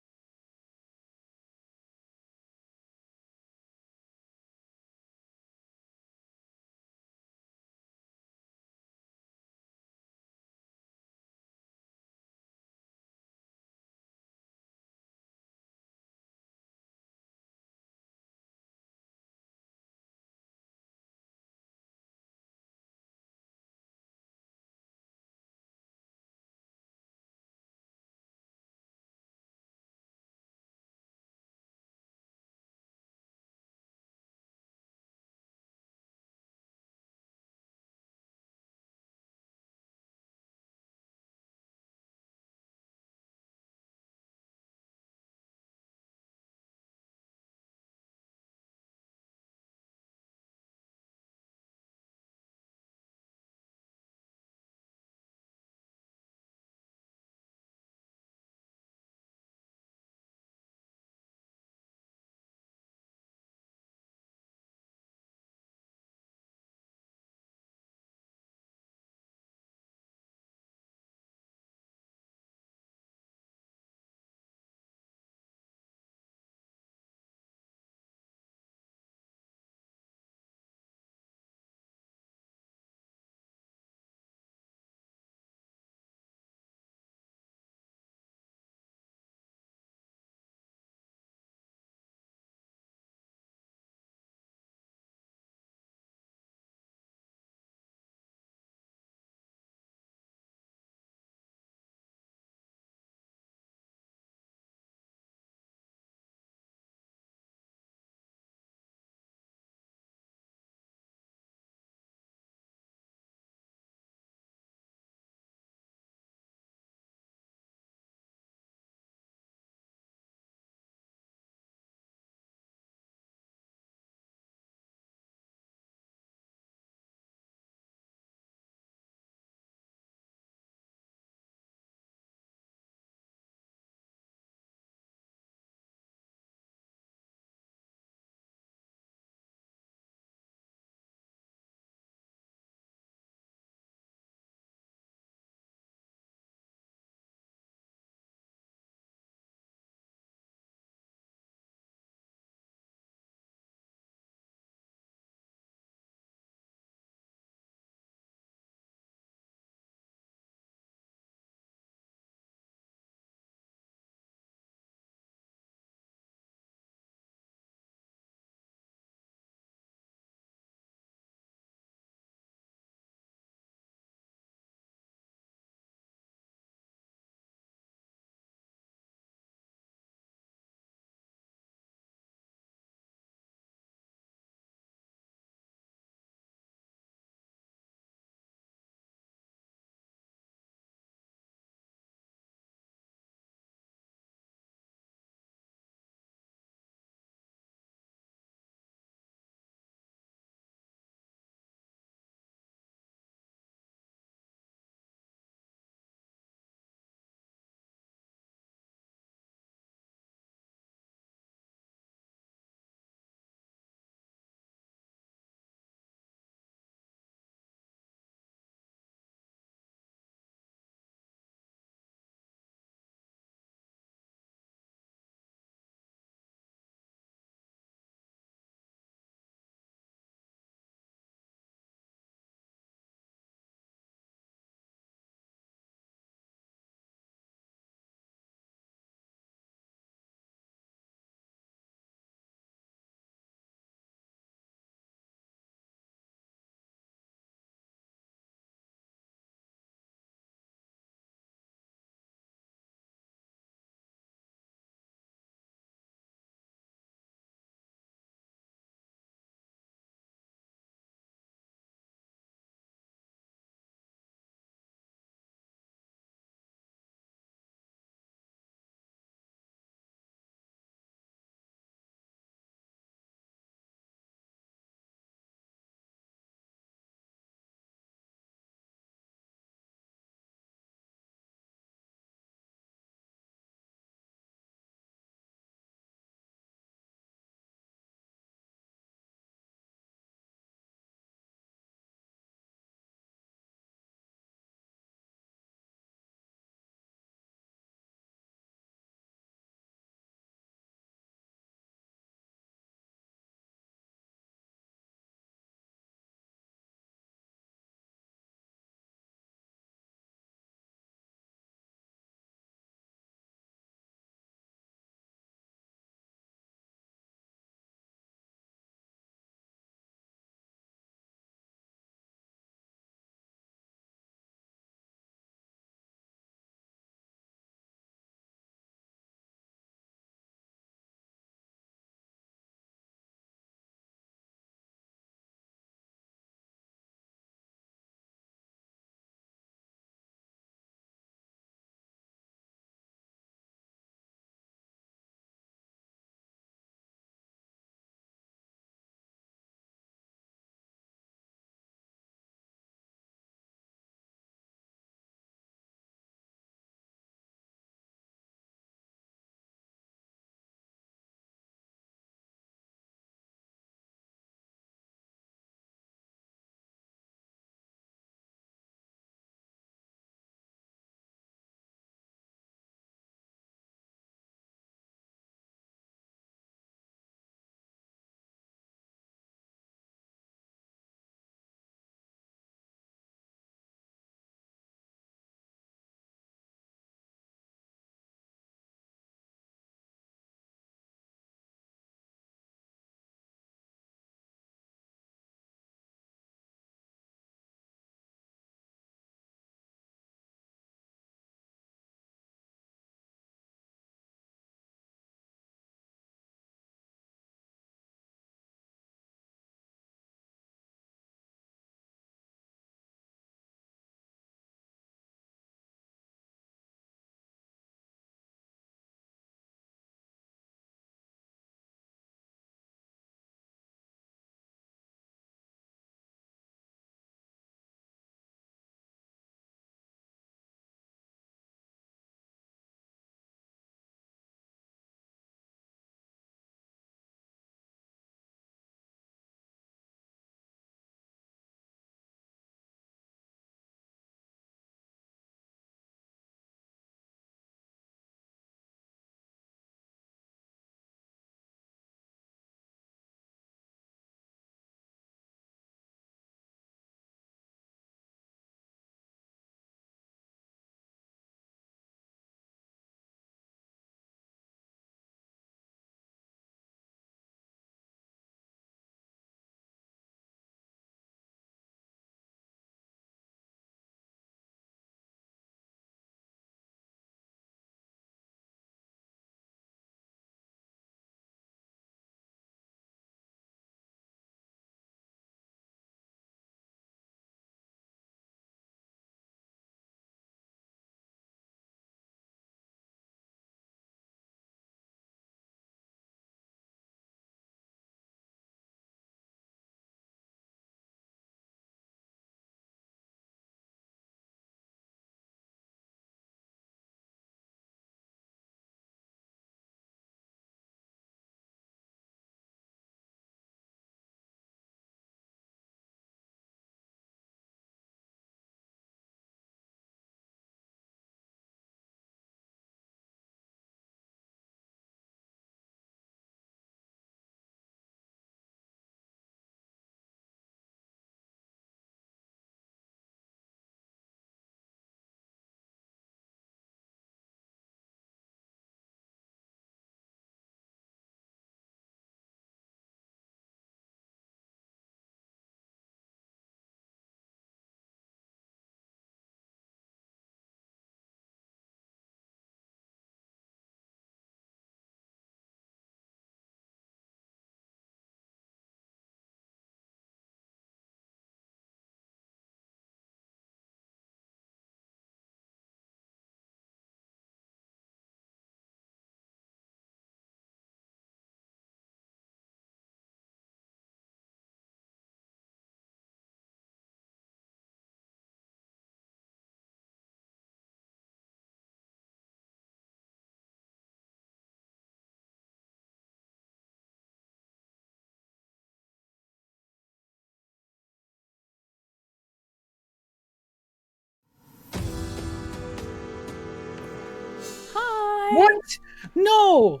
Hi. What? No!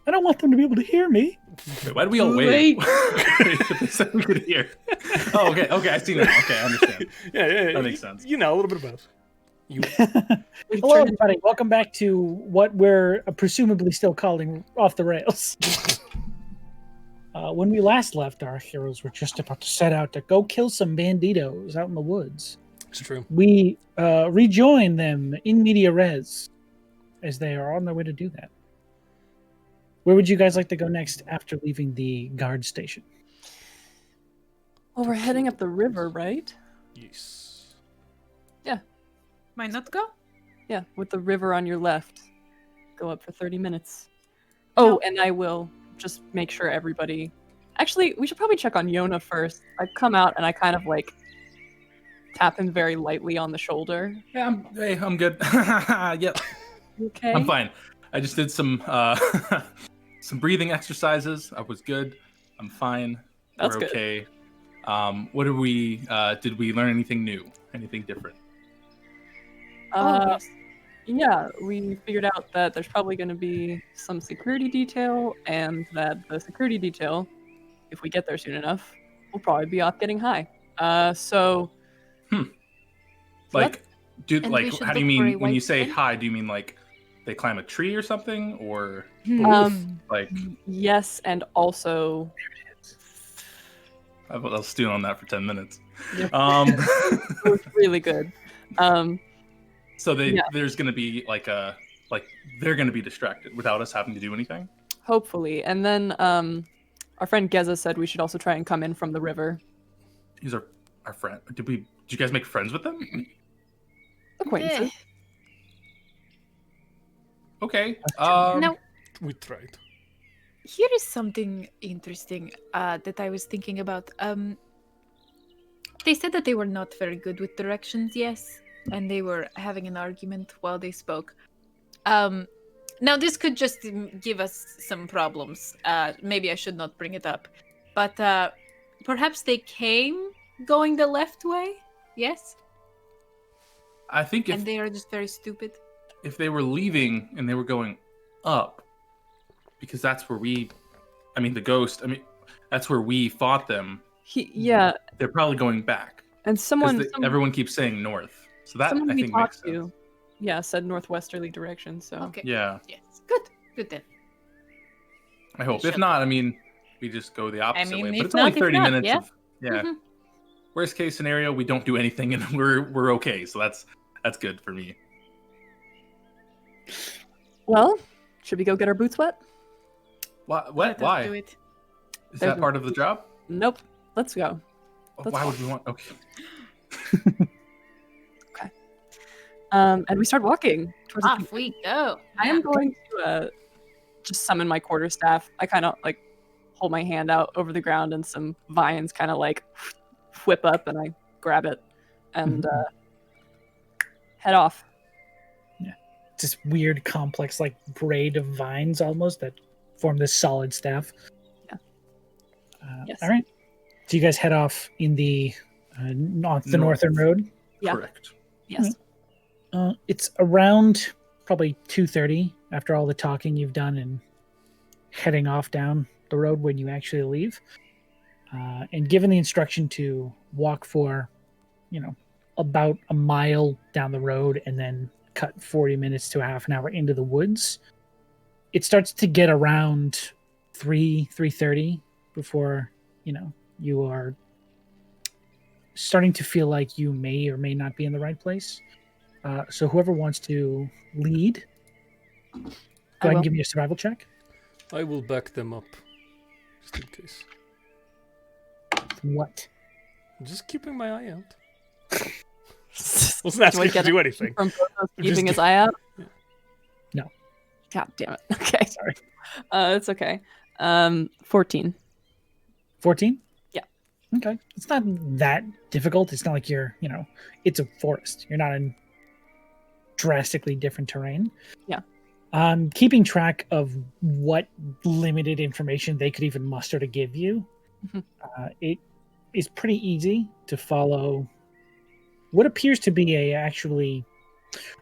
I don't want them to be able to hear me. Wait, why do we all wait? They said we could hear. Oh, okay, I see now. Okay, I understand. Yeah. That makes sense. You know, a little bit of both. Hello, everybody. Welcome back to what we're presumably still calling Off the Rails. When we last left, our heroes were just about to set out to go kill some banditos out in the woods. It's true. We rejoin them in media res as they are on their way to do that. Where would you guys like to go next after leaving the guard station? Well, we're heading up the river, right? Yes. Yeah. Might not go? Yeah, with the river on your left. Go up for 30 minutes. Oh, and I will just make sure everybody... Actually, we should probably check on Yona first. I come out and I kind of like tap him very lightly on the shoulder. Yeah, I'm good. Yep. Okay. I'm fine. I just did some some breathing exercises. I was good. I'm fine. That's We're good. okay. What did we learn anything new? Anything different? Yeah, we figured out that there's probably going to be some security detail, and that the security detail, if we get there soon enough, will probably be off getting high. So Like, And we should how do you look for a mean when you white say skin? high? Do you mean like they climb a tree or something, or like yes, and also I was stewing on that for 10 minutes. it was really good. So Yeah. there's gonna be like they're gonna be distracted without us having to do anything. Hopefully. And then our friend Geza said we should also try and come in from the river. These are our friend. Did you guys make friends with them? Acquaintances. Okay. Now, We tried. here is something interesting that I was thinking about. They said that they were not very good with directions, yes, and they were having an argument while they spoke. Now, this could just give us some problems. Maybe I should not bring it up. But perhaps they came going the left way, yes? I think And they are just very stupid. if they were leaving and they were going up, because that's where the ghost, that's where we fought them. Yeah, They're probably going back. and Everyone keeps saying north. So that someone I we think makes talked sense. to, yeah, said northwesterly direction. So Okay. Yeah, Yes. Good then. I hope. If Shut not, we just go the opposite way. But if it's only not, if 30 not, minutes yeah. of Mhm. Worst case scenario, we don't do anything and we're okay. So that's good for me. well, should we go get our boots wet? What? Let us Why? do it. Is There's that part of the job? Nope. Let's go. Let's Why go. would we want? Okay. And we start walking towards. Off we go. I am going to just summon my quarterstaff. I kind of like hold my hand out over the ground, and some vines kind of like whip up, and I grab it and head off. This weird, complex, like braid of vines almost that form this solid staff. Yeah. Yes. All right. So you guys head off in the northern road. Yeah. Correct. Yes. It's around probably 2:30 after all the talking you've done and heading off down the road when you actually leave. And given the instruction to walk for, about a mile down the road and then cut 40 minutes to a half an hour into the woods, it starts to get around 3:30 before, you are starting to feel like you may or may not be in the right place. So whoever wants to lead, go ahead and give me a survival check. I will back them up, just in case. What? I'm just keeping my eye out. Wasn't asking you to do anything. From Brothos I'm just keeping his eye out? No. God damn it. Okay. Sorry. It's okay. 14. 14? Yeah. Okay. It's not that difficult. It's not like you're, it's a forest. You're not in drastically different terrain. Yeah. Keeping track of what limited information they could even muster to give you, it is pretty easy to follow what appears to be a actually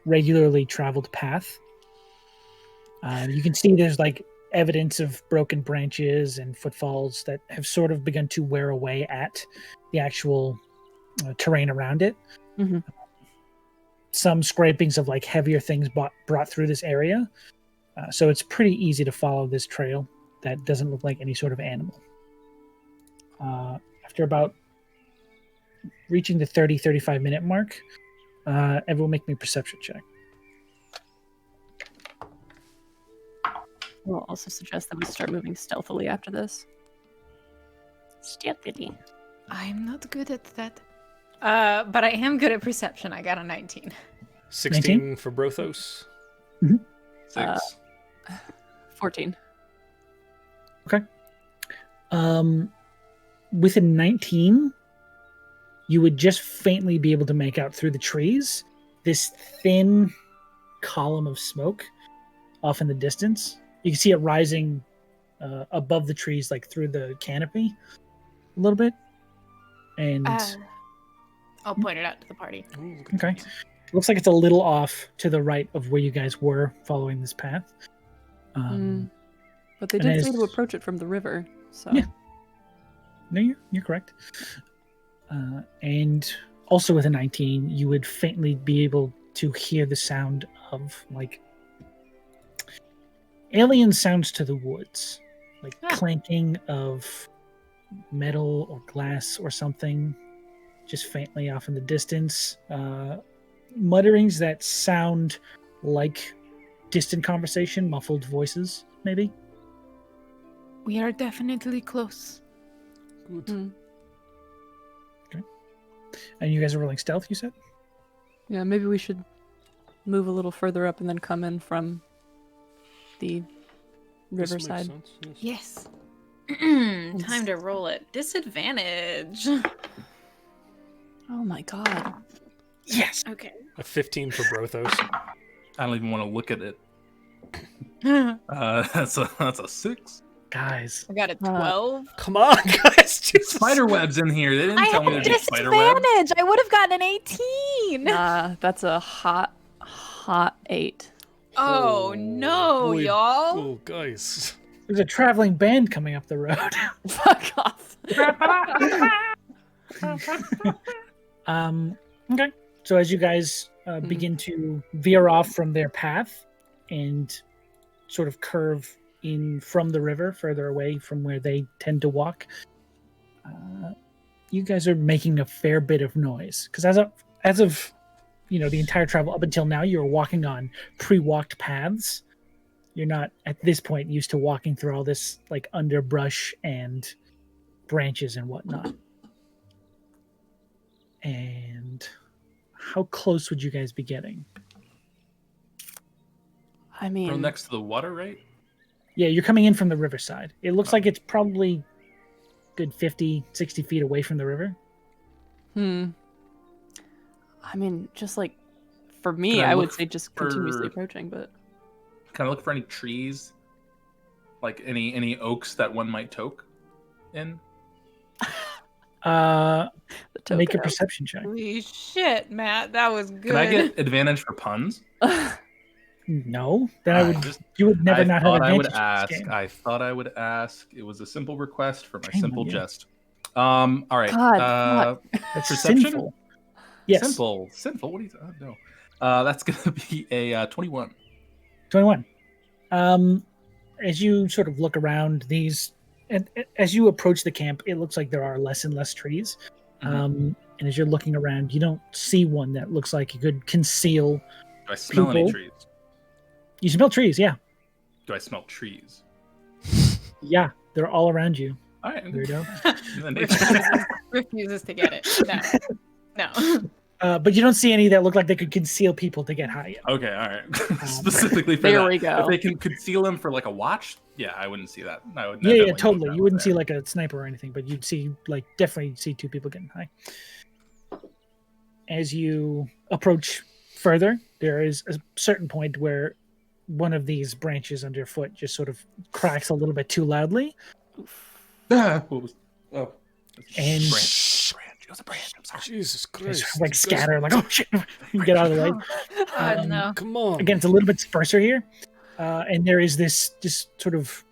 regularly traveled path. You can see there's like evidence of broken branches and footfalls that have sort of begun to wear away at the actual terrain around it. Mm-hmm. Some scrapings of like heavier things brought through this area. So it's pretty easy to follow this trail that doesn't look like any sort of animal. After about reaching the 35 minute mark, everyone make me a perception check. We'll also suggest that we start moving stealthily after this. Stealthily. I'm not good at that. But I am good at perception. I got a 19. 16 19? for Brothos. Mm-hmm. 6. 14. Okay. With a 19, you would just faintly be able to make out through the trees this thin column of smoke off in the distance. You can see it rising above the trees, like through the canopy a little bit. And I'll point it out to the party. Ooh, okay, looks like it's a little off to the right of where you guys were following this path. But they did say to approach it from the river, so... Yeah. No, you're correct. And also with a 19, you would faintly be able to hear the sound of, like, alien sounds to the woods. Like clanking of metal or glass or something, just faintly off in the distance. Mutterings that sound like distant conversation, muffled voices, maybe. We are definitely close. Good. Okay. And you guys are rolling stealth, you said? Yeah, maybe we should move a little further up and then come in from the riverside. Yes. Time to roll it. Disadvantage. Oh my god. Yes. Okay. A 15 for Brothos. I don't even want to look at it. That's a 6. Guys. I got a 12. Come on, guys. Jesus. Spider webs in here. They didn't I tell me had there'd be spider webs. disadvantage. I would have gotten an 18. That's a hot 8. Oh no, boy. y'all. Oh, guys. There's a traveling band coming up the road. Fuck off. Okay. So as you guys begin to veer off from their path and sort of curve in from the river, further away from where they tend to walk, you guys are making a fair bit of noise. Because as of the entire travel up until now, you're walking on pre-walked paths. You're not at this point used to walking through all this like underbrush and branches and whatnot. And how close would you guys be getting? I mean... Real next to the water, right? Yeah, you're coming in from the riverside. It looks like it's probably good 50, 60 feet away from the river. I mean, just like, for me, I would say just continuously approaching, but... Can I look for any trees? Like any oaks that one might toke in? Make a perception check. Holy shit, Matt, that was good. Can I get advantage for puns? No, then you would never not have advantage. I thought I would ask. It was a simple request for my Shame simple on you. jest. All right. God, That's perception? sinful. Yes. Sinful. What do you? No. That's gonna be a 21. 21. As you sort of look around these, and as you approach the camp, it looks like there are less and less trees. And as you're looking around, you don't see one that looks like you could conceal. Do I smell any people. trees? You smell trees, yeah. Do I smell trees? Yeah, they're all around you. All right. Weirdo. Refuses to get it. No. But you don't see any that look like they could conceal people to get high. Okay, all right. Specifically for there that. we go. If they can conceal them for like a watch, yeah, I wouldn't see that. I would. Yeah, totally. You wouldn't see like a sniper or anything, but you'd see definitely see two people getting high. As you approach further, there is a certain point where one of these branches underfoot just sort of cracks a little bit too loudly. What was? Oh, and branch. It was a branch. I'm sorry. Jesus Christ. Like scatter, like, oh shit, get out of the way. No. Come on. Again, it's a little bit sparser here. And there is this just sort of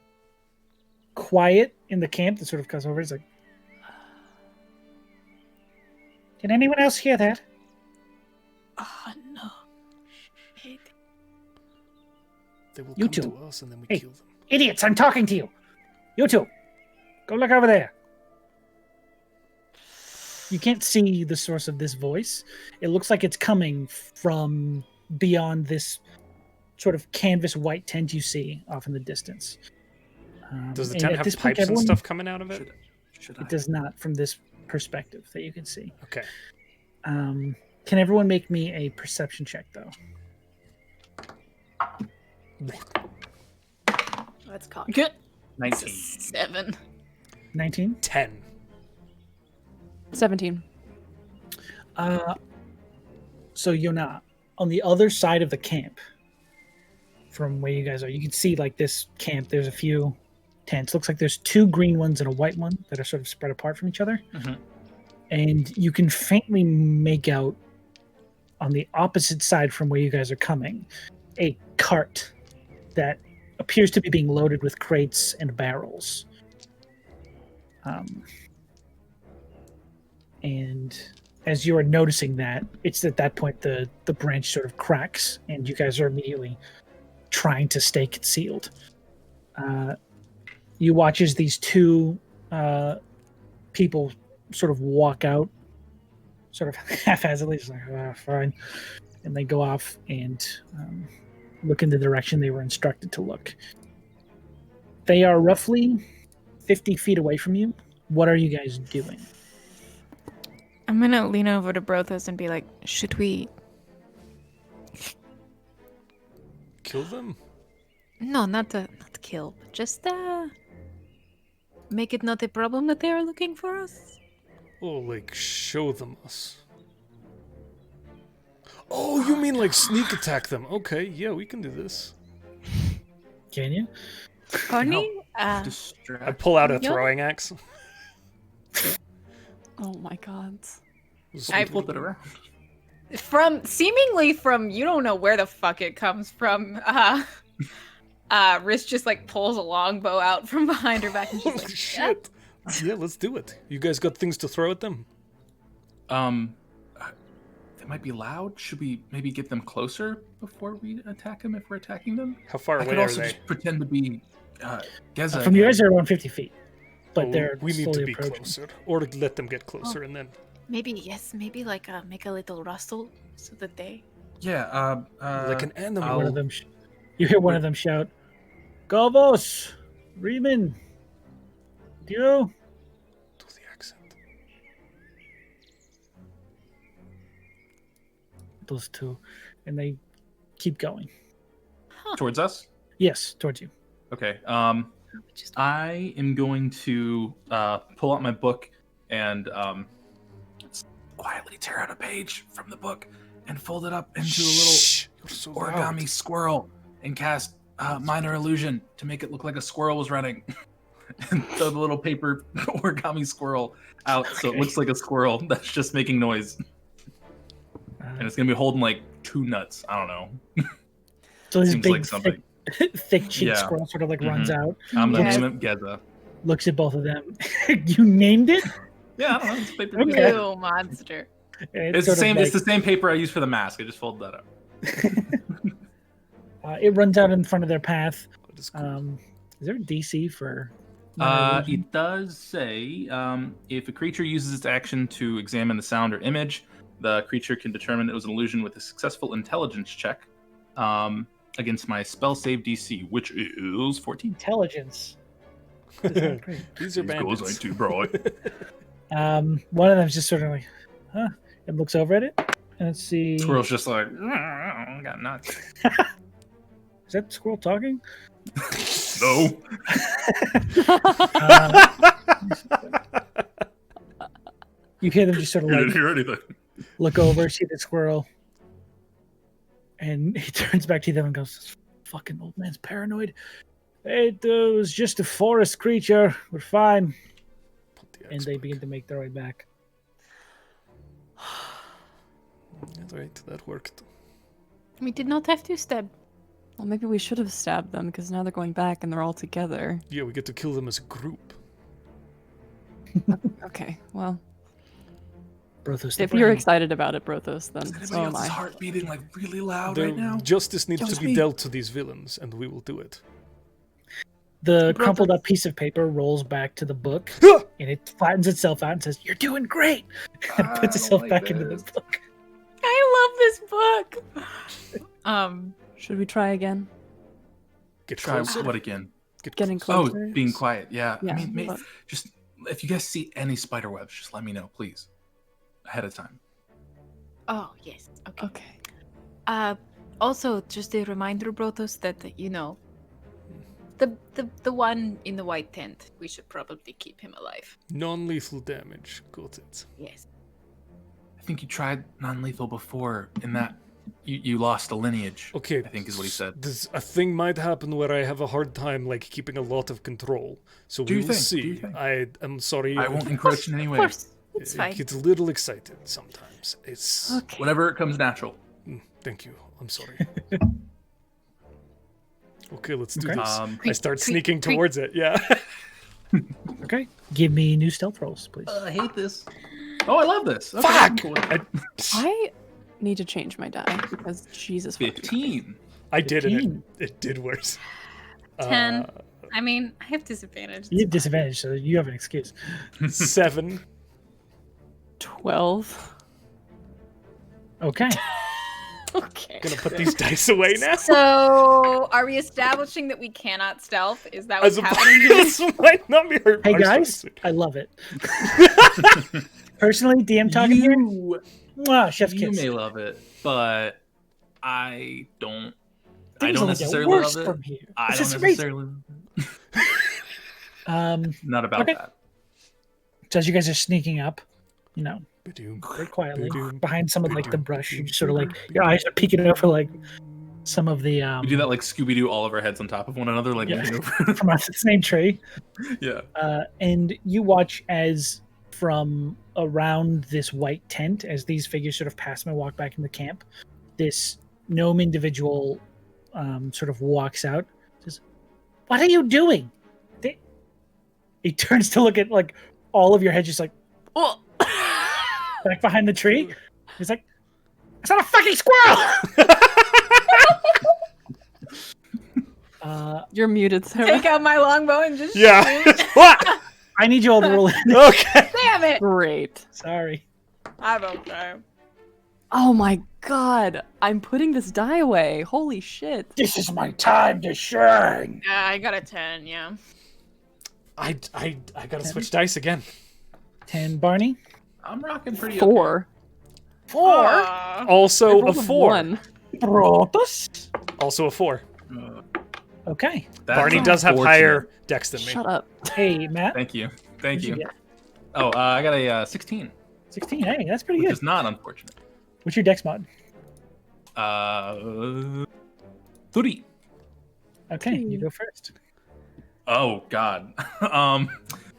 quiet in the camp that sort of comes over. It's like, can anyone else hear that? Oh no. They will You come two. to us and then we Hey. kill them. Idiots, I'm talking to you. You two, go look over there. You can't see the source of this voice. It looks like it's coming from beyond this sort of canvas white tent you see off in the distance. Does the and tent at have this pipes point, and everyone- stuff coming out of it? Should I? It does not from this perspective that you can see. Okay. Can everyone make me a perception check, though? That's caught. Good. 19. 7. 19? 10. 17. So Yona, on the other side of the camp, from where you guys are, you can see like this camp. There's a few tents. Looks like there's 2 green ones and a white one that are sort of spread apart from each other. Mhm. And you can faintly make out on the opposite side from where you guys are coming a cart that appears to be being loaded with crates and barrels. And as you are noticing that, it's at that point the branch sort of cracks, and you guys are immediately trying to stay concealed. You watch as these 2 people sort of walk out, sort of haphazardly, just like, fine. And they go off and look in the direction they were instructed to look. They are roughly 50 feet away from you. What are you guys doing? I'm gonna lean over to Brothos and be like, should we... Kill them? No, not kill, but just make it not a problem that they are looking for us? Oh, like show them us. Oh, you mean like sneak attack them? Okay, yeah, we can do this. Can you? Barney? I Distract. pull out a Yeah. throwing axe. Oh my god. I Flip it around. Seemingly from you don't know where the fuck it comes from. Riz just like pulls a longbow out from behind her back and she's Holy like, shit. Yeah, let's do it. You guys got things to throw at them? They might be loud. Should we maybe get them closer before we attack them if we're attacking them? How far I away could are also they? just pretend to be Geza. From you guys, they're around 50 feet. But Oh, they're we need to slowly be approaching. closer. Or to let them get closer and then... maybe like make a little rustle so that they... Yeah. like an animal. One of them you hear one of them shout, Govos! Riemann! Dio! Do the accent. Those 2. And they keep going. Towards us. Yes, towards you. Okay. I am going to pull out my book and quietly tear out a page from the book and fold it up into a little Shh, you're so origami loud. squirrel and cast minor illusion to make it look like a squirrel was running. And throw the little paper origami squirrel out so it Okay. looks like a squirrel that's just making noise. And it's gonna be holding like 2 nuts. I don't know. So this Seems big, like something. thick cheek Yeah. squirrel sort of like runs out, I'm gonna Yes. name it Geza. looks at both of them. You named it? Yeah, I don't know. It's paper. Okay. "You monster." And It's the sort of same. like- It's the same paper I used for the mask. I just folded that up. it runs out in front of their path. That is cool. Is there a DC for? minor illusion? It does say if a creature uses its action to examine the sound or image, the creature can determine it was an illusion with a successful intelligence check against my spell save DC, which is 14. Intelligence. That's not great. These are bandits. too bright. One of them's just sort of like, huh? And looks over at it. And let's see. Squirrel's just like, got nuts. Is that squirrel talking? No. You hear them just sort of You didn't like hear anything. look over, see the squirrel, and he turns back to them and goes, "This fucking old man's paranoid. It was just a forest creature. We're fine." Put the And axe they back. begin to make their way back. All right, that worked. We did not have to stab Well, maybe we should have stabbed them because now they're going back and they're all together. Yeah, we get to kill them as a group. Okay, well, Brothos, if you're excited about it, Brothos, then Is anybody so am else's I. heart beating like really loud The right now? justice needs Just to be me. dealt to these villains, and we will do it. The crumpled up piece of paper rolls back to the book, and it flattens itself out and says, "You're doing great," and puts itself back into the book. I love this book. Should we try again? Get Try closer. what again? Getting Oh, closer? being quiet. Yeah. Yeah, I mean, but- just if you guys see any spider webs, just let me know, please, ahead of time. Oh yes. Okay. Okay. Also, just a reminder, Brothos, that the one in the white tent, we should probably keep him alive. Non-lethal damage. Got it. Yes. I think you tried non-lethal before, in that you lost a lineage. Okay. I think is what he said. A thing might happen where I have a hard time, like, keeping a lot of control. So Do we you will think? Do you see. think? I am sorry. I won't encroach in any Of way. course, it's I fine. get a little excited sometimes. It's... Okay. Whatever comes natural. Thank you. I'm sorry. Okay, let's do Okay. this. I start sneaking creep. towards it. Yeah. Okay, give me new stealth rolls, please. I hate this. Oh, I love this. Okay, Fuck! cool. I need to change my die because Jesus. fucking 15. I did it. 15. It did worse. 10. I mean, I have disadvantage. You have disadvantage, so you have an excuse. 7. 12. Okay. Okay. Gonna put these dice away now. So, are we establishing that we cannot stealth? Is that what's As a happening here? this might not be her. Hey our guys, story. I love it. Personally, DM talking here. Mwah, chef's You kiss. may love it, but I don't. I Things don't only get necessarily worse love it. from here. I This don't is amazing. necessarily. Not about Okay. that. So as you guys are sneaking up, you know, Ba-doom. very quietly Ba-doom. behind some of like the brush, you just sort of like your eyes are peeking over like some of the We do that like Scooby Doo, all of our heads on top of one another, like Yeah. leaning over. from the same tree. Yeah. And you watch as from around this white tent, as these figures sort of pass and walk back into camp, this gnome individual sort of walks out. Says, "What are you doing?" He turns to look at like all of your heads, just like, oh, back behind the tree. He's like, "It's not a fucking squirrel." You're muted, Sarah. Take out my longbow and just Yeah. shoot. What? I need you all to roll it. Okay. Damn it! Great. Sorry. I'm okay. Oh my god. I'm putting this die away. Holy shit. This is my time to shine. I got a 10, yeah. I gotta switch dice again. 10, Barney. I'm rocking pretty 4. 4. Aw. Also a rolled 4. 1. Brothos. Also a 4. Okay. Barney does have higher dex than me. Shut up. Hey, Matt. Thank you. Thank What'd you you. get? Oh, I got a 16, 16. Hey, that's pretty which good. is not unfortunate. What's your dex mod? 30. Okay, you go first. Oh God.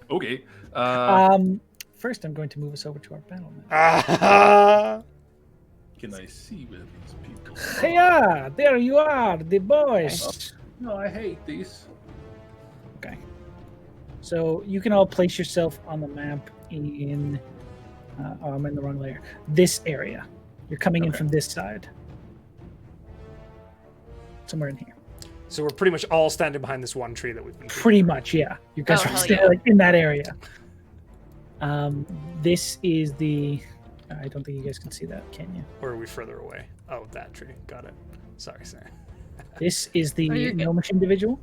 Okay. First, I'm going to move us over to our battle map. Ah. Can I see where these people? Hey, there you are, the boys. No, I hate these. Okay. So you can all place yourself on the map in. Oh, I'm in the wrong layer. This area. You're coming in Okay. from this side. Somewhere in here. So we're pretty much all standing behind this one tree that we've been. Pretty much, yeah. You guys Oh, are hell still yeah. like, in that area. This is the. I don't think you guys can see that, can you? Or are we further away? Oh, that tree. Got it. Sorry, Sarah. This is the Oh, you're good. gnomish individual.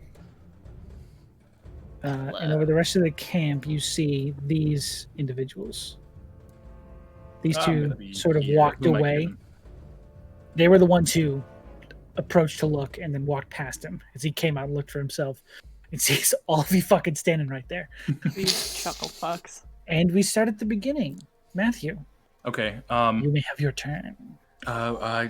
And over the rest of the camp, you see these individuals. These I'm two gonna be sort of here. walked Who am I away. kidding? They were the ones who approached to look and then walked past him as he came out and looked for himself and sees all of you fucking standing right there. These chuckle fucks. And we start at the beginning. Matthew, Okay. you may have your turn. Are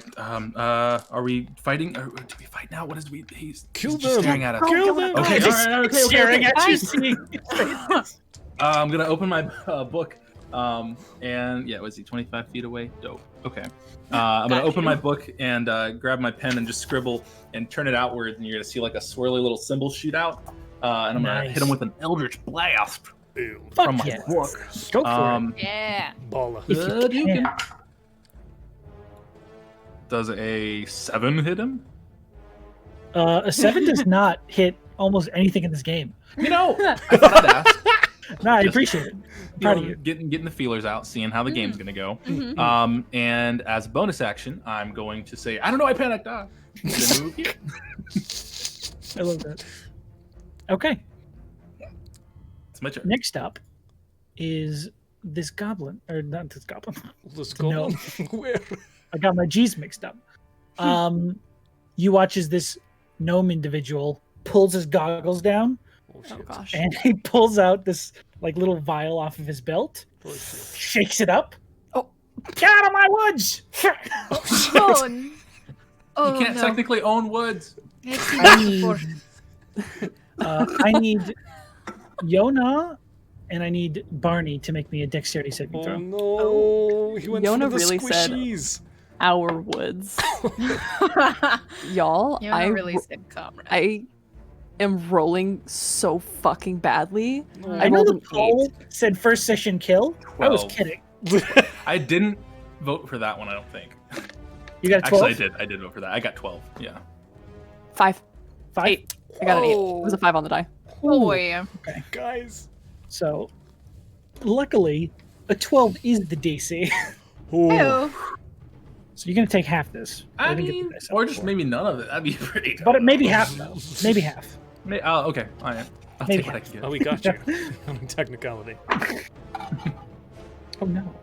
we fighting? Or do we fight now? What is we? He's Kill just them. staring at us. Kill them. Okay, all right, okay, Staring okay. at you. seeing- I'm gonna open my book And yeah, was he 25 feet away? Dope. Okay. I'm gonna open my book and grab my pen and just scribble and turn it outward, and you're gonna see like a swirly little symbol shoot out. And I'm gonna hit him with an Eldritch Blast from my book. Go for it. Yeah. Baller. If you can. Does a 7 hit him? A 7 does not hit almost anything in this game. You know, I thought I'd ask. No, I appreciate it. I'm proud of you. Getting the feelers out, seeing how the game's gonna go. Mhm. And as a bonus action, I'm going to say, I don't know, I panicked. Move here. I love that. Okay. It's my turn. Next up is this goblin, or not this goblin. Let's go. No. Where? I got my G's mixed up. You watch as this gnome individual pulls his goggles down, Oh gosh. and he pulls out this like little vial off of his belt, shakes it up. Oh, get out of my woods! Oh, You can't technically own woods. I need Yona and I need Barney to make me a dexterity saving throw. Oh no! He went Yona for the really said- squishies. our woods. Y'all, You're really sick, comrade. I am rolling so fucking badly. I know rolled the an poll said first session kill. I was 12. kidding. I didn't vote for that one, I don't think. You got a 12? Actually, I did vote for that. I got 12. Yeah. 5. 5? 8. I got an 8. It Oh. was a 5 on the die. Boy. Guys. So, luckily, a 12 is the DC. Ooh. Ew. So you're going to take half this. I didn't get mean, the dice or out just before. maybe none of it. That'd be pretty tough. But maybe half, though. Maybe half. Okay. All right. I'll Maybe take what I can get. Oh, we got you. On technicality. Oh, no.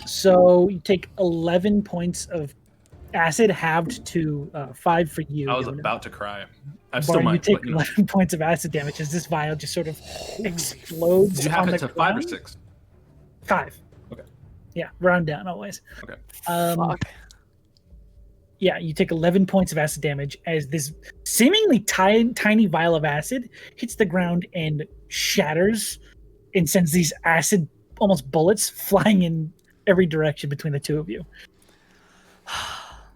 So you take 11 points of acid, halved to 5 for you. I was Yona. about to cry. I still Barney, you might. take but, you know. 11 points of acid damage as this vial just sort of explodes Did you on have the it to 5 or ground. 6? 5. Okay. Yeah, round down always. Okay. Fuck. Yeah, you take 11 points of acid damage as this seemingly tiny vial of acid hits the ground and shatters and sends these acid almost bullets flying in every direction between the two of you.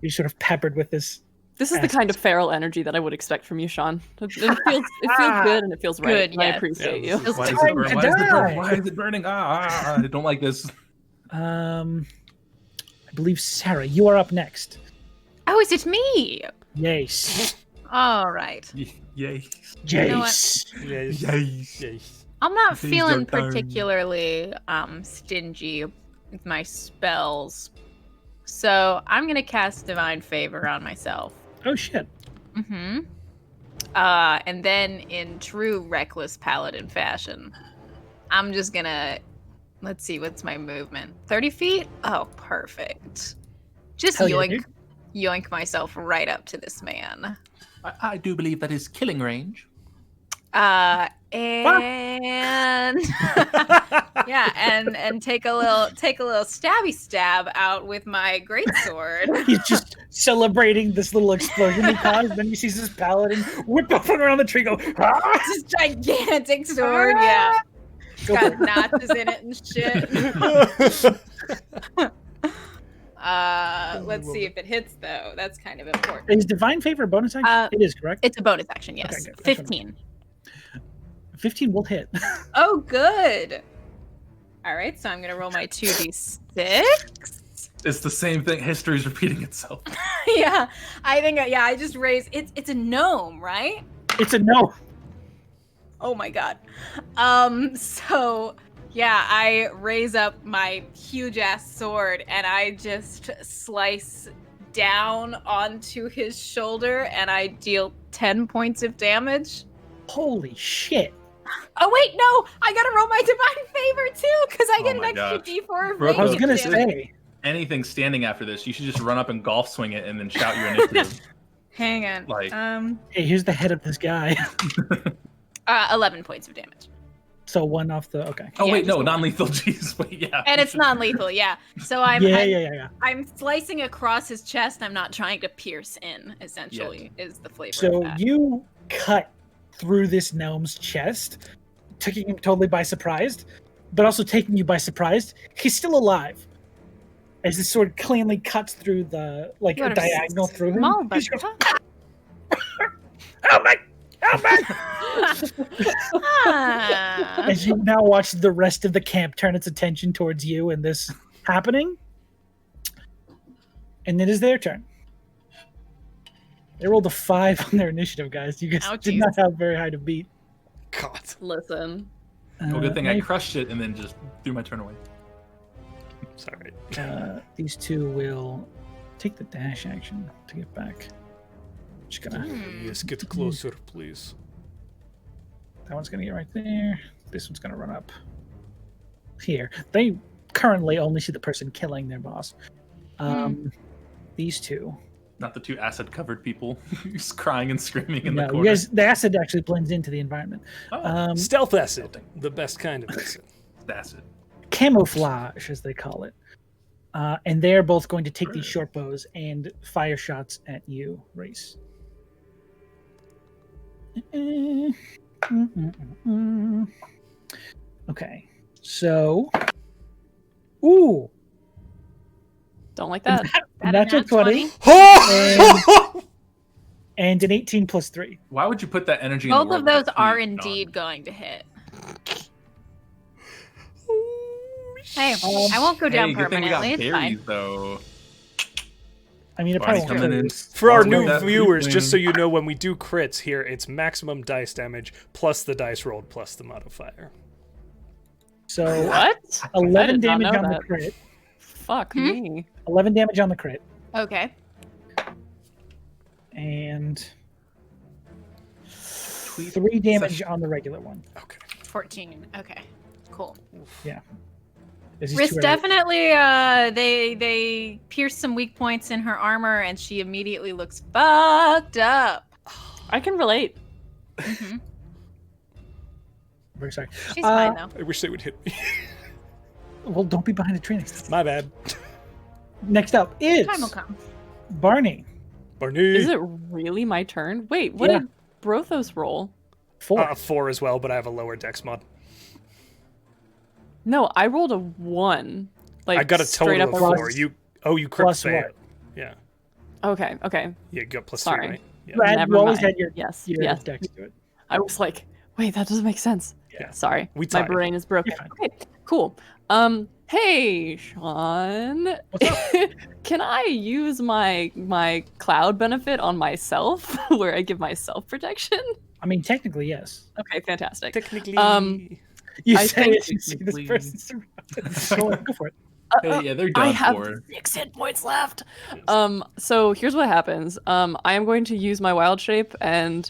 You're sort of peppered with this. This is the acid. kind of feral energy that I would expect from you, Sean. It feels good and it feels right. Good, and I yes. appreciate Yeah, you. Why is, time it, to why, is die. why is it burning? I don't like this. I believe Sarah, you are up next. Oh, is it me? Yes. All right. Yay. know what? Jace. Yes. Yes. Yes. I'm not Please feeling don't turn. particularly stingy with my spells. So I'm gonna cast Divine Favor on myself. Oh shit. Mm-hmm. And then in true reckless paladin fashion, I'm just gonna let's see, what's my movement? 30 feet? Oh, perfect. Just Hell yeah, yoink dude. yoink myself right up to this man. I do believe that is killing range. And yeah, and take a little stabby stab out with my greatsword. He's just celebrating this little explosion he caused. Then he sees this paladin whip up and around the tree, go. "Ah!" This gigantic sword, yeah. It's Go for got notches in it and shit. Let's see if it hits though. That's kind of important. Is divine favor a bonus action? It is, correct? It's a bonus action, yes. Okay, good. 15. 15 will hit. Oh, good. All right, so I'm gonna roll my 2d6. It's the same thing. History's repeating itself. Yeah, I think. Yeah, I just raised. It's a gnome, right? It's a no. Oh my god. So yeah, I raise up my huge ass sword and I just slice down onto his shoulder and I deal 10 points of damage. Holy shit. Oh wait, no! I gotta roll my divine favor too, because I get Oh an my extra gosh. D4 of Bro, I was radiant gonna damage. say. Anything standing after this, you should just run up and golf swing it and then shout your initiative. Hang on. Like- Hey, here's the head of this guy. 11 points of damage. So one off the. Okay. Oh Yeah, wait, just no, one. non-lethal. Jeez, wait, yeah. And it's non-lethal, yeah. So I'm Yeah. I'm slicing across his chest. I'm not trying to pierce in, essentially, is the flavor So of that. you cut through this gnome's chest, taking him totally by surprise. but also taking you by surprise. He's still alive. As this sword cleanly cuts through the You are a diagonal through him. small, but- He just goes, help me! Help me! Ah. As you now watch the rest of the camp turn its attention towards you and this happening. And it is their turn. They rolled a 5 on their initiative, guys. You guys did not have very high to beat. God. Listen. Well, good thing I Maybe- crushed it and then just threw my turn away. Sorry. These two will take the dash action to get back. Just gonna. Yes, get closer, please. That one's gonna get right there. This one's gonna run up here. They currently only see the person killing their boss. These two. Not the two acid-covered people who's crying and screaming in the No, you corner. guys, the acid actually blends into the environment. Oh, Stealth acid, the best kind of acid. it's acid. Camouflage, as they call it. And they're both going to take these short bows and fire shots at you, Race. Okay, so, ooh, Don't like that. natural 20 Oh! and an 18 plus 3. Why would you put that energy in Both the of world those with are heat, indeed going to hit. Oh, Hey, I won't go Hey, down good thing we got permanently. It's berries, fine. though. I mean, it Barney probably coming in. won't. For our Barney new with that viewers, loot just so wing. you know, when we do crits here, it's maximum dice damage plus the dice rolled plus the modifier. So What? I 11 did not damage know on the that. crit. Fuck me. 11 damage on the crit. Okay. And 3 damage on the regular one. Okay. 14. Okay. Cool. As these Riss two are- definitely they pierce some weak points in her armor and she immediately looks fucked up. I can relate. hmm Very sorry. She's fine though. I wish they would hit me. Well, don't be behind the tree next time. My bad. Next up is Time will come. Barney. Barney. Is it really my turn? Wait, what Yeah. did Brothos roll? 4. 4 as well, but I have a lower dex mod. No, I rolled a 1. Like I got a straight total up of a 4. You crit plus fail. what? Yeah. Okay. Yeah, you got plus Sorry. 3, right? Yeah. You Never always mind. had your Yes. dex to it. I was like, wait, that doesn't make sense. Yeah. Sorry. We My tied. brain is broken. You're fine. Okay, cool. Hey, Sean. Can I use my cloud benefit on myself where I give myself protection? I mean, technically, yes. Okay, fantastic. Technically. You I say think- it, you see this Technically. person surrounded. Go for it. Hey, yeah, they're I done have for. 6 hit points left. So here's what happens. I am going to use my wild shape and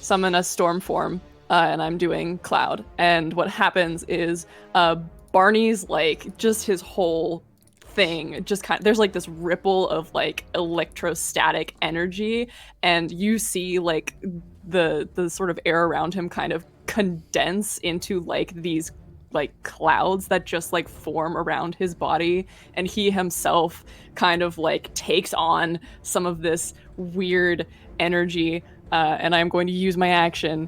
summon a storm form, and I'm doing cloud. And what happens is, Barney's like just his whole thing just kind of, there's like this ripple of like electrostatic energy, and you see like the sort of air around him kind of condense into like these like clouds that just like form around his body, and he himself kind of like takes on some of this weird energy, and I'm going to use my action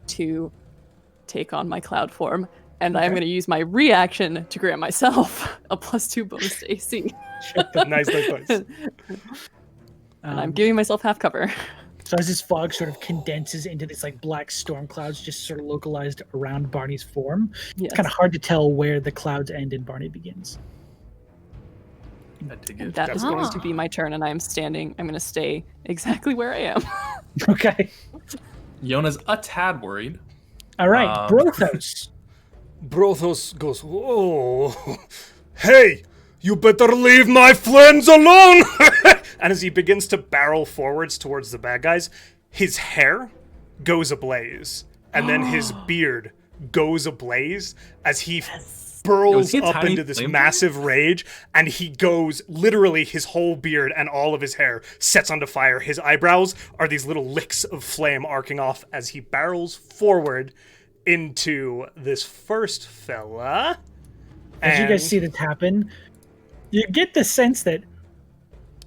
to take on my cloud form, and I'm going to use my reaction to grant myself a +2 bonus to AC. Nice advice. And I'm giving myself half cover. So as this fog sort of condenses into this like black storm clouds just sort of localized around Barney's form, Yes. it's kind of hard to tell where the clouds end and Barney begins. I dig And it. that is going Ah. to be my turn, and I'm going to stay exactly where I am. Okay. Yona's a tad worried. All right. Brothos. Brothos goes, "Oh, hey, you better leave my friends alone!" And as he begins to barrel forwards towards the bad guys, his hair goes ablaze, and then his beard goes ablaze as he burls he a up tiny into this flamethrower? massive rage, and he goes, literally his whole beard and all of his hair sets onto fire. His eyebrows are these little licks of flame arcing off as he barrels forward into this first fella. As you guys And- see this happen, you get the sense that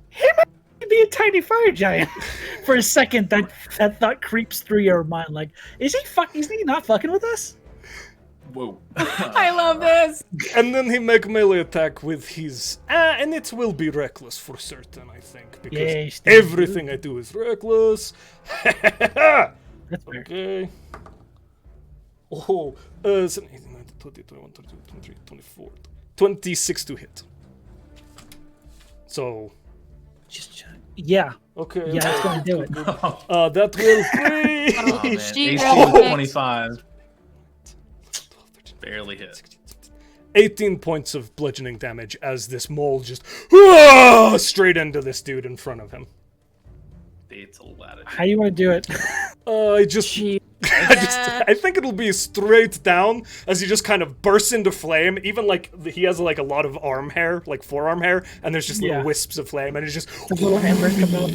he might be a tiny fire giant. For a second, that thought creeps through your mind. Like, is he not fucking with us? Whoa. I love this. And then he make melee attack with his... and it will be reckless for certain, I think. Because Yes, everything I do is reckless. That's fair. Okay. Oh, 18, 19, 20, 21, 22, 23, 24. 26 to hit. So... Yeah. Okay. Yeah, that's going to do it. That will be... Oh, man. She AC rolled was six. 25. Barely hit. 18 points of bludgeoning damage as this mole just straight into this dude in front of him. It's a latitude. How do you want to do it? I think it'll be straight down as he just kind of bursts into flame. Even like he has like a lot of arm hair, like forearm hair, and there's just little wisps of flame, and it's just Little hammer come out.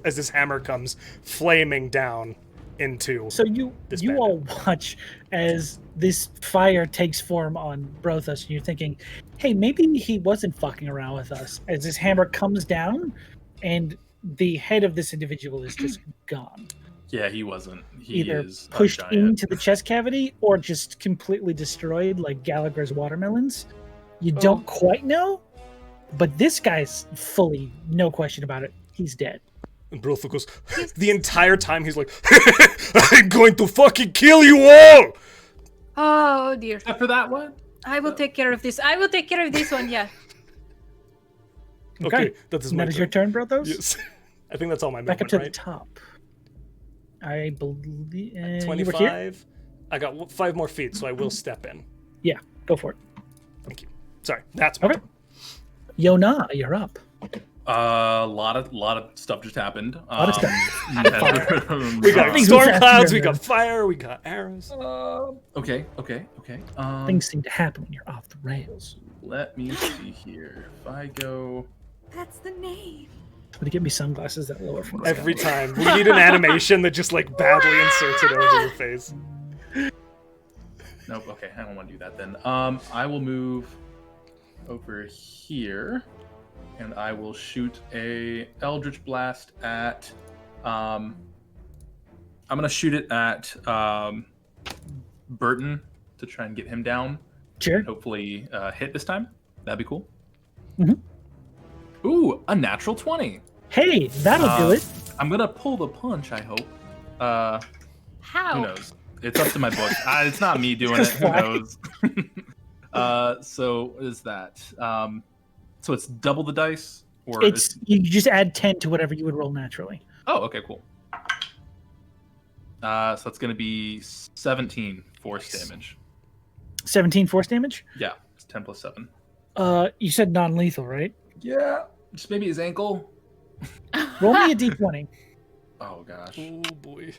as this hammer comes flaming down into. So you all watch as this fire takes form on Brothos, and you're thinking, hey, maybe he wasn't fucking around with us. As this hammer comes down, and the head of this individual is just gone. Yeah, he wasn't. He Either is a pushed giant. into the chest cavity or just completely destroyed like Gallagher's watermelons. You don't quite know, but this guy's fully, no question about it, he's dead. And Brothos goes, the entire time he's like, I'm going to fucking kill you all! Oh dear. Except for that one? I will take care of this. I will take care of this one, yeah. Okay, that is my That is your turn, Brothos? Yes. I think that's all my Back up movement, to the right? top. I believe... you were here? 25. I got 5 more feet, so I will step in. Yeah, go for it. Thank you. Sorry, that's my Okay. turn. Yona, you're up. A lot of stuff just happened. Lot of stuff. We got Things storm move clouds, faster we than got fire, we got arrows. Okay. Things seem to happen when you're off the rails. Let me see here. If I go... That's the name. Would you give me sunglasses that lower from the Every sky? time. We need an animation that just like badly inserts it over your face. Nope, okay, I don't want to do that then. I will move over here, and I will shoot a Eldritch Blast at... I'm going to shoot it at Burton to try and get him down. Sure. Hopefully hit this time. That'd be cool. Mhm. Ooh, a natural 20. Hey, that'll do it. I'm going to pull the punch, I hope. How? Who knows? It's up to my book. It's not me doing it. Who knows? So what is that? So it's double the dice, or It's you just add 10 to whatever you would roll naturally. Oh, okay, cool. So it's gonna be 17 force damage. 17 force damage? Yeah, it's 10 plus 7. You said non-lethal, right? Yeah, just maybe his ankle. Roll me a d20. Oh gosh. Oh boy.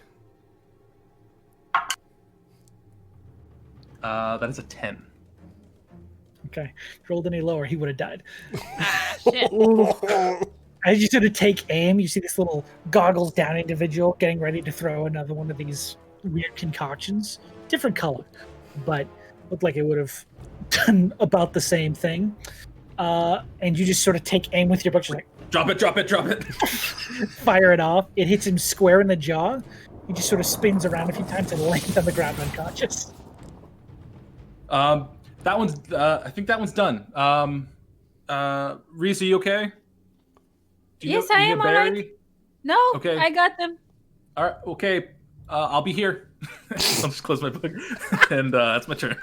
That is a 10. Okay. If you rolled any lower, he would have died. Ah, shit. As you sort of take aim, you see this little goggles down individual getting ready to throw another one of these weird concoctions. Different color, but looked like it would have done about the same thing. And you just sort of take aim with your book, just like Drop it. fire it off. It hits him square in the jaw. He just sort of spins around a few times and lands on the ground unconscious. That one's. I think that one's done. Reese, are you okay? Yes, I am all right. No, Okay. I got them. All right. Okay. I'll be here. I'll just close my book, and that's my turn.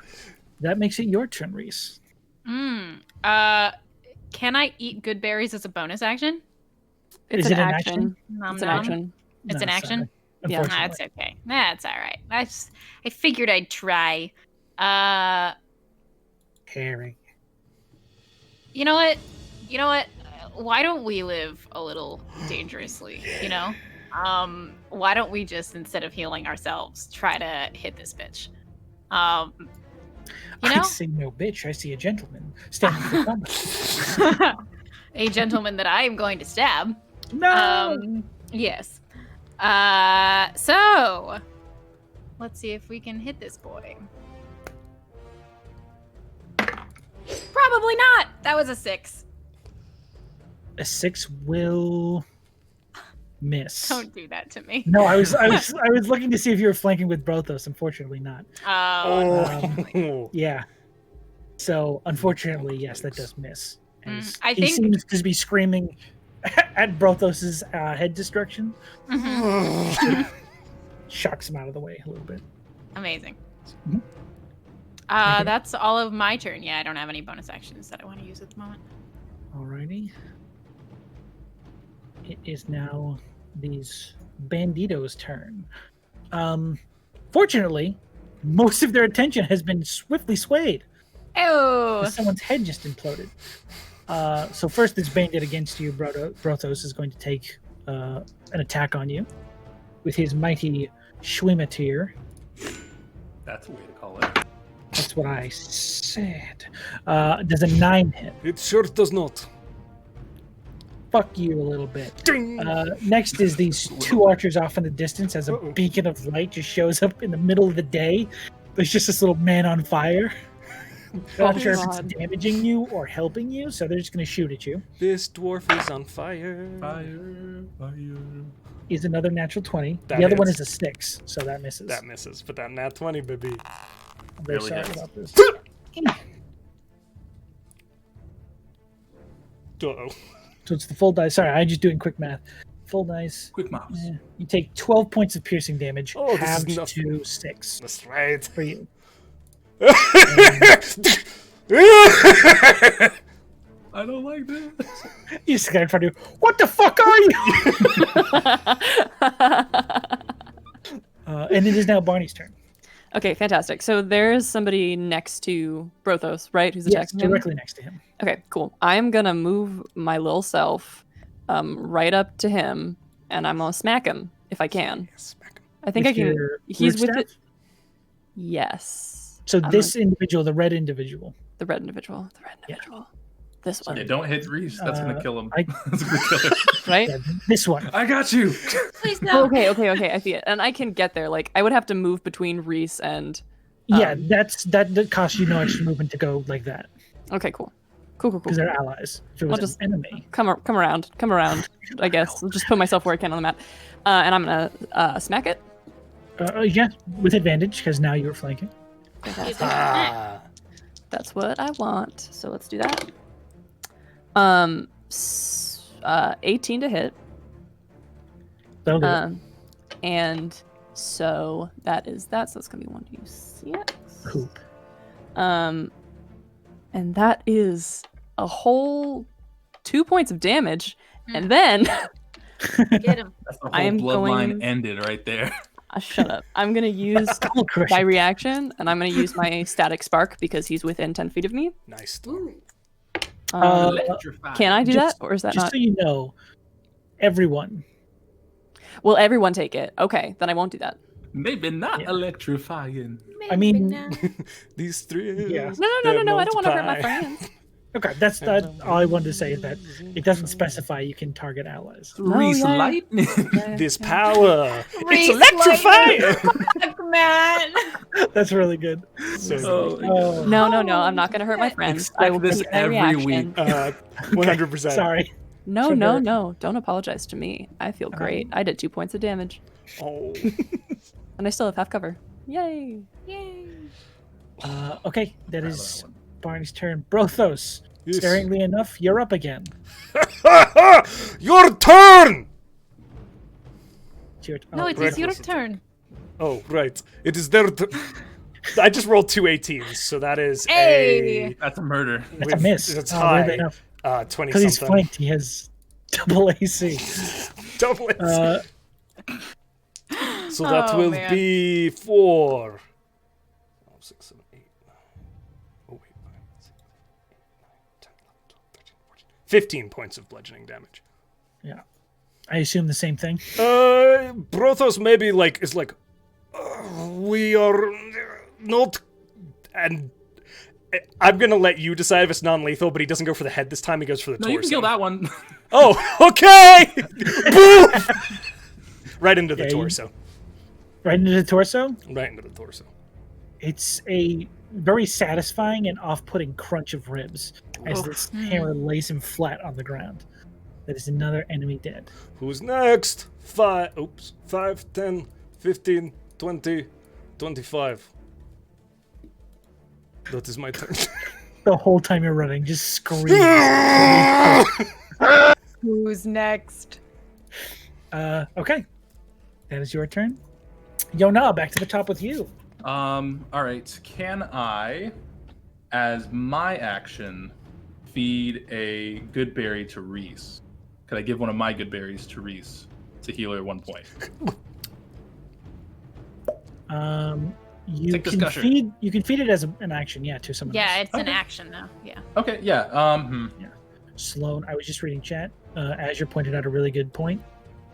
That makes it your turn, Reese. Can I eat good berries as a bonus action? It's Is an it an action. action? Nom It's an nom. action. It's an action? Sorry. Yeah. Unfortunately. That's okay. That's all right. I figured I'd try. Herring. You know what? Why don't we live a little dangerously, you know? Why don't we just, instead of healing ourselves, try to hit this bitch? You I know? see no bitch. I see a gentleman standing for combat. A gentleman that I am going to stab. No! Yes. So let's see if we can hit this boy. Probably not. That was a 6. A 6 will miss. Don't do that to me. No, I was looking to see if you were flanking with Brothos. Unfortunately, not. Oh, Yeah. So, unfortunately, yes, that does miss. I He think seems to be screaming at Brothos's head destruction. Shocks him out of the way a little bit. amazing. Mhm. That's all of my turn. Yeah, I don't have any bonus actions that I want to use at the moment. Alrighty. It is now these banditos' turn. Fortunately, most of their attention has been swiftly swayed. Oh, Someone's head just imploded. So first, this bandit against you, Brothos, is going to take an attack on you with his mighty Schwimatir. That's a way to call it. That's what I said. Does a 9 hit? It sure does not. Fuck you a little bit. Ding! Next is these two archers off in the distance as a beacon of light just shows up in the middle of the day. There's just this little man on fire. They're not sure if it's damaging you or helping you, so they're just going to shoot at you. This dwarf is on fire. Fire, fire. Is another natural 20. That the other one hits. is a 6, so that misses. That misses, but that nat 20, baby. I'm very really sorry hits. about this. Uh-oh. So it's the full dice. Sorry, I'm just doing quick math. Full dice. Quick mouse. You take 12 points of piercing damage, Oh, this is halved nothing. to 6 That's right. for you. I don't like this. You just got in front of you. What the fuck are you? And it is now Barney's turn. Okay, fantastic. So there's somebody next to Brothos, right? Who's Yes, attacking him? directly next to him. Okay, cool. I'm gonna move my little self right up to him, and I'm gonna smack him if I can. Smack him. I think With I can. your He's root with it. staff? Yes. So I'm this individual, the red individual. The red individual. The red individual. This one. Yeah, don't hit Reese. That's gonna kill him. I- That's gonna kill him. Right? Yeah, this one. I got you. please Oh, no. okay. I see it. And I can get there. Like, I would have to move between Reese and. Yeah, that costs you no extra movement to go like that Okay, cool. Cool. because they're allies. If it was I'll just- an enemy, Come around. I guess. I'll just put myself where I can on the map. And I'm gonna smack it. yeah, with advantage because now you're flanking. Fantastic. Ah. That's what I want. So let's do that. 18 to hit. That'll do it. And so that is that. So it's gonna be 1d6. Coop. And that is a whole 2 points of damage. And then Get him. That's the I whole am bloodline going- ended right there. shut up. I'm gonna use Skull crushing. my reaction, and I'm gonna use my static spark because he's within 10 feet of me. Nice. Can I do just- that, or is that Just not? so you know, everyone. Will everyone take it? Okay, then I won't do that. Maybe not Yeah. electrifying. I mean, These three. Yeah. No. I don't want to hurt my friends. okay, that's all I wanted to say is that it doesn't specify you can target allies. Reese yeah. lightning. This power. Reese It's electrifying. Fuck, man. That's really good. Oh, Oh, No, I'm not gonna hurt my friends. I will this keep my every reaction. week. 100%. sorry. No, For no, her. no. Don't apologize to me. I feel great. I did 2 points of damage, Oh. and I still have half cover. Yay! Okay, that is Barney's turn. Brothos, Yes. staringly enough, you're up again. Your turn! It's your- No, oh, it Right. is your turn. Oh, right. It is their I just rolled 2 18s, so that is Hey! That's a murder. That's a miss. It's Oh, high. weirdly enough. 20 Because he's something. flanked, he has double AC. Double it. So that Oh, will man. be 4. 6, 7, 8. Oh, wait. 5, 6, 8, 9, 10, 11, 12, 13, 14. 15 points of bludgeoning damage. Yeah. I assume the same thing. Brothos maybe is like, we are not, and I'm gonna let you decide if it's non-lethal, but he doesn't go for the head this time, he goes for the No, torso. you can kill that one. Oh, okay! Boom! Right into the Yeah, you- torso. Right into the torso. Right into the torso. It's a very satisfying and off-putting crunch of ribs as this hammer lays him flat on the ground. That is another enemy dead. Who's next? 5, 10, 15, 20, 25. That is my turn. The whole time you're running, just scream. Who's next? Okay. That is your turn. Yona, back to the top with you. All right. Can I, as my action, feed a good berry to Reese? Could I give one of my good berries to Reese to heal her 1 point? You can feed it as an action, to someone else. Yeah, it's an action now. Yeah. Okay. Yeah. Sloan, I was just reading chat. Azure pointed out a really good point.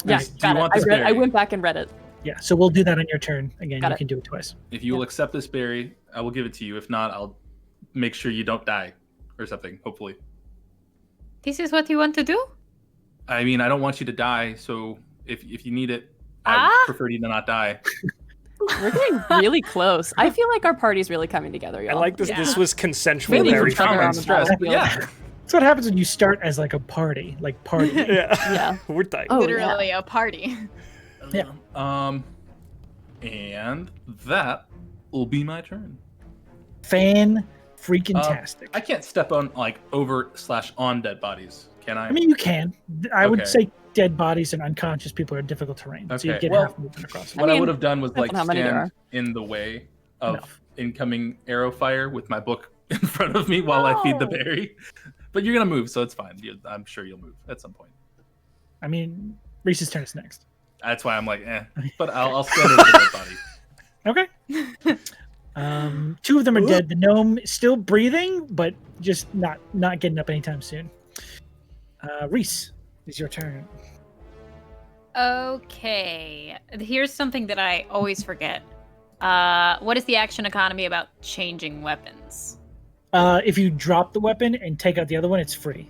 Yeah, got it. I went back and read it. Yeah, so we'll do that on your turn. Again, Got you it. can do it twice. If you will accept this berry, I will give it to you. If not, I'll make sure you don't die or something, hopefully. This is what you want to do? I mean, I don't want you to die, so if you need it, I would prefer you to not die. We're getting really close. I feel like our party's really coming together, y'all. I like this. Yeah. This was consensual. Feeling Very each other fun. on the battlefield. Yeah. That's what happens when you start as like a party. Yeah. We're tight. Oh, Literally a party. Yeah. And that will be my turn. Fan-freaking-tastic. I can't step on over/on dead bodies, can I? I mean, you can. I would Okay. say dead bodies and unconscious people are difficult terrain. So you Okay, get well, half movement across. What I would have done was depends on how many there stand are. in the way of incoming arrow fire with my book in front of me while I feed the berry. But you're gonna move, so it's fine. I'm sure you'll move at some point. I mean, Reese's turn is next. That's why I'm like, but I'll stand over the dead body. Okay. Two of them are dead. The gnome is still breathing, but just not getting up anytime soon. Reese, it's your turn. Okay. Here's something that I always forget. What is the action economy about changing weapons? If you drop the weapon and take out the other one, it's free.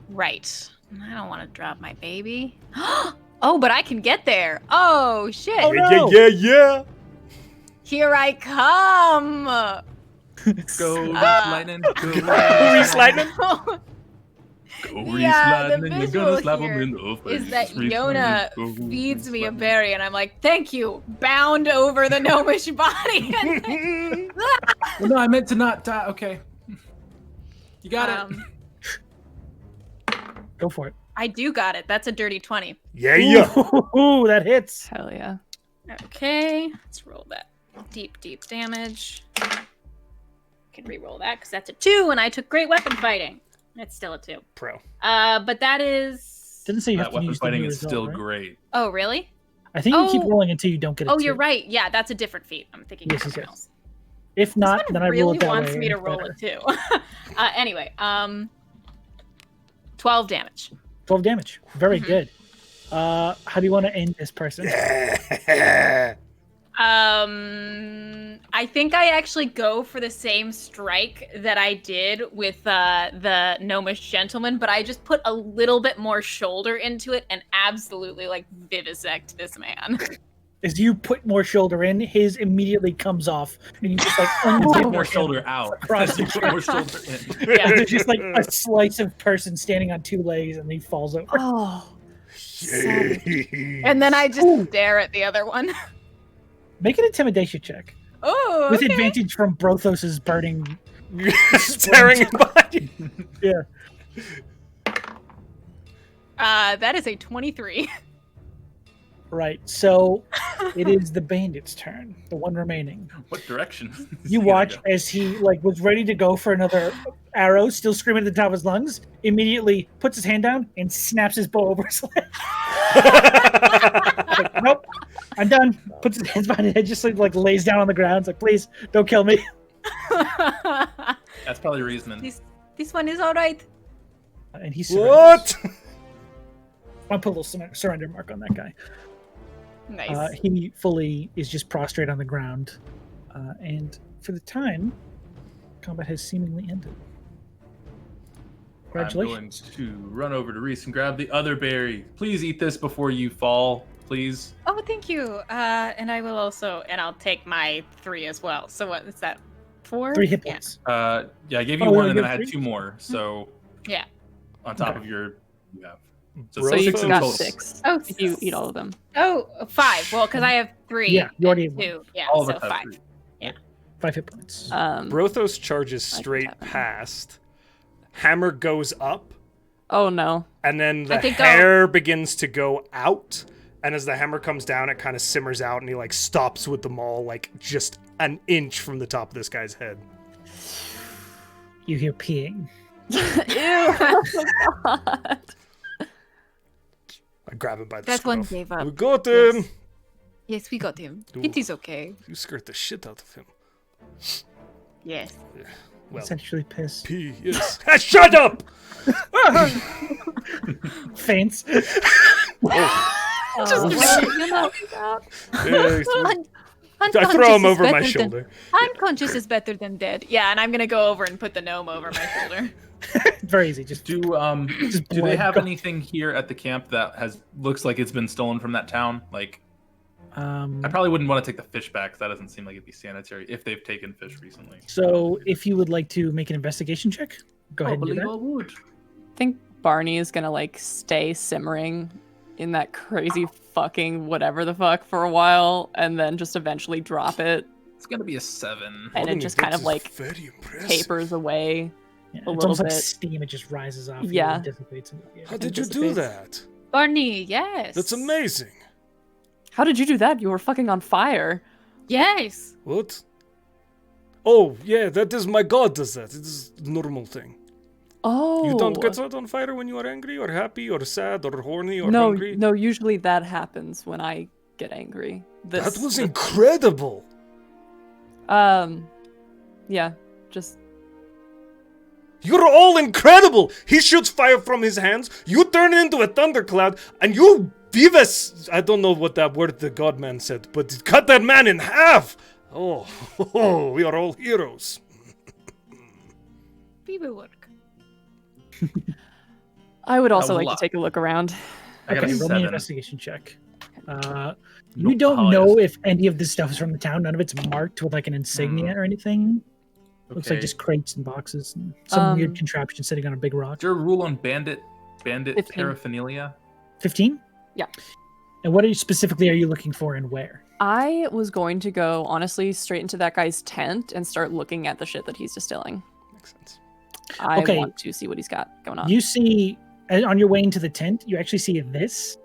Right. I don't want to drop my baby. Oh, but I can get there. Oh, shit. Oh, no. Yeah. Here I come. Go, lightning. Go, Reese Lightning. Go, Reese Yeah, the Lightning. You're visual gonna slap here him in the face. Is that Reese Yona Lightning. Go, feeds Reese me a Lightning. berry, and I'm like, thank you, bound over the gnomish body. And Well, no, I meant to not die. Okay. You got it. Go for it. I do got it. That's a dirty 20. Yeah. Ooh, that hits. Hell yeah. Okay, let's roll that. Deep damage. Can re-roll that because that's a 2, and I took great weapon fighting. It's still a 2. Pro. But that is. Didn't say you have That to weapon use the fighting new is result, still right? great. Oh, really? I think you keep Oh. rolling until you don't get it. Oh, you're right. Yeah, that's a different feat. I'm thinking Yes, something yes. else. If not, This then one I roll really it that wants way. me to and it's roll better. it too. Anyway, 12 damage. 12 damage. Very Mhm. good. How do you want to end this person? I think I actually go for the same strike that I did with the gnomish gentleman, but I just put a little bit more shoulder into it and absolutely vivisect this man. As you put more shoulder in, his immediately comes off, and you just Put unzip more him shoulder out. across the Put more shoulder in. Yeah. There's just a slice of person standing on 2 legs, and he falls over. Oh. And then I just stare at the other one. Make an intimidation check Oh, with okay. advantage from Brothos's burning. Staring at you. Yeah. That is a 23. Right. So it is the bandit's turn, the one remaining. What direction? is You he gonna watch go? as he was ready to go for another arrow, still screaming at the top of his lungs. Immediately puts his hand down and snaps his bow over his leg. Like, nope, I'm done. Puts his hands behind his head, just lays down on the ground. It's like, please don't kill me. That's probably reasoning. This one is all right. And he surrenders. What? I'll put a little surrender mark on that guy. Nice. He fully is just prostrate on the ground, and for the time, combat has seemingly ended. Congratulations. I'm going to run over to Reese and grab the other berry. Please eat this before you fall, please. Oh, thank you. And I will also, and I'll take my 3 as well. So what is that? 4? 3 hit Yeah. points. Yeah, I gave you Oh, one you and then have I had 3? 2 more. So Yeah. on top Okay. of your, you have. So, So you've 6 in got total. 6 Oh, if you eat all of them. Oh, 5. Well, because I have 3. Yeah, you already and have 2. Yeah, All of so us have 5. 3. 5 hit points. Brothos charges I can straight tap him. past. Hammer goes up, Oh no. and then the I think hair begins to go out. And as the hammer comes down, it kind of simmers out, and he like stops with the maul, like just an inch from the top of this guy's head. You hear peeing. Ew. Oh God. I grab him by the That one scruff. gave up. We got him. Yes, we got him. Ooh. It is okay. You scared the shit out of him. Yes. Well, Essentially pissed. P is. Shut up! Faints. I throw him over my shoulder. Unconscious is better than dead. Yeah, and I'm gonna go over and put the gnome over my shoulder. Very easy. Just Do Just do they blood. have Go. anything here at the camp that looks like it's been stolen from that town? Like, um. I probably wouldn't want to take the fish back. 'Cause that doesn't seem like it'd be sanitary if they've taken fish recently. So, if you would like to make an investigation check, go ahead and do believe that. I would. I think Barney is gonna like stay simmering in that crazy fucking whatever the fuck for a while, and then just eventually drop it, It's gonna be a 7. and it just kind of like very impressive. tapers away. Yeah, a it's little almost like bit. steam. It just rises off. Yeah. And dissipates. How did you do that? Barney, yes. That's amazing. How did you do that? You were fucking on fire. Yes. What? Oh, yeah, that is my god does that. It is a normal thing. Oh. You don't get set on fire when you are angry or happy or sad or horny or no, hungry? no. Usually that happens when I get angry. That was incredible. Yeah, just You're all incredible. He shoots fire from his hands. You turn into a thundercloud, and you Beavis. I don't know what that word the Godman said, but cut that man in half. Oh, we are all heroes. People work. I would also A like lot. to take a look around. I got Okay, a roll me an 7. investigation check. You Nope. don't Oh, know yes. if any of this stuff is from the town. None of it's marked with like an insignia or anything. Looks like Okay. just crates and boxes and some weird Um, contraption sitting on a big rock. Is there a rule on bandit 15. paraphernalia? 15? Yeah. And what specifically are you looking for and where? I was going to go, honestly, straight into that guy's tent and start looking at the shit that he's distilling. Makes sense. I Okay. want to see what he's got going on. You see, on your way into the tent, you actually see this.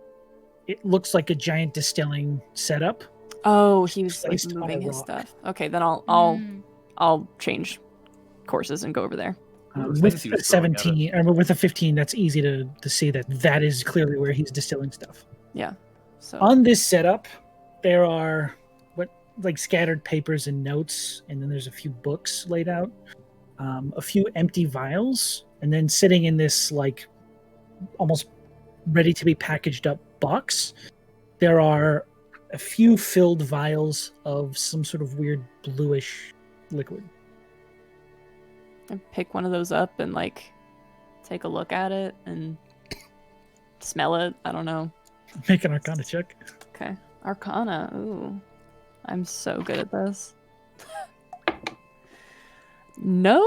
It looks like a giant distilling setup. Oh, he was like Placed on a moving his rock. stuff. Okay, then I'll Mm. I'll change courses and go over there. Those With things he a was throwing at it. 17, or with a 15, that's easy to see that is clearly where he's distilling stuff. Yeah. So On this setup, there are like scattered papers and notes, and then there's a few books laid out, a few empty vials, and then sitting in this like almost ready to be packaged up box, there are a few filled vials of some sort of weird bluish liquid. I pick one of those up and like take a look at it and smell it. I don't know. Make an Arcana check. Okay. Arcana. Ooh. I'm so good at this. No.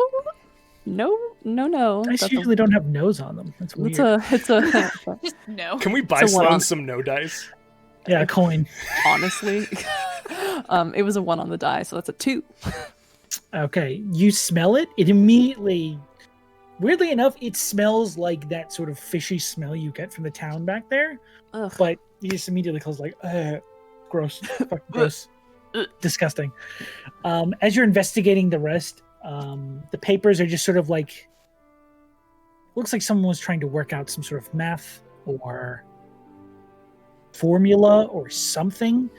Dice That's usually don't have nose on them. That's weird. it's a Just no. Can we buy It's a one Sloan on- some no dice? Yeah, a coin. honestly. It was a 1 on the die, so that's a 2. Okay, you smell it. It immediately, weirdly enough, it smells like that sort of fishy smell you get from the town back there. Ugh. But you just immediately close like, gross, fucking gross, disgusting. As you're investigating the rest, the papers are just sort of like, looks like someone was trying to work out some sort of math or formula or something.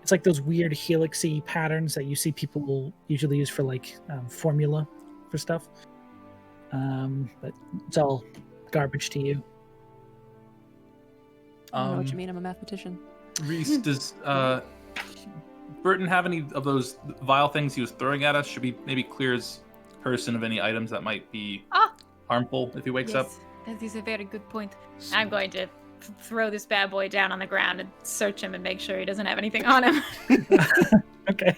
It's like those weird helixy patterns that you see people will usually use for like formula for stuff. But it's all garbage to you. I don't know what you mean. I'm a mathematician. Reese, does Burton have any of those vile things he was throwing at us? Should we maybe clear his person of any items that might be harmful if he wakes up? Yes, that is a very good point. I'm going to throw this bad boy down on the ground and search him and make sure he doesn't have anything on him. Okay.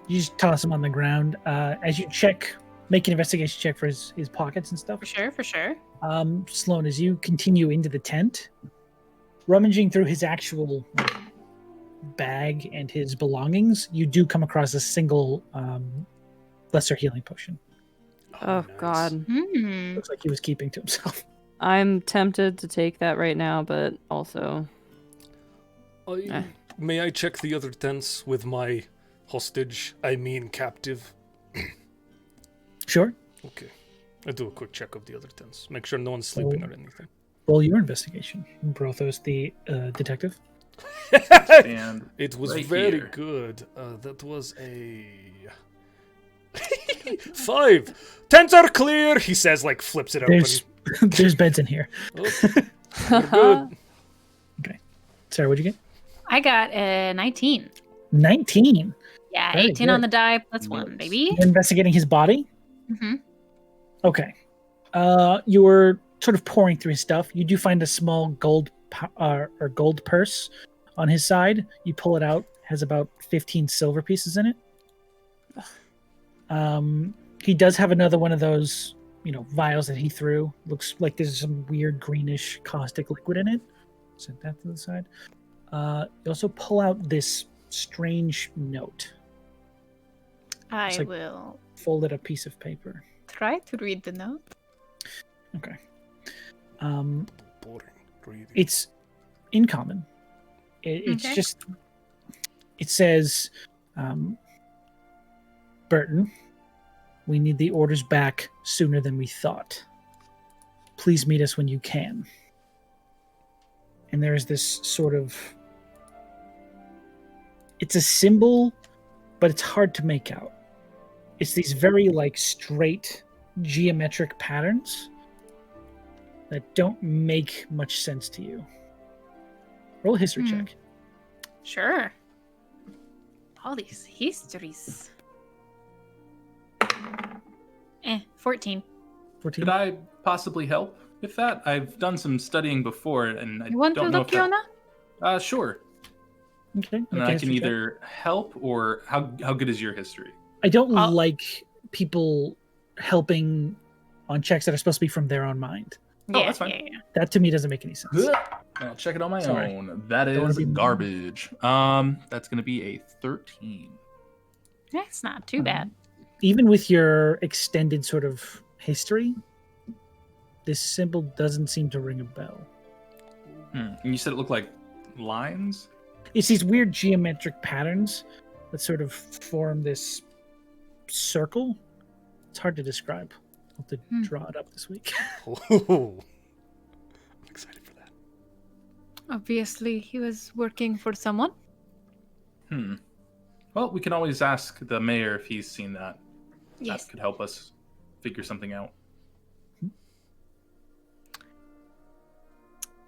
You just toss them on the ground. As you check make an investigation check for his pockets and stuff. For sure. Sloan, as you continue into the tent, rummaging through his actual bag and his belongings, you do come across a single lesser healing potion. Oh, nice. God. Looks like he was keeping to himself. I'm tempted to take that right now, but also... May I check the other tents with my hostage, captive? Sure. Okay. I do a quick check of the other tents. Make sure no one's sleeping or anything. Roll your investigation. Brothos, the detective. And it was right very here. good. That was a 5. Tents are clear, he says, like flips it open. There's beds in here. We're good. Okay. Sarah, what'd you get? I got a 19. 19. Yeah, Very 18 on good. the die plus 1, baby. You're investigating his body? Mm-hmm. Okay. You were sort of pouring through his stuff. You do find a small gold purse on his side. You pull it out. Has about 15 silver pieces in it. He does have another one of those, vials that he threw. Looks like there's some weird greenish caustic liquid in it. Set that to the side. You also pull out this strange note. I like- will Folded up piece of paper. try to read the note. Okay. Boring. Reading. It's in common. It's Okay. just. It says, Burton, we need the orders back sooner than we thought. Please meet us when you can. And there's this sort of. It's a symbol, but it's hard to make out. It's these very straight geometric patterns that don't make much sense to you. Roll a history check. Sure. All these histories. 14. 14. Could I possibly help with that? I've done some studying before, and I You want to don't know look, if that... Yona? Sure. Okay. And make a I can history check. either help or how good is your history? I don't I'll- like people helping on checks that are supposed to be from their own mind. Oh, that's fine. Yeah. That to me doesn't make any sense. I'll check it on my Sorry. own. That Don't wanna is be mean. garbage. That's gonna be a 13. That's not too bad. Even with your extended sort of history, this symbol doesn't seem to ring a bell. And you said it looked like lines? It's these weird geometric patterns that sort of form this circle. It's hard to describe. I'll have to draw it up this week. Oh, I'm excited for that. Obviously, he was working for someone. Well, we can always ask the mayor if he's seen that. Yes. That could help us figure something out.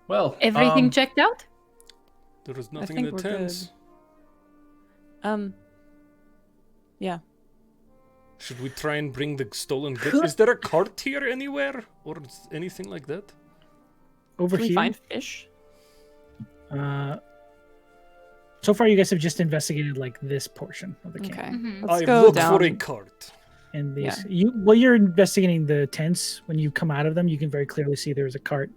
Well, Everything checked out? There was I nothing in think the we're tents. good. Yeah. Should we try and bring the stolen goods? Is there a cart here anywhere? Or anything like that? Over Can we here, find fish? so far you guys have just investigated this portion of the camp. Okay. Mhm. Let's I go look down. for a cart. And these, Yeah. you're investigating the tents. When you come out of them, you can very clearly see there's a cart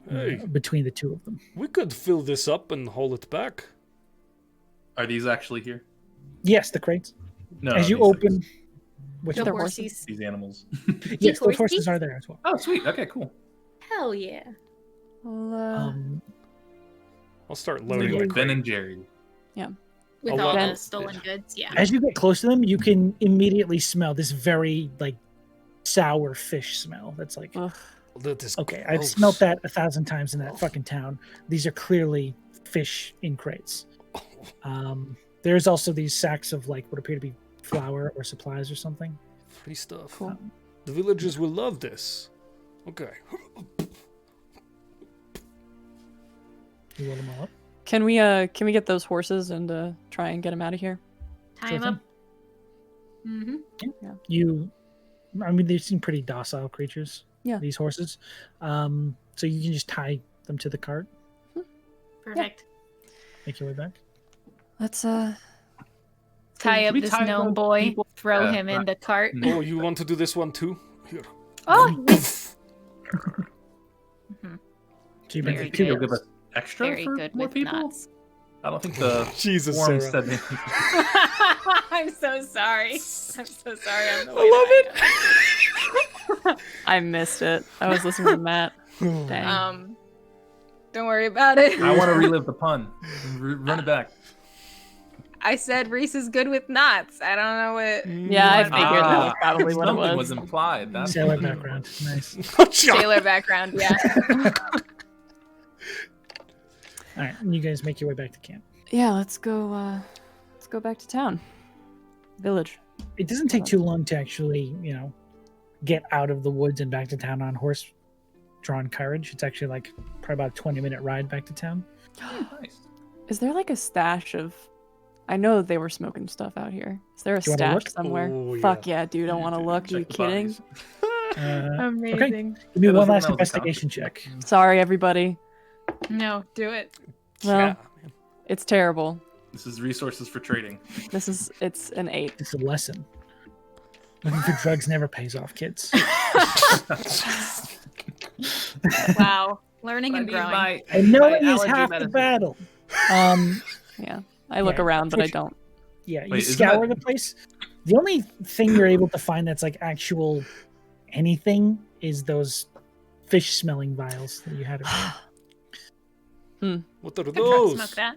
Hey, between the two of them. we could fill this up and haul it back. are these actually here? Yes, the crates. No. As you these open, things. which The They're one? horses. These animals. Yes, those horsies? horses are there as well. Oh, sweet. Okay, cool. Hell yeah. Well, I'll start They're loading the like Ben crate. and Jerry. With A all lot- the stolen goods, yeah. as you get close to them, you can immediately smell this very sour fish smell. That's ugh. That is okay. I've gross. smelt that 1,000 times in that fucking town. These are clearly fish in crates. There's also these sacks of what appear to be flour or supplies or something. Free stuff. Cool. The villagers will love this. Okay. You roll them all up. Can we get those horses and try and get them out of here? Time Sure up. Mm-hmm. They seem pretty docile creatures. Yeah. These horses. So you can just tie them to the cart, Perfect. make your way back. Let's tie up this gnome boy, throw him in the cart. Oh, you want to do this one too? Here. Oh, yes. So you Very make good. You'll give us extra Very for good more with people? knots. I don't think the Jesus, form Sarah. said anything. I'm so sorry. I'm so sorry. I'm the way I love it. I missed it. I was listening to Matt. Dang. Don't worry about it. I want to relive the pun. Run it back. I said Reese is good with knots. I don't know what. Yeah, I figured that was Ah, probably what it something was. implied. That's Sailor background. Nice. Sailor background, yeah. All right, and you guys make your way back to camp. Yeah, let's go back to town. Village. It doesn't take too long to actually, get out of the woods and back to town on horse-drawn carriage. It's actually like probably about a 20-minute ride back to town. nice. Is there like a stash of... I know they were smoking stuff out here. Is there a Do you wanna stash look? somewhere? Oh, Fuck yeah, dude, I want to look. Are you Check the kidding? bodies. Amazing. Give me Yeah, one those are last when I was a investigation cop. check. Sorry, everybody. No, do it. Well, Yeah. it's terrible. This is resources for trading. It's an 8. It's a lesson. Looking for drugs never pays off, kids. Wow. Learning and growing. And knowing is half the battle. Yeah. I look Yeah, around, but I don't. Yeah, you Wait, isn't scour that- the place. The only thing you're able to find that's like actual anything is those fish-smelling vials that you had earlier. What are Could try to those? smoke that.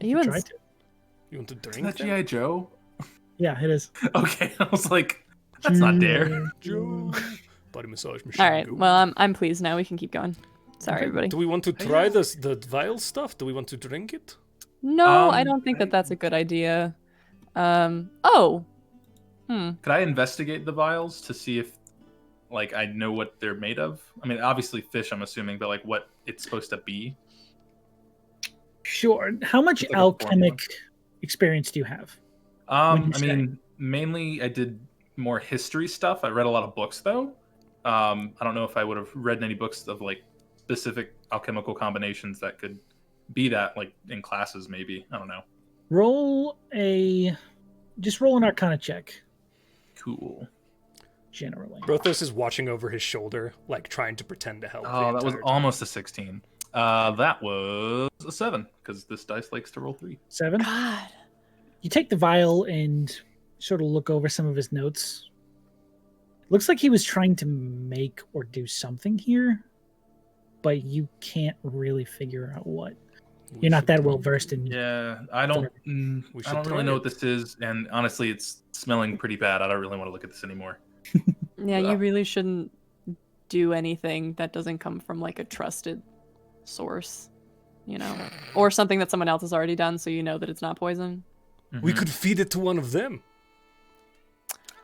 You and Tried to. You want to drink Isn't that them? G.I. Joe? Yeah, it is. Okay, I was like, that's not dare. Joe. Body massage machine. all right. go. Well, I'm pleased now. We can keep going. Sorry, everybody. Do we want to try the vial stuff? Do we want to drink it? No, I don't think that's a good idea. Oh. Could I investigate the vials to see if, like, I know what they're made of? I mean, obviously fish, I'm assuming, but like what it's supposed to be. Sure. How much It's like a alchemic experience do you have? I Wouldn't say. mean, mainly I did more history stuff. I read a lot of books though. I don't know if I would have read any books of like specific alchemical combinations that could be that, like in classes maybe. I don't know. Roll an Arcana check. Cool. Generally. Brothos is watching over his shoulder, like trying to pretend to help. Oh, the that was entire time. almost a 16. That was a 7 because this dice likes to roll 3. 7. God. You take the vial and sort of look over some of his notes. Looks like he was trying to make or do something here, but you can't really figure out what. We You're not should that try well it. versed in. Yeah, I don't. We I should don't try really know it. what this is, and honestly, it's smelling pretty bad. I don't really want to look at this anymore. Yeah, you really shouldn't do anything that doesn't come from like a trusted source, or something that someone else has already done, so you know that it's not poison. We Mhm. could feed it to one of them.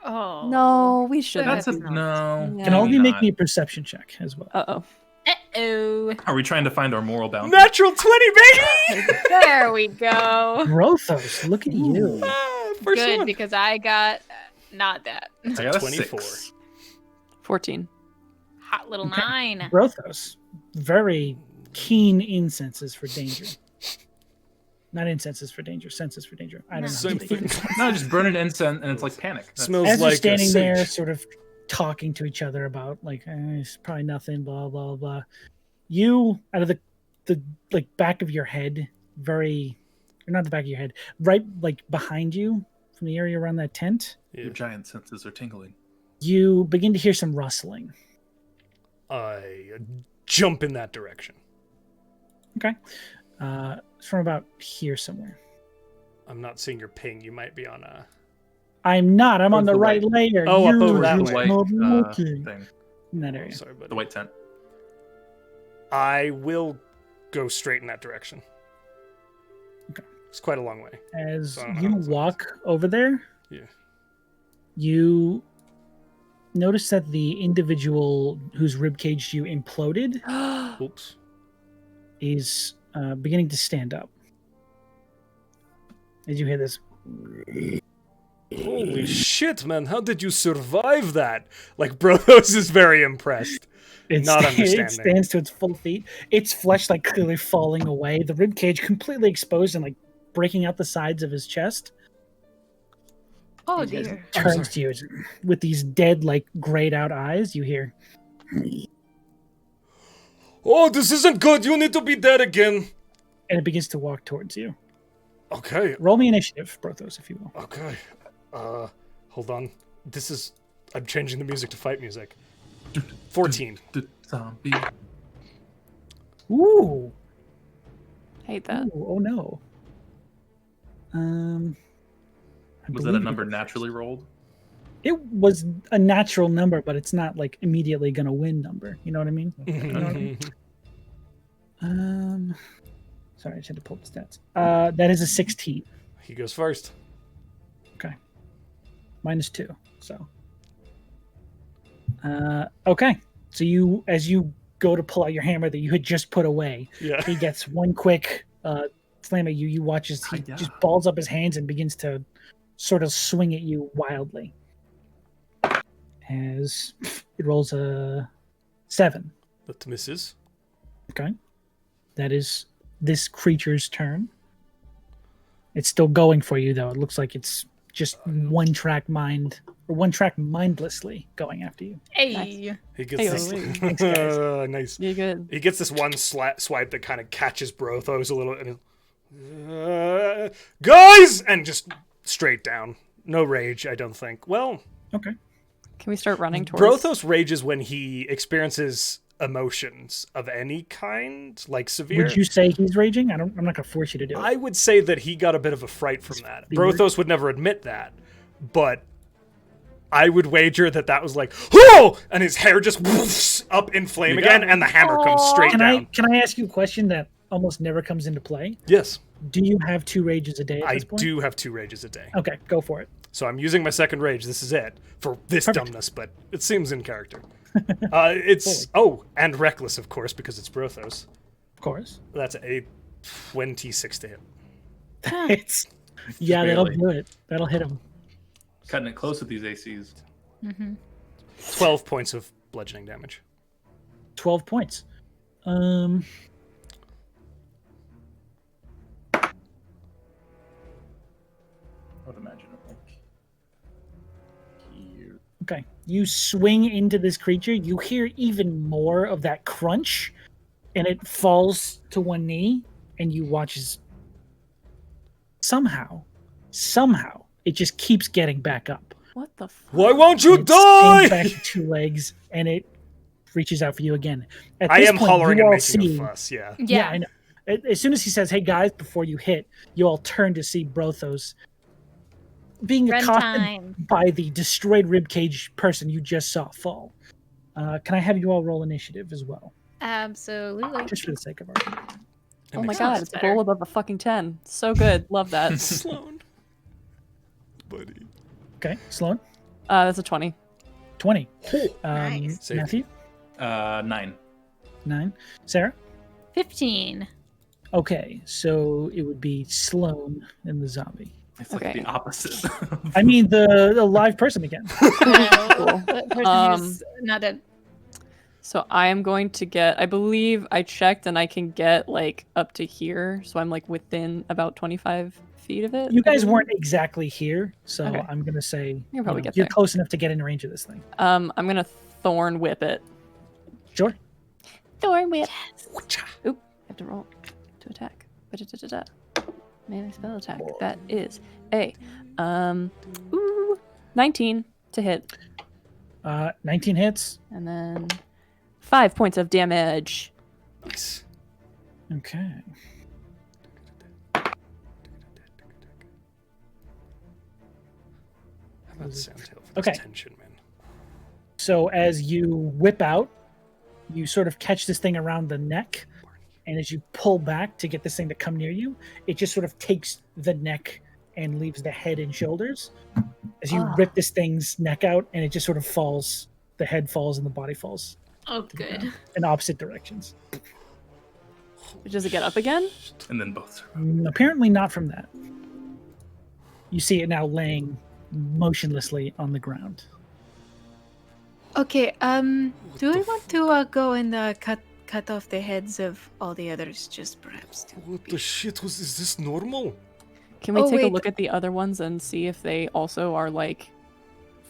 Oh. No, we shouldn't. That's no. Yeah. Can all of you maybe make not. me a perception check as well? Uh-oh. Uh-oh. Are we trying to find our moral bounty? Natural 20, baby! There we go. Brothos, look at you. First Good, one. because I got not that. I got a 24. 6. 14. Hot little Okay. 9. Brothos, very keen incenses for danger. Not incenses for danger, senses for danger. I don't know. Same thing. No, just burn an incense, and it's like panic. That's- Smells As like they're standing a there, sage. sort of talking to each other about it's probably nothing, blah blah blah. You, out of the like back of your head, or not the back of your head, right like behind you, from the area around that tent, Your giant senses are tingling. you begin to hear some rustling. I jump in that direction. Okay, it's from about here somewhere. I'm not seeing your ping. You might be on a... I'm not. I'm on Towards the the right white- layer. Oh, up You over that just way. not White looking. thing. In that Oh, area. sorry, buddy. The white tent. I will go straight in that direction. Okay. It's quite a long way. As So I don't know you how it's walk over there, Yeah. you notice that the individual whose ribcage you imploded Oops. is beginning to stand up. As you hear this, Holy shit, man. How did you survive that? Like, Brothos is very impressed. Not it understanding. stands to its full feet. Its flesh like clearly falling away. The ribcage completely exposed and like breaking out the sides of his chest. Oh He just dear. turns to you with these dead, like grayed out eyes. You hear, Oh, this isn't good. You need to be dead again. and it begins to walk towards you. Okay. Roll me initiative, Brothos, if you will. Okay. Hold on. I'm changing the music to fight music. 14. Zombie. Ooh. Hate that. Ooh, oh no. I Was that a believe number naturally rolled? It was a natural number, but it's not like immediately gonna win number. You know what I mean? Sorry, I just had to pull the stats. That is a 16. He goes first. Okay. -2. So. Okay. So as you go to pull out your hammer that you had just put away, Yeah. he gets one quick slam at you. You watch as he just balls up his hands and begins to sort of swing at you wildly. As it rolls a 7. That misses. Okay. That is this creature's turn. It's still going for you, though. It looks like it's just one track mindlessly going after you. Hey. He gets Hey, this. wait. Thanks, guys. Nice. You're good. He gets this one swipe that kind of catches Brothos a little, and guys, and just straight down. No rage, I don't think. Well, Okay. Can we start running towards? Brothos rages when he experiences emotions of any kind, like severe. Would you say he's raging? I'm not gonna force you to do it. I would say that he got a bit of a fright from that. Fear. Brothos would never admit that, but I would wager that was like, oh, and his hair just woofs up in flame You again, got it. and the hammer comes straight down. Can I ask you a question that almost never comes into play? Yes, Do you have 2 rages a day at I this point? do have 2 rages a day. Okay, go for it. So I'm using my second rage. This is it for this Perfect. dumbness, but it seems in character. It's and reckless, of course, because it's Brothos. Of course. That's a 26 to hit. It's that'll barely. do it. That'll hit him. Cutting it close with these ACs. 12 points of bludgeoning damage. 12 points. I would imagine it like here. Okay. You swing into this creature. You hear even more of that crunch, and it falls to one knee, and you watch as somehow, it just keeps getting back up. What the fuck? Why won't you It stands die? back to 2 legs, and it reaches out for you again. At I this am point, hollering you and all making see, a fuss. Yeah. Yeah, I know. As soon as he says, "Hey guys," before you hit, you all turn to see Brothos being accosted Runtime. by the destroyed ribcage person you just saw fall. Can I have you all roll initiative as well, Absolutely. just for the sake of argument? Oh my makes god, sense. it's a Better. roll above a fucking 10. So good. Love that. Sloan. Buddy. Okay, Sloan, That's a 20. 20. Nice. Save. Matthew, 9. 9. Sarah. 15. Okay, so it would be Sloan and the zombie. It's like Okay. the opposite. I mean, the live person again. Cool. The person who's not a. So I am going to get, I believe I checked and I can get like up to here. So I'm like within about 25 feet of it. You I guys believe. weren't exactly here, so Okay. I'm gonna say You'll probably get you're there. close enough to get in range of this thing. I'm going to thorn whip it. Sure. Thorn whip. Oop, I have to roll to attack. Ba-da-da-da-da. Melee spell attack. That is a 19 to hit. 19 hits. And then 5 points of damage. Nice. Okay. How about Soundtail for Okay. this tension, man? So as you whip out, you sort of catch this thing around the neck, and as you pull back to get this thing to come near you, it just sort of takes the neck and leaves the head and shoulders. As you rip this thing's neck out, and it just sort of falls. The head falls and the body falls Oh, good. in opposite directions. Does it get up again? And then both. Apparently not from that. You see it now laying motionlessly on the ground. Okay, do we want to go and cut off the heads of all the others, just perhaps? What the shit is this normal? Can we take a wait. look at the other ones and see if they also are like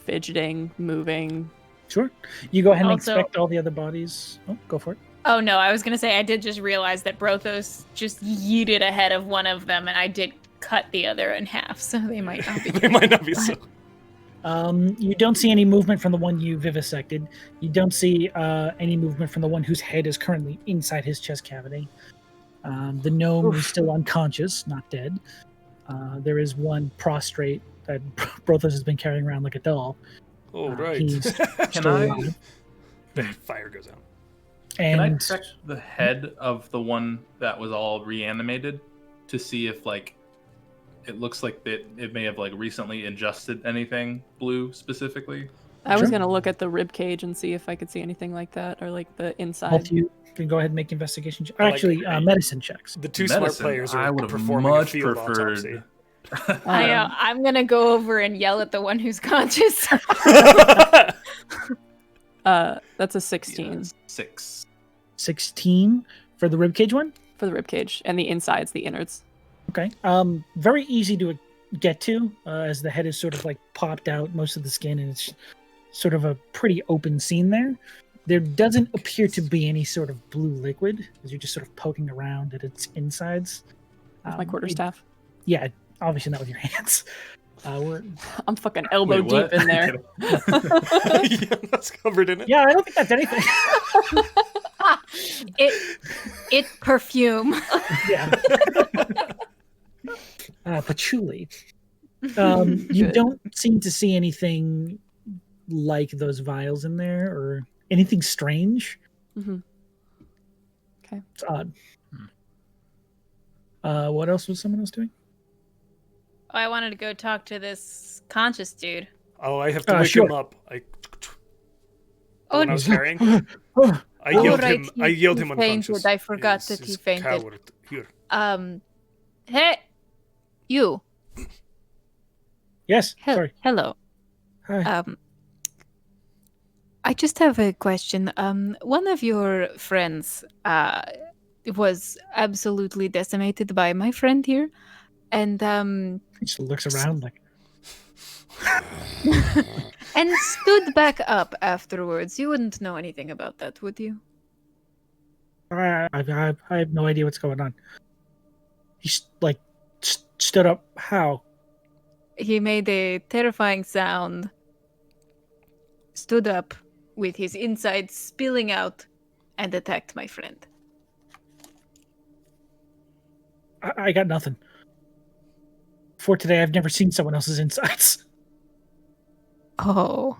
fidgeting, moving? Sure. You go ahead and Also- inspect all the other bodies. Oh, go for it. Oh no, I was gonna say I did just realize that Brothos just yeeted ahead of one of them, and I did cut the other in half, so they might not be. They might not be so. You don't see any movement from the one you vivisected. You don't see any movement from the one whose head is currently inside his chest cavity. The gnome is still unconscious, not dead. There is one prostrate that Brothos has been carrying around like a doll. Oh, right. He's Can still I alive. The fire goes out. can I And check the head of the one that was all reanimated to see if like it looks like it may have like recently ingested anything blue specifically? I was Sure. gonna look at the rib cage and see if I could see anything like that, or like the both inside. of you can go ahead and make investigation checks. I like Actually, it. medicine checks. The two smart Medicine, players I are would have performing much a field preferred. autopsy. I know. I'm gonna go over and yell at the one who's conscious. That's a 16 Yeah, 6. 16 for the ribcage one. for the rib cage, and the insides, the innards. Okay. Very easy to get to, as the head is sort of like popped out most of the skin, and it's sort of a pretty open scene there. There doesn't appear to be any sort of blue liquid, as you're just sort of poking around at its insides. With my quarterstaff. Yeah, obviously not with your hands. We're, I'm fucking elbow Wait, what? deep in there. Yeah, that's covered in it. yeah, I don't think that's anything. It perfume. Yeah. Patchouli. You Good. don't seem to see anything like those vials in there or anything strange. Mhm. Okay. It's odd. What else was someone else doing? Oh, I wanted to go talk to this conscious dude. Oh, I have to wake sure. him up. Oh, When I was carrying, I Oh, yelled right, him. I yelled him he fainted. unconscious. I forgot He's- that he he's fainted. Coward. Here. Hey, you. Yes, sorry. Hello. Hi. I just have a question. One of your friends was absolutely decimated by my friend here, and He just looks around like, and stood back up afterwards. You wouldn't know anything about that, would you? I have no idea what's going on. He's like stood up. How? He made a terrifying sound, stood up with his insides spilling out, and attacked my friend. I got nothing. For today, I've never seen someone else's insides. Oh,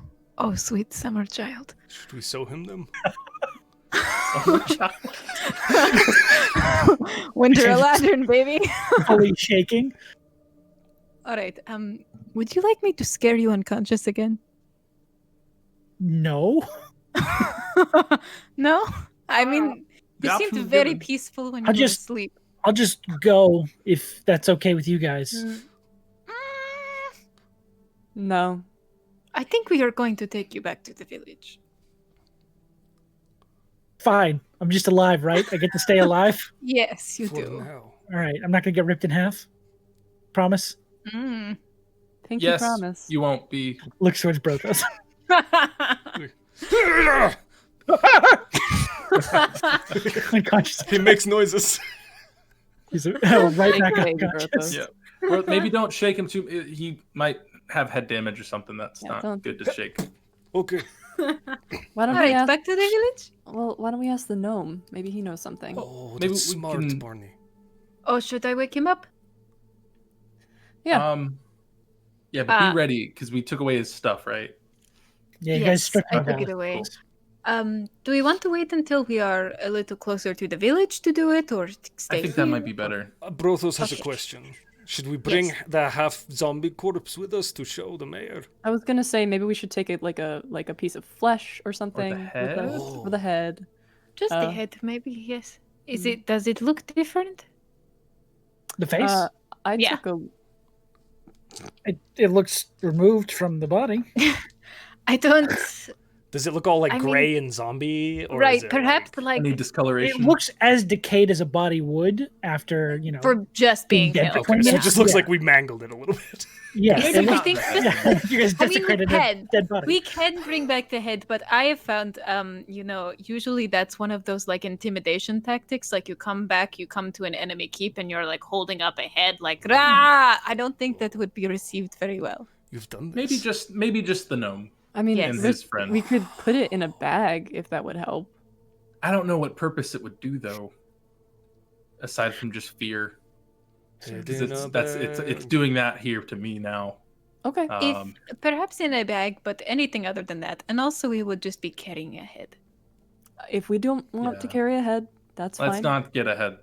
sweet summer child. Should we sew him them? Winter Eladrin, baby. Fully shaking. All right. Would you like me to scare you unconscious again? No. No. I mean, The you seemed option's very given. peaceful when you I'll were just- asleep. I'll just go if that's okay with you guys. No. I think we are going to take you back to the village. Fine. I'm just alive, right? I get to stay alive. Yes, you For do. now. All right. I'm not gonna get ripped in half. Promise. Mm. Thank you, Yes, promise. you won't be. Looks towards Brothos. Unconscious. He makes noises. He's right back Thank you, unconscious. Brothos. Yeah. Or maybe don't shake him too. He might have head damage or something. That's Yeah, not don't- good to shake. Okay. Why don't All we right, ask? back to the village. Well, why don't we ask the gnome? Maybe he knows something. Oh, Maybe that's we smart, can- Barney. Oh, should I wake him up? Yeah. Yeah, but be ready because we took away his stuff, right? Yeah, you guys Yes, struck I me took down. it away. Cool. Do we want to wait until we are a little closer to the village to do it, or stay I think that here? might be better. Brothos has a Okay. question. Should we bring Yes. the half-zombie corpse with us to show the mayor? I was gonna say maybe we should take it like a piece of flesh or something head? with the head. Just the Uh, head, maybe. Yes. Does it look different? The face? I Yeah. took a It looks removed from the body. I don't. Does it look all like gray and zombie? Or right, is it perhaps Any like discoloration? It looks as decayed as a body would after, you know. for just being dead killed. for Okay, so Yeah. it just looks Yeah. like we mangled it a little bit. Yes, Maybe it we looks- think yeah, you guys I mean, desecrated we a can. dead body. We can bring back the head, but I have found, usually that's one of those like intimidation tactics. Like you come back, you come to an enemy keep, and you're like holding up a head, like rah. I don't think that would be received very well. You've done this. Maybe just the gnome. I mean, Yes. And his friend. we could put it in a bag if that would help. I don't know what purpose it would do though, aside from just fear. 'Cause it's doing that here to me now. Okay. Um, If perhaps in a bag, but anything other than that, and also we would just be carrying a head. If we don't want to Yeah. carry a head, that's let's fine. not get ahead.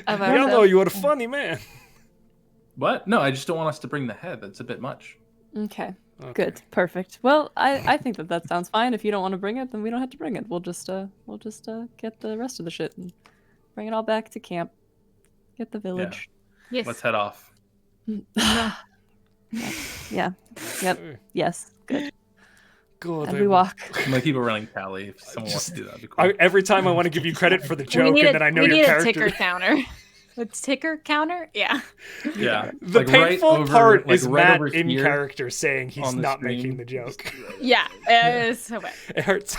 Of We all know ourselves. you are a funny man. What? No, I just don't want us to bring the head. That's a bit much. Okay. Okay. Good. Perfect. Well, I think that sounds fine. If you don't want to bring it, then we don't have to bring it. We'll just get the rest of the shit and bring it all back to camp. Get the village. Yes. Let's head off. Yeah. Yep. Yes. Good. God, And we walk. I'm gonna keep a running tally. If someone wants to do that, that'd be cool. Every time I want to give you credit for the We joke, need and then I know we your need character. a ticker counter. A ticker counter? Yeah. Yeah. The Like, right painful over- part like, is right Matt over in here character saying he's on the not screen. making the joke. Yeah. It's so bad. It hurts.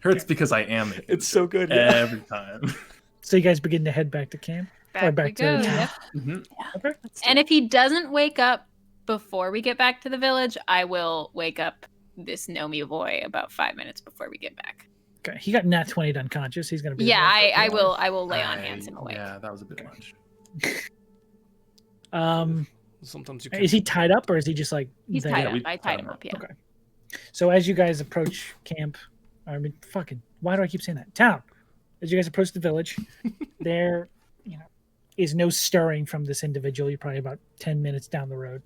Hurts because I am making It's it so good. Yeah. every time. So you guys begin to head back to camp? Or Back we back to go. town? Yep. Mhm. Okay. And if he doesn't wake up before we get back to the village, I will wake up this Nomi boy about 5 minutes before we get back. Okay. He got nat 20'd unconscious. He's gonna be Yeah, there for a I while. will lay on hands and awake. Yeah, that was a bit much. Sometimes you Is he tied up or is he just like He's there? tied Yeah, up. we I tied tied him him up. up, yeah. Okay. So as you guys approach camp, I mean, fucking, why do I keep saying that? Town. As you guys approach the village, there, is no stirring from this individual. You're probably about 10 minutes down the road.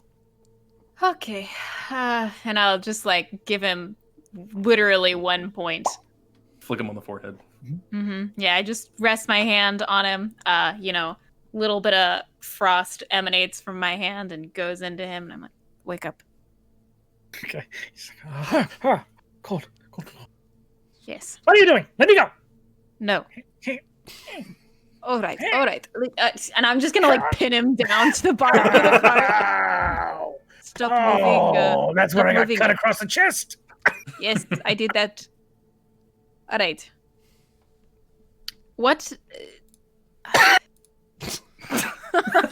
Okay. And I'll just like give him literally 1 point. Flick him on the forehead. Yeah, I just rest my hand on him. Little bit of frost emanates from my hand and goes into him, and I'm like, wake up. Okay. He's like, cold. Yes. What are you doing? Let me go. No. All right. And I'm just gonna like pin him down to the bottom of the fire. Stop moving. Oh, that's where I stop got moving. cut across the chest. Yes, I did that. All right. What?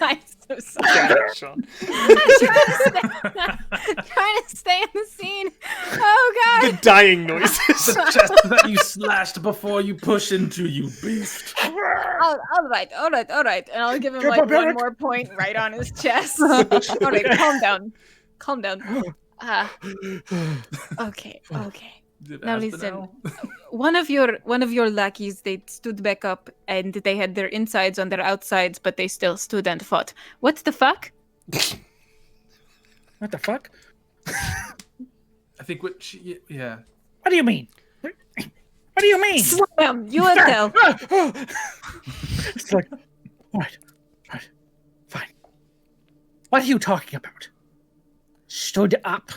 I'm so sorry. Sean. Trying to stay in the scene. Oh The god. dying noises. The chest that you slashed before you push into, you beast. All right. And I'll give him You're like one barbaric. more point right on his chest. All right, calm down. Okay. Now listen. One of your lackeys, they stood back up and they had their insides on their outsides, but they still stood and fought. What the fuck? What the fuck? I think yeah. What do you mean? What do you mean? Swam, you will tell. It's like, all right, fine. What are you talking about? Stood up.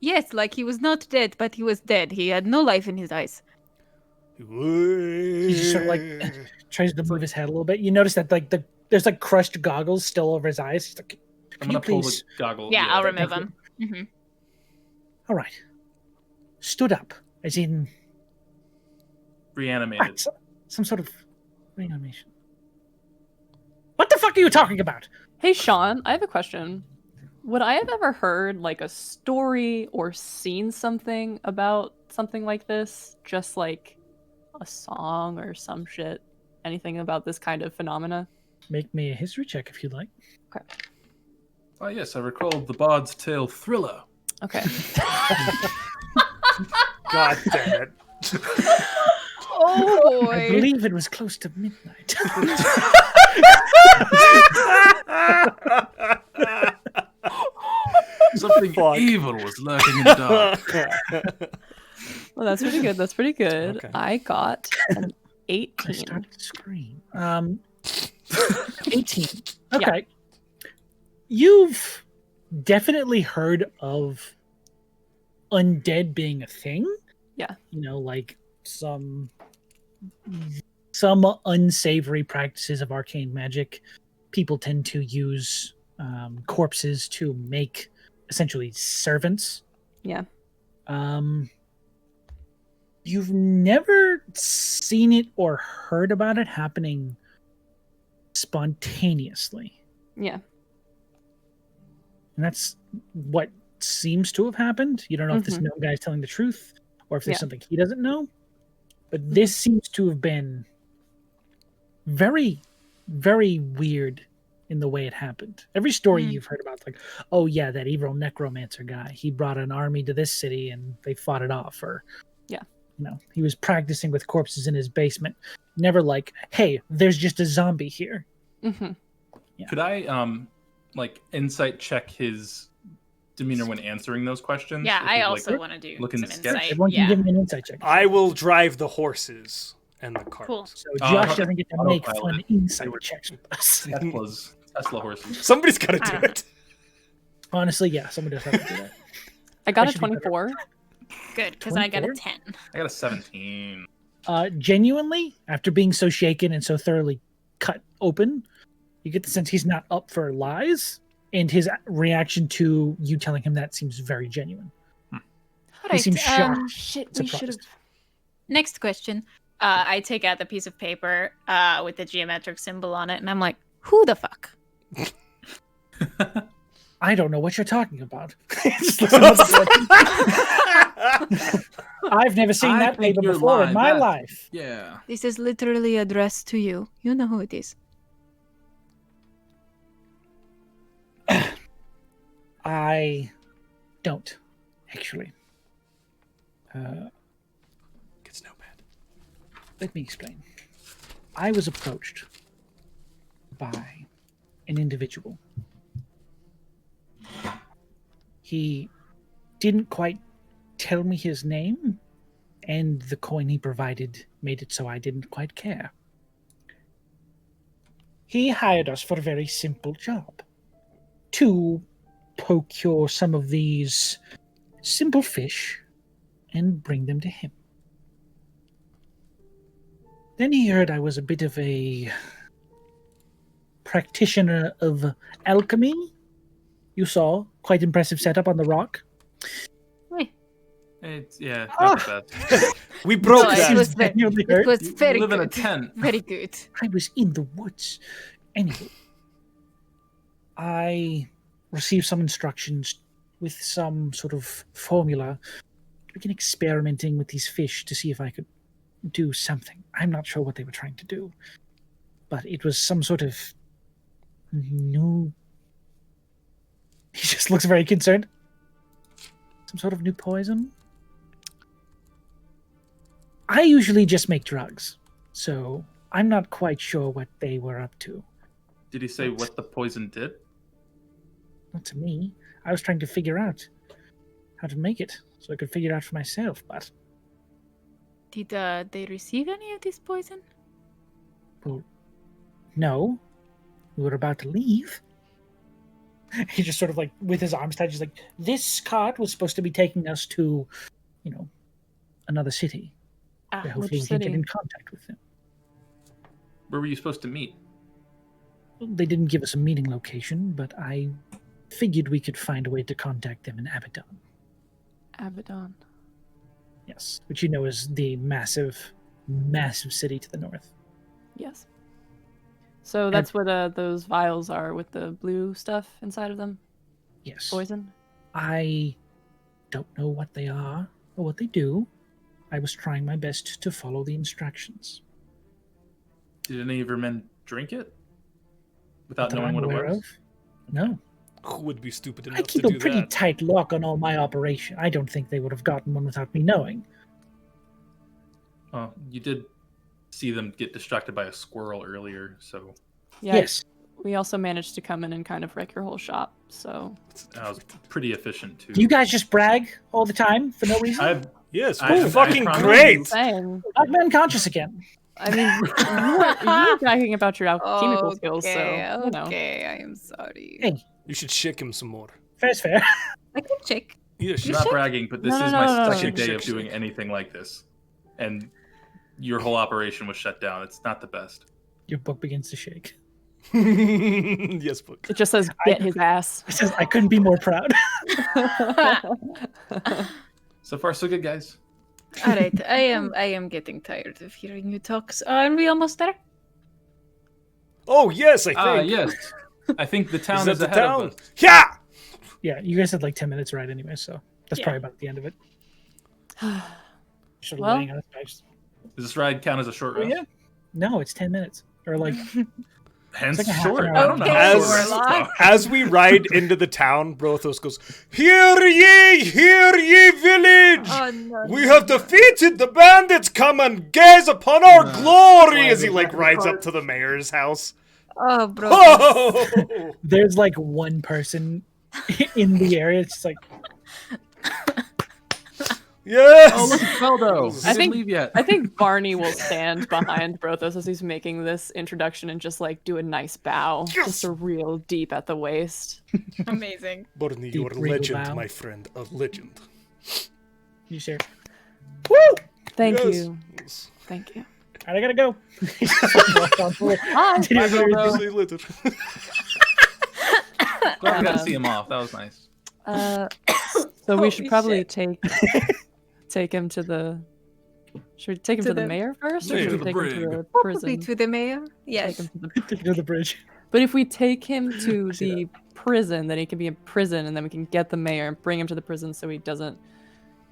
Yes, like he was not dead, but he was dead. He had no life in his eyes. He just sort of like tries to move his head a little bit. You notice that like there's like crushed goggles still over his eyes. He's like, I'm can you gonna pull the please? goggle. Yeah, I'll thank remove you. him. All right. Stood up, as in Reanimated. some sort of reanimation. What the fuck are you talking about? Hey, Sean, I have a question. Would I have ever heard like a story or seen something about something like this? Just like a song or some shit? Anything about this kind of phenomena? Make me a history check if you'd like. Okay. Oh yes, I recall the Bard's Tale thriller. Okay. God damn it. Oh I boy. believe it was close to midnight. Something Fuck. evil was lurking in the dark. Well, that's pretty good. That's pretty good. Okay. I got an I 18. started to scream. 18. Okay. You've definitely heard of undead being a thing. Yeah. Like some unsavory practices of arcane magic. People tend to use corpses to make essentially servants. Yeah. You've never seen it or heard about it happening spontaneously. Yeah. And that's what seems to have happened. You don't know if this gnome guy is telling the truth or if there's something he doesn't know. But this seems to have been very, very weird in the way it happened. Every story you've heard about, like, oh yeah, that evil necromancer guy, he brought an army to this city and they fought it off, or he was practicing with corpses in his basement. Never like, hey, there's just a zombie here. Could I insight check his demeanor when answering those questions? Yeah, I also want to do some insight. Everyone can give me an insight check. I will drive the horses and the cart. Cool. So Josh doesn't get to make fun insight checks with us. Tesla horses. Somebody's got to do it. Honestly, yeah, somebody does have to do that. I got a 24. Good, because I got a 10. I got a 17. Genuinely, after being so shaken and so thoroughly cut open, you get the sense he's not up for lies, and his reaction to you telling him that seems very genuine. He seems shocked. Shit, we should have. Next question. I take out the piece of paper with the geometric symbol on it, and I'm like, who the fuck? I don't know what you're talking about. I've never seen that paper before in my life. Yeah. This is literally addressed to you. You know who it is. I don't, actually. It's no bad. Let me explain. I was approached by an individual. He didn't quite tell me his name, and the coin he provided made it so I didn't quite care. He hired us for a very simple job. To procure some of these simple fish and bring them to him. Then he heard I was a bit of a practitioner of alchemy. You saw, quite impressive setup on the rock. It's not bad. We broke that. It was very live good. in a tent. Very good. I was in the woods. Anyway, I received some instructions with some sort of formula. We began experimenting with these fish to see if I could do something. I'm not sure what they were trying to do, but it was some sort of new... He just looks very concerned. Some sort of new poison? I usually just make drugs, so I'm not quite sure what they were up to. Did he say what the poison did? Not to me. I was trying to figure out how to make it, so I could figure it out for myself, but... Did they receive any of this poison? Well, no. We were about to leave. He just sort of like, with his arms tied, he's like, this cart was supposed to be taking us to, another city. Where hopefully we can get in contact with them. Where were you supposed to meet? They didn't give us a meeting location, but I figured we could find a way to contact them in Abaddon. Abaddon. Yes, which is the massive, massive city to the north. Yes. So that's what those vials are with the blue stuff inside of them? Yes. Poison? I don't know what they are or what they do. I was trying my best to follow the instructions. Did any of your men drink it? Without knowing what it was? No. Who would be stupid enough I keep to do a pretty that? tight lock on all my operation. I don't think they would have gotten one without me knowing. Oh, you did see them get distracted by a squirrel earlier, so... Yeah, yes. We also managed to come in and kind of wreck your whole shop, so... That was pretty efficient, too. Do you guys just brag all the time for no reason? Yes, I- we're fucking I great! Saying. I'm unconscious again. I mean, you're bragging about your alchemical skills, so, Okay, I am sorry. Hey, You should shake him some more. fair's fair. I can check. Yes, I'm not bragging, but this No, is no, my no, no, second no. day of doing anything like this. And your whole operation was shut down. It's not the best. Your book begins to shake. Yes, book. It just says, "Get his ass." It says, "I couldn't be more proud." So far, so good, guys. All right, I am getting tired of hearing you talk. Are we almost there? Oh yes, I think. Yes. I think the town Is is, that the ahead town? of us. Yeah. Yeah, you guys had like 10 minutes right anyway, so that's Yeah. probably about the end of it. Sort of Well- laying on his pipes. Does this ride count as a short Oh, rest? yeah. No, it's 10 minutes. Or like, Hence It's like a half short. an hour. I don't know. Okay, how As- short rests Warlock. are. As we ride into the town, Brothos goes, hear ye, village! Oh no! We have defeated the bandits. Come and gaze upon our glory as he the like back of the rides cart. up to the mayor's house. Oh, bro. Oh! there's like one person in the area. It's just like, Yes. Oh, look, Feldo. I I think- didn't leave yet. I think Barney will stand behind Brothos as he's making this introduction and just like do a nice bow, Yes! just a real deep at the waist. Amazing. Barney, Deep you're a regal legend, bow. my friend. A legend. you share. Thank Yes. you, Yes. thank you. All right, I gotta go. Hi. Continue with your- See you later. Glad we got to see him off. That was nice. So we should Holy probably shit. take him to the. Should we take him To to the the- mayor first, or Mayor. should we To take the him to brig. the Probably prison? to the mayor. Take Yes. him to the Take you to the bridge. But if we take him to See the prison, then he can be in prison, and then we can get the mayor and bring him to the prison so he doesn't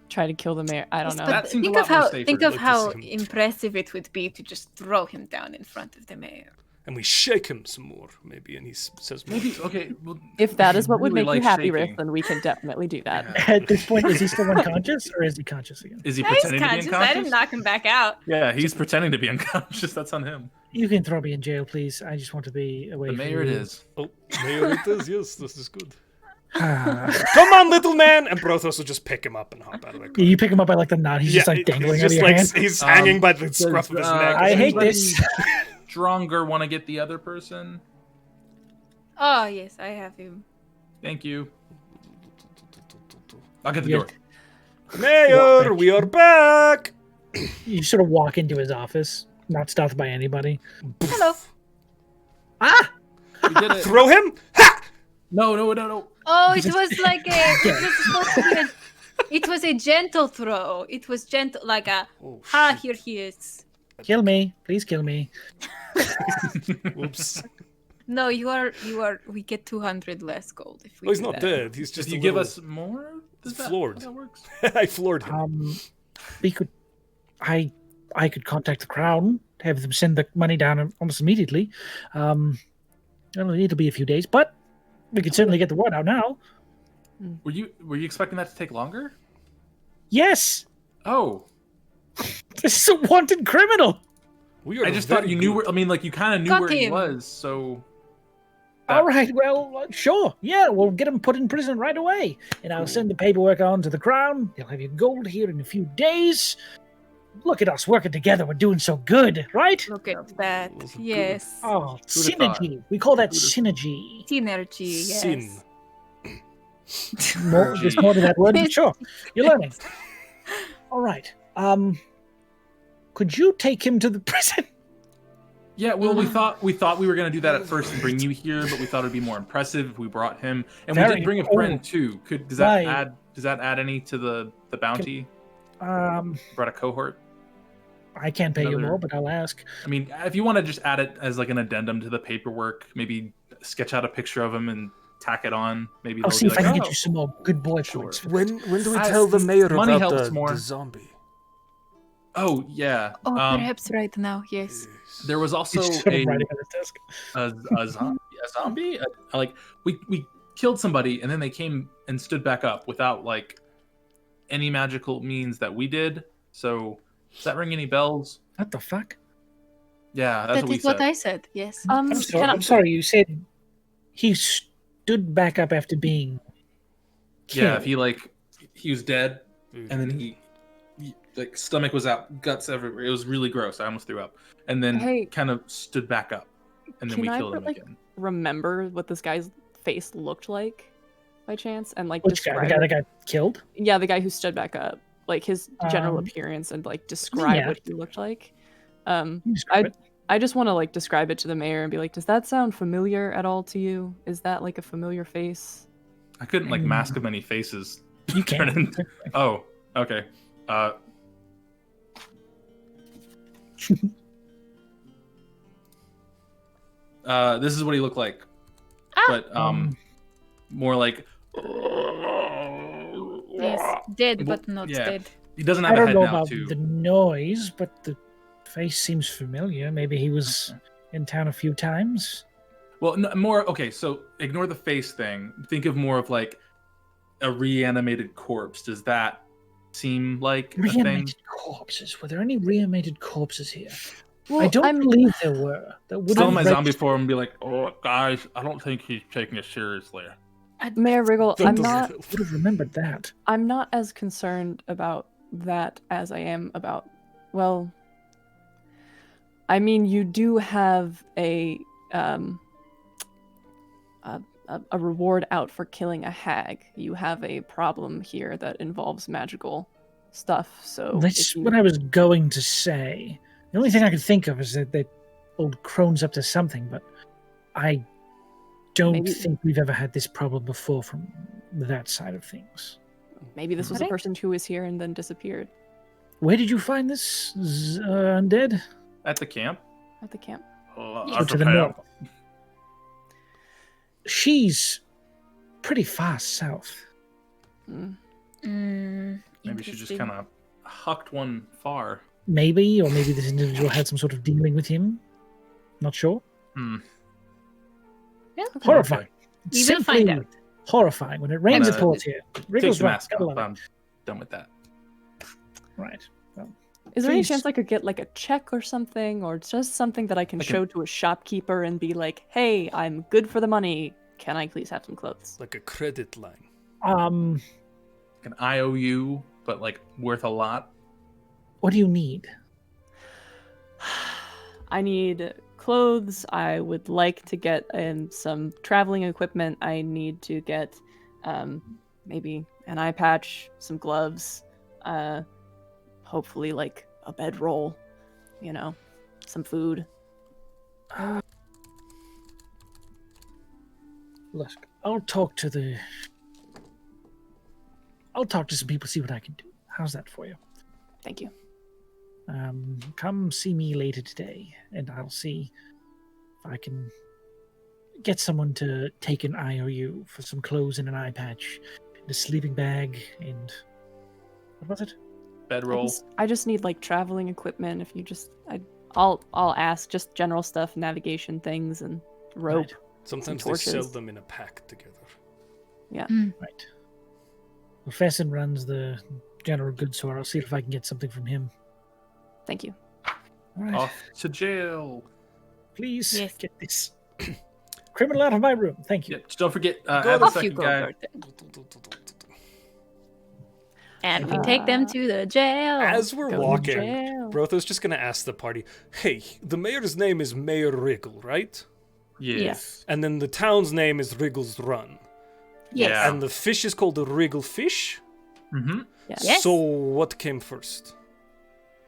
try to kill the mayor. I don't know. That seems a think lot of more how safer. think I'd of like to how see him. impressive it would be to just throw him down in front of the mayor. And we shake him some more, maybe, and he says more. Maybe, okay. Well, If that is what would really make you like happy, shaking. Rick, then we can definitely do that. At this point, is he still unconscious or is he conscious again? Is he Yeah, he's pretending to be conscious. I unconscious? didn't knock him back out. Yeah, he's pretending to be unconscious. That's on him. You can throw me in jail, please. I just want to be away The from mayor it you. is. Oh, mayor it is. Yes, this is good. Ah. Come on, little man! And Brothos will just pick him up and hop out of the car. You pick him up by like the knot. He's just like dangling out of your hand. he's hanging by the scruff of his neck. I hate anybody this. Stronger want to get the other person? Oh yes, I have him. Thank you. I'll get the Yeah. door. Mayor, we are back. You sort of walk into his office, not stopped by anybody. Hello. Ah! We did it. Throw him. Ha! No, no, no, no. Oh, it was like a. It was supposed to be a. It was a gentle throw. It was gentle, like a. Oh, Ha! shit. Here he is. Kill me. Please kill me. Oops. No, you are. We get 200 less gold if we. Oh, he's do not that. dead. He's Just just you a give little- us more? Is that floored. how that works? I floored him. We could. I could contact the crown, have them send the money down almost immediately. It'll be a few days, but we could certainly get the word out now. Were you expecting that to take longer? Yes, Oh, this is a wanted criminal. We are I just thought very you knew good. where. I mean, like you kind of knew Got where he him. was. So All right, well, sure. Yeah, we'll get him put in prison right away. And I'll send the paperwork on to the crown. They'll have your gold here in a few days. Look at us working together. We're doing so good, right? Look at that. Those are good. Yes. Oh, Who'da thought? synergy. We call that Who'da thought? synergy. Synergy. Yes. Sin. There's more to that word, but sure. You're learning. All right. Could you take him to the prison? yeah, well, we thought we were gonna do that at first and bring you here, but we thought it'd be more impressive if we brought him, and we Very did bring a cool. friend too. Does that Right. add any to the bounty? Um, Brought a cohort. I can't pay you Another- more, but I'll ask. I mean, if you want to just add it as like an addendum to the paperwork, maybe sketch out a picture of him and tack it on. Maybe I'll they'll see be if I like, can "Oh." get you some more good boy Sure. points. When do we I- tell the mayor money about helps more. the zombie? Oh yeah. Oh, perhaps right now. Yes. There was also He's sort a of writing on his desk. a zombie. Like we killed somebody and then they came and stood back up without like any magical means that we did. So does that ring any bells? What the fuck? Yeah, that's That what we is what said. I said. Yes. I'm sorry. You said he stood back up after being killed. Yeah, if he was dead and then he like stomach was out, guts everywhere. It was really gross. I almost threw up. And then Hey. kind of stood back up. And then Can we I killed put, him like, again. Remember what this guy's face looked like? by chance and like Which guy? describe The guy that got killed? Yeah, the guy who stood back up. Like his general appearance and like describe what he looked like. I just want to like describe it to the mayor and be like, does that sound familiar at all to you? Is that like a familiar face? I couldn't like mask of many faces. You can. Oh, okay. This is what he looked like, but more like. Yes, dead but not dead. He doesn't have a head now. I now, don't know too. about the noise, but the face seems familiar. Maybe he was in town a few times. Well, no, more okay. So ignore the face thing. Think of more of like a reanimated corpse. Does that seem like reanimated corpses? Were there any reanimated corpses here? Well, I don't believe there were. Still in my zombie form and be like, oh, guys, I don't think he's taking it seriously. Mayor Wriggle, I would have remembered that. I'm not as concerned about that as I am about, well, I mean, you do have a reward out for killing a hag. You have a problem here that involves magical stuff. So that's what I was going to say. The only thing I could think of is that old crone's up to something, but I don't think we've ever had this problem before from that side of things. Maybe this was a person who was here and then disappeared. Where did you find this undead? At the camp. At the camp. To the north. She's pretty far south. Maybe she just kind of hucked one far. Maybe, or maybe this individual had some sort of dealing with him. Not sure. Yeah, horrifying. We will find out. Horrifying. When it rains, it pours here. Take the mask off. I'm done with that. Right. Well, is there any chance I could get like a check or something, or just something that I can show to a shopkeeper and be like, "Hey, I'm good for the money. Can I please have some clothes?" Like a credit line. An IOU, but like worth a lot. What do you need? I need clothes. I would like to get some traveling equipment. I need to get maybe an eye patch, some gloves, hopefully like a bedroll, some food. Look, I'll talk to some people, see what I can do. How's that for you? Thank you. Come see me later today, and I'll see if I can get someone to take an IOU for some clothes and an eye patch, and a sleeping bag, and what was it? Bedroll. I just need like traveling equipment. If you just, I'll ask just general stuff, navigation things, and rope. Right. Sometimes they sell them in a pack together. Yeah. Right. Well, Fessin runs the general goods store. I'll see if I can get something from him. Thank you. All right. Off to jail. Please get this criminal out of my room. Thank you. Yeah, don't forget, add the second guy. And we take them to the jail. As we're walking, Brothos just going to ask the party, hey, the mayor's name is Mayor Wriggle, right? Yes. And then the town's name is Wriggle's Run. Yes. Yeah. And the fish is called the Wriggle Fish? Mm-hmm. Yes. So what came first?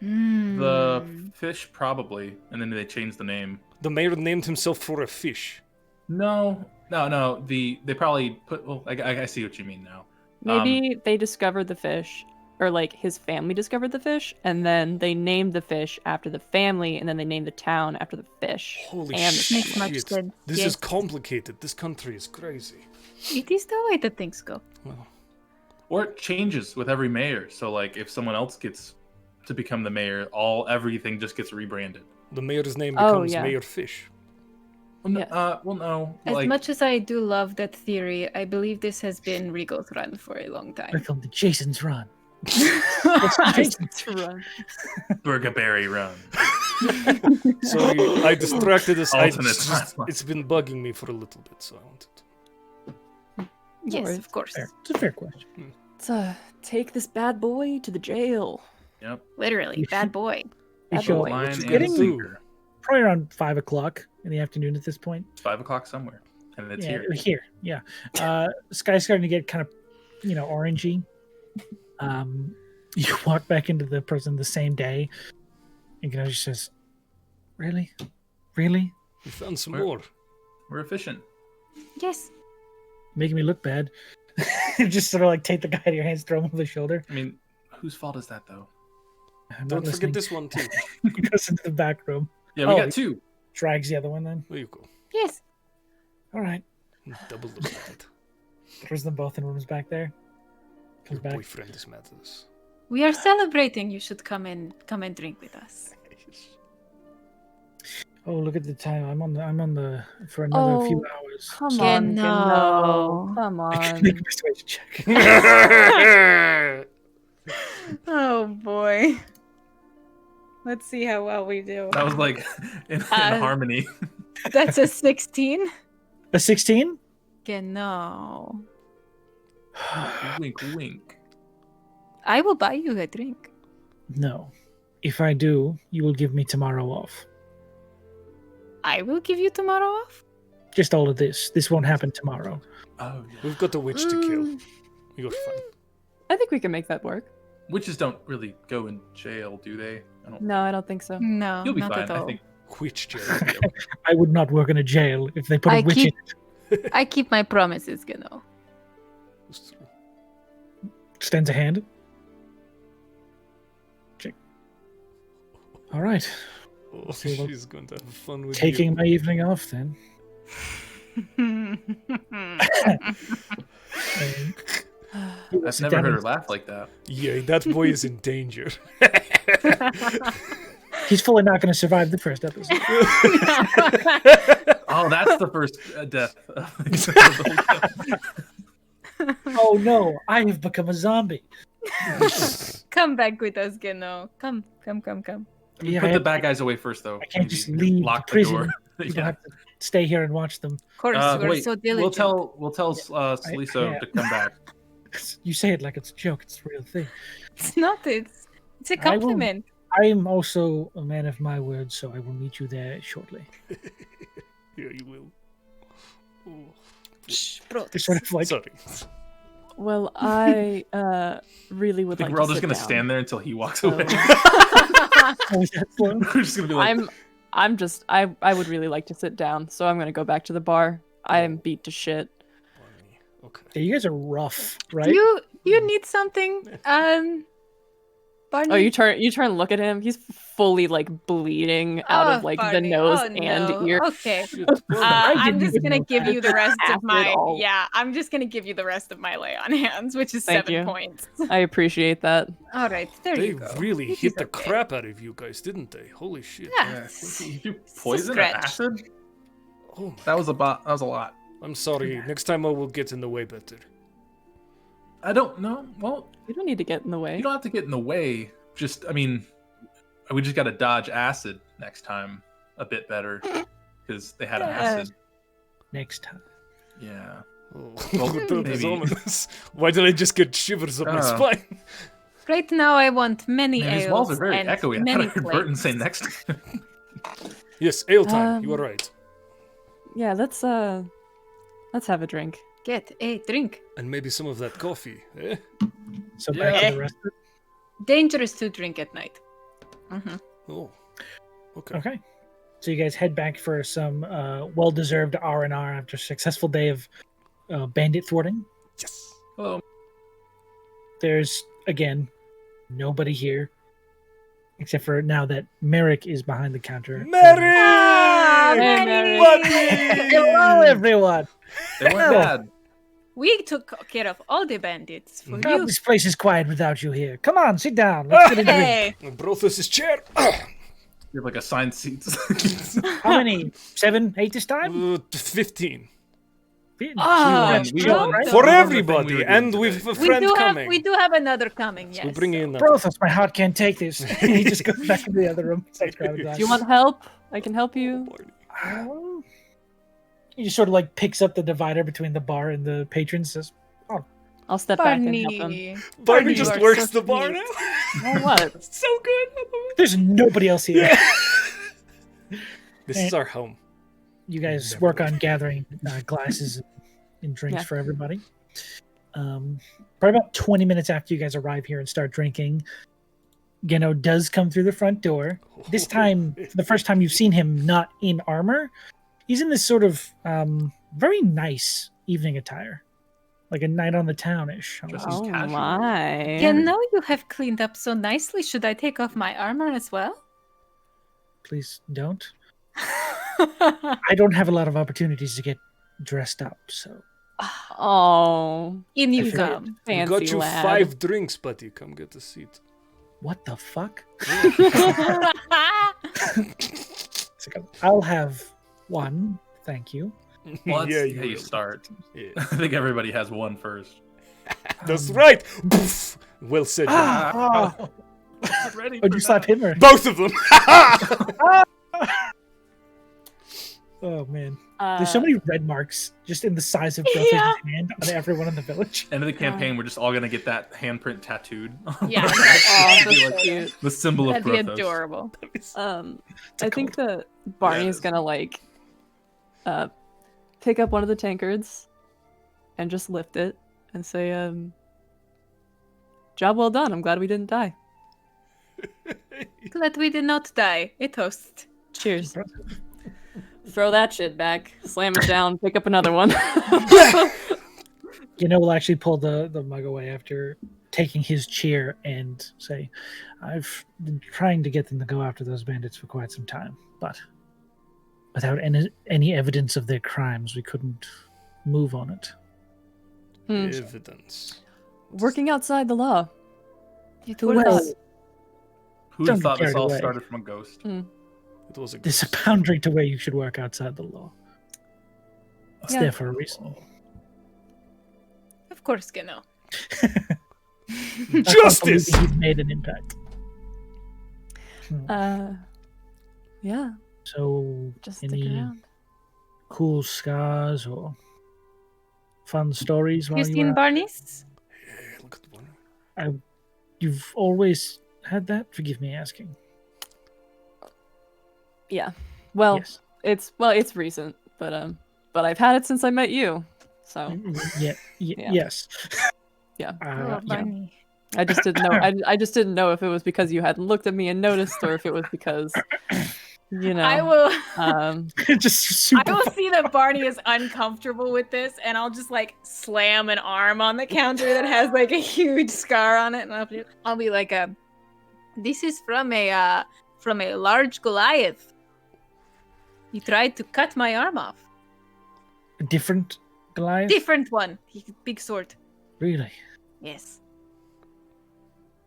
The fish, probably, and then they changed the name. The mayor named himself for a fish. No. They probably put. Well, I see what you mean now. Maybe they discovered the fish, or like his family discovered the fish, and then they named the fish after the family, and then they named the town after the fish. Holy and shit! Makes much sense. This is complicated. This country is crazy. It is the way that things go. Well, Or it changes with every mayor. So, like, if someone else gets to become the mayor, everything just gets rebranded. the mayor's name becomes yeah. Mayor Fish. Well, Yeah. no. As much as I do love that theory, I believe this has been Wriggle's Run for a long time. Welcome to Jason's Run. Burgaberry Run. Sorry, I distracted us. Alternate It's been bugging me for a little bit, so I wanted to. Yes, worries. of course. Fair. It's a fair question. Let's take this bad boy to the jail. Yep. Literally, bad boy. Bad Sure. boy. Lion What you and gonna getting- do? sinker. Probably around 5 o'clock in the afternoon at this point. It's 5 o'clock somewhere. And it's Yeah, here. Yeah. Sky's starting to get kind of, orangey. You walk back into the prison the same day, and Gnoji says, "Really? Really? We found some more. We're efficient. Yes. Making me look bad." Just sort of like take the guy out of your hands, throw him over the shoulder. I mean, whose fault is that, though? Don't forget this one, too. He goes into the back room. Yeah, we got 2. Drags the other one then. There you go. Yes. All right. Double the bad. Throws them both in rooms back there. Comes Your back. boyfriend is mad at us. We are celebrating. You should come and drink with us. Oh, look at the time. I'm on the for another few hours. Come on, no. Come Make on. a persuasion check. Oh boy. Let's see how well we do. That was like in harmony. That's a 16. A 16? No. Wink, wink. I will buy you a drink. No. If I do, you will give me tomorrow off. I will give you tomorrow off. Just all of this. This won't happen tomorrow. Oh, yeah. We've got a witch to kill. You're fine. I think we can make that work. Witches don't really go in jail, do they? No, I don't think so. No, You'll be not fine. at I all. think. Witch jail. I would not work in a jail if they put a witch in it. I keep my promises, Extends a hand. Check. All right. Oh, See what- she's going to have fun with Taking you. my evening off then. I've never heard her laugh like that. Yeah, that boy is in danger. He's fully not going to survive the first episode. Oh, that's the first death. Oh no, I have become a zombie. Come back with us, Geno. Come. Yeah, Put the bad guys away first, though. I can't Maybe just leave lock the prison. door. People Yeah. have to stay here and watch them. Of course, you are Wait, so diligent. we'll tell Saliso yeah. to come back. You say it like it's a joke. It's a real thing. It's not. It's a I will- compliment. I am also a man of my word, so I will meet you there shortly. Yeah, you will. Oh, Shh, bro. They're sort of like, sorry. Well, I really I would think like we're all to just sit gonna down. stand there until he walks So- away. oh, is that slow? We're just gonna be like, I would really like to sit down, so I'm gonna go back to the bar. I am beat to shit. Okay. Yeah, you guys are rough, right? You need something, Barney. Oh, you turn and look at him. He's fully like bleeding out of like Barney. the nose Oh, and no. ear. Okay. Shit. I'm didn't just even gonna know give that. you the rest Half of it my all. I'm just gonna give you the rest of my lay on hands, which is Thank 7 you. points. I appreciate that. All right, there They you go. really It hit is the okay. crap out of you guys, didn't they? Holy shit. Yeah. you poison or scratch. acid? Oh, my- That was a lot. I'm sorry. Next time I will get in the way better. I don't know. Well, You don't need to get in the way. you don't have to get in the way. Just, I mean, we just got to dodge acid next time a bit better because they had acid. Next time. Yeah. Oh, Well, that is maybe. ominous. Why did I just get shivers up my Uh. spine? Right now, I want many Man, ales these walls are very and echoey. I many thought I heard Burton plates. say next. Yes, ale time. You are Um, right. Yeah, let's have a drink. Get a drink. And maybe some of that coffee, eh? So back Yeah. to the rest of it. Dangerous to drink at night. Oh. Okay. Okay. So you guys head back for some well-deserved R&R after a successful day of bandit thwarting. Yes. Hello. There's, again, nobody here. Except for now that Merrick is behind the counter. Merrick! Hey, Merrick. Buddy! Hello, everyone! They weren't bad. We took care of all the bandits for Oh, you. this place is quiet without you here. Come on, sit down. Let's get a drink. Hey, Brothos' chair. You have like assigned seats. How many? 7, 8 this time? 15. Ah, we Joe, won. right? For That was the thing we everybody, were doing and today. with a we friend do coming. we do have another coming. Yes. We'll bring in Brothos, my heart can't take this. He just goes back into the other room. Starts grabbing Do you want help? I can help you. He just sort of like picks up the divider between the bar and the patrons. Says, I'll step back and help him. Barney. Barney You just are works so the bar sweet. now. Oh, what? So good. "There's nobody else here." This is our home. you guys work on gathering glasses and drinks for everybody. Probably about 20 minutes after you guys arrive here and start drinking, Geno does come through the front door. This time, for the first time you've seen him not in armor, he's in this sort of very nice evening attire. Like a night on the town-ish. Just casual. my. Yeah, now you have cleaned up so nicely. Should I take off my armor as well? Please don't. I don't have a lot of opportunities to get dressed up, so... Oh, In you I come. I fancy got you lad. 5 drinks, buddy. Come get a seat. What the fuck? I'll have 1, thank you. Well, that's you how you will. start. Yeah. I think everybody has one first. That's right. Poof. Well said. John. Ah! Not ready Would for you slap that. him or? Both of them. Oh man, there's so many red marks just in the size of Brothos' hand on everyone in the village. End of the campaign, we're just all gonna get that handprint tattooed. Yeah, Oh, Be that's like cute. the symbol of that'd be Brothos. adorable. I think that Barney is gonna pick up one of the tankards and just lift it and say, "Job well done. I'm glad we didn't die. Glad we did not die. A toast. Cheers." Throw that shit back, slam it down, pick up another one. We'll actually pull the mug away after taking his chair and say, I've been trying to get them to go after those bandits for quite some time, but without any evidence of their crimes, we couldn't move on it. Evidence. Working outside the law. Well, Who'd Don't have thought get this carried all away. started from a ghost? It was a there's a boundary to where you should work outside the law. It's Yeah. there for a reason. Of course, Geno. Justice! He's made an impact. Yeah, So, just stick any around. cool scars or fun stories while You you seen were Barney's? Yeah, look at the one. You've always had that? Forgive me asking. Yeah. Well, Yes. it's recent, but I've had it since I met you. So Yeah. Yeah. Yes. Yeah. Oh, Yeah. Barney. I just didn't know. I just didn't know if it was because you hadn't looked at me and noticed, or if it was because, I will. Just super. I will see that Barney is uncomfortable with this, and I'll just like slam an arm on the counter that has like a huge scar on it, and I'll be like, "This is from a large Goliath. He tried to cut my arm off. A different Goliath? Different one. Big sword. Really? Yes.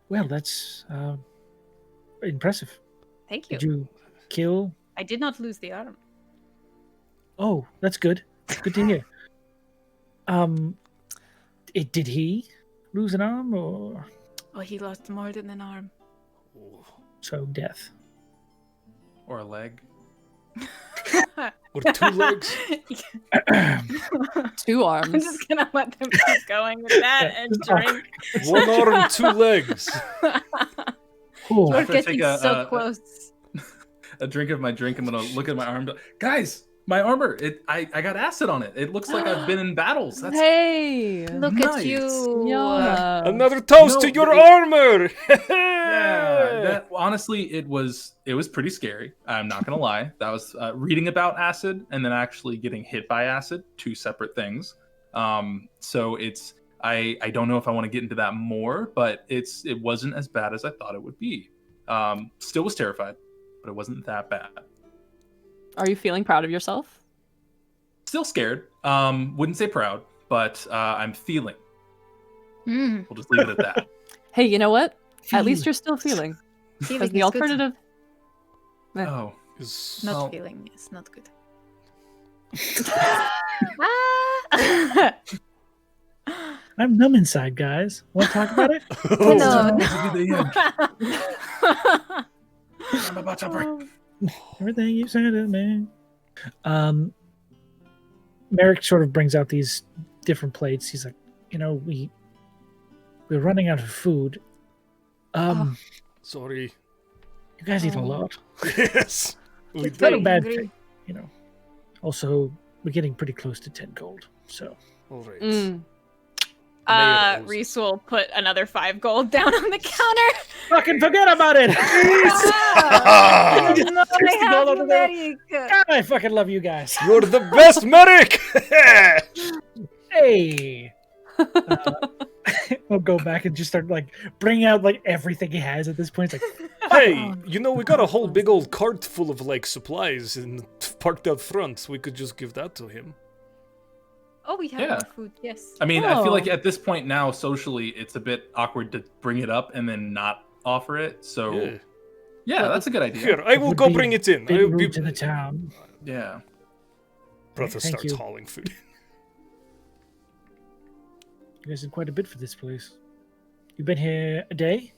Well, that's impressive. Thank you. Did you kill? I did not lose the arm. Oh, that's good. Good to hear. Did he lose an arm or Oh, he lost more than an arm. so death? Or a leg? Or 2 legs. 2 arms. I'm just gonna let them keep going with that and drink. 1 arm, 2 legs. Cool. We're After I getting take so close. A drink of my drink. I'm gonna look at my arm. Guys, my armor. I got acid on it. It looks like I've been in battles. That's Hey. Look Nice. at you. Yeah. Another toast No, to your but armor. yeah. That, honestly, it was pretty scary. I'm not gonna lie. That was reading about acid and then actually getting hit by acid. 2 separate things. So it's I don't know if I want to get into that more, but it wasn't as bad as I thought it would be. Still was terrified, but it wasn't that bad. Are you feeling proud of yourself? Still scared. Wouldn't say proud, but I'm feeling. Mm. We'll just leave it at that. Hey, you know what? At least Feeling. you're still feeling. Feeling Because the is good. alternative. Oh, Not Oh. feeling is not good. Ah! I'm numb inside, guys. Want to talk about it? No. I'm about to break. Everything you said to me. Merrick sort of brings out these different plates. He's like, we're running out of food. Sorry. You guys eat a lot. Yes. We It's not a do. bad Hungry. thing, Also, we're getting pretty close to 10 gold, so. All right. Reese will put another 5 gold down on the counter. Fucking forget about it! No, Just I go have over you, there. Medic. God, I fucking love you guys. You're the best medic! Hey! We'll go back and just start, like, bringing out, like, everything he has at this point. It's like, Hey, you know, we got a whole big old cart full of, like, supplies parked out front. We could just give that to him. Oh, we have Yeah. more food. Yes. I mean, I feel like Oh. at this point now, socially, it's a bit awkward to bring it up and then not offer it. So, yeah, that's a good idea. Here, I will would go be bring it in. big I will rude to the town. Yeah. Brothos Thank starts you. hauling food. You guys did quite a bit for this place. You've been here a day?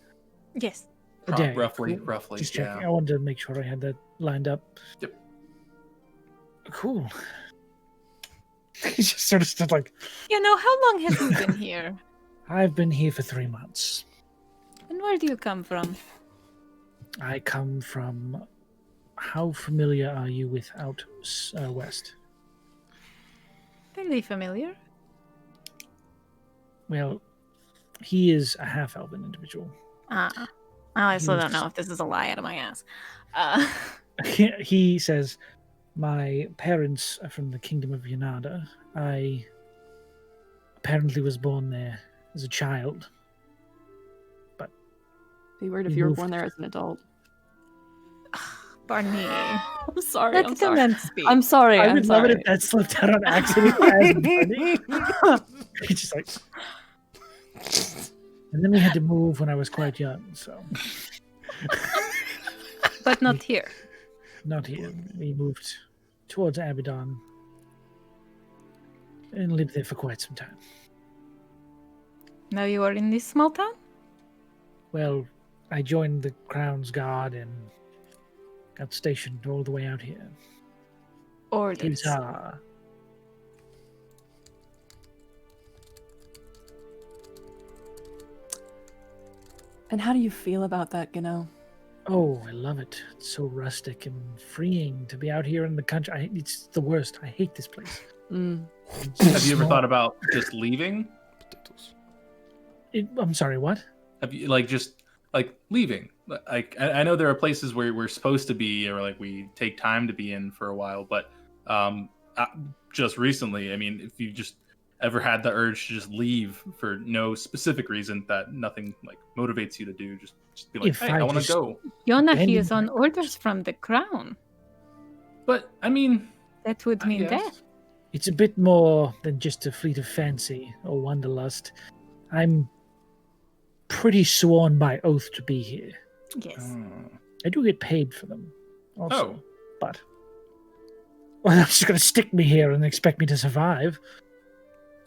Yes. A day. Roughly, Cool. roughly. Just Yeah. checking. I wanted to make sure I had that lined up. Yep. Cool. He just sort of stood like, You know, how long have you been here? I've been here for 3 months. And where do you come from? I come from. How familiar are you with out west? Fairly familiar. Well, he is a half-elven individual. I also don't know if this is a lie out of my ass. He says, my parents are from the kingdom of Yanada. I apparently was born there as a child. Be weird if You you were moved. born there as an adult. Barney. I'm sorry. Let I'm the sorry. man speak. I'm sorry. I I'm would love it sorry. if that slipped out on accident as Barney. He's just like... And then we had to move when I was quite young, so... But not here. Not here. We moved towards Abaddon and lived there for quite some time. Now you are in this small town? Well, I joined the Crown's Guard and got stationed all the way out here. Orders. Huzzah. And how do you feel about that, Gano? Oh, I love it. It's so rustic and freeing to be out here in the country. It's the worst. I hate this place. Mm. Have you ever thought about just leaving? Potatoes. I'm sorry, what? Have you just leaving? Like I know there are places where we're supposed to be, or like we take time to be in for a while, but just recently, I mean, if you just ever had the urge to just leave for no specific reason, that nothing like motivates you to do, just be like, If hey, I I want to just- go. Yona, Then- he is on orders from the crown. But I mean, That would I mean guess. that. It's a bit more than just a fleet of fancy or wanderlust. I'm pretty sworn by oath to be here. Yes. I do get paid for them, also. Oh. But well, they're just going to stick me here and expect me to survive.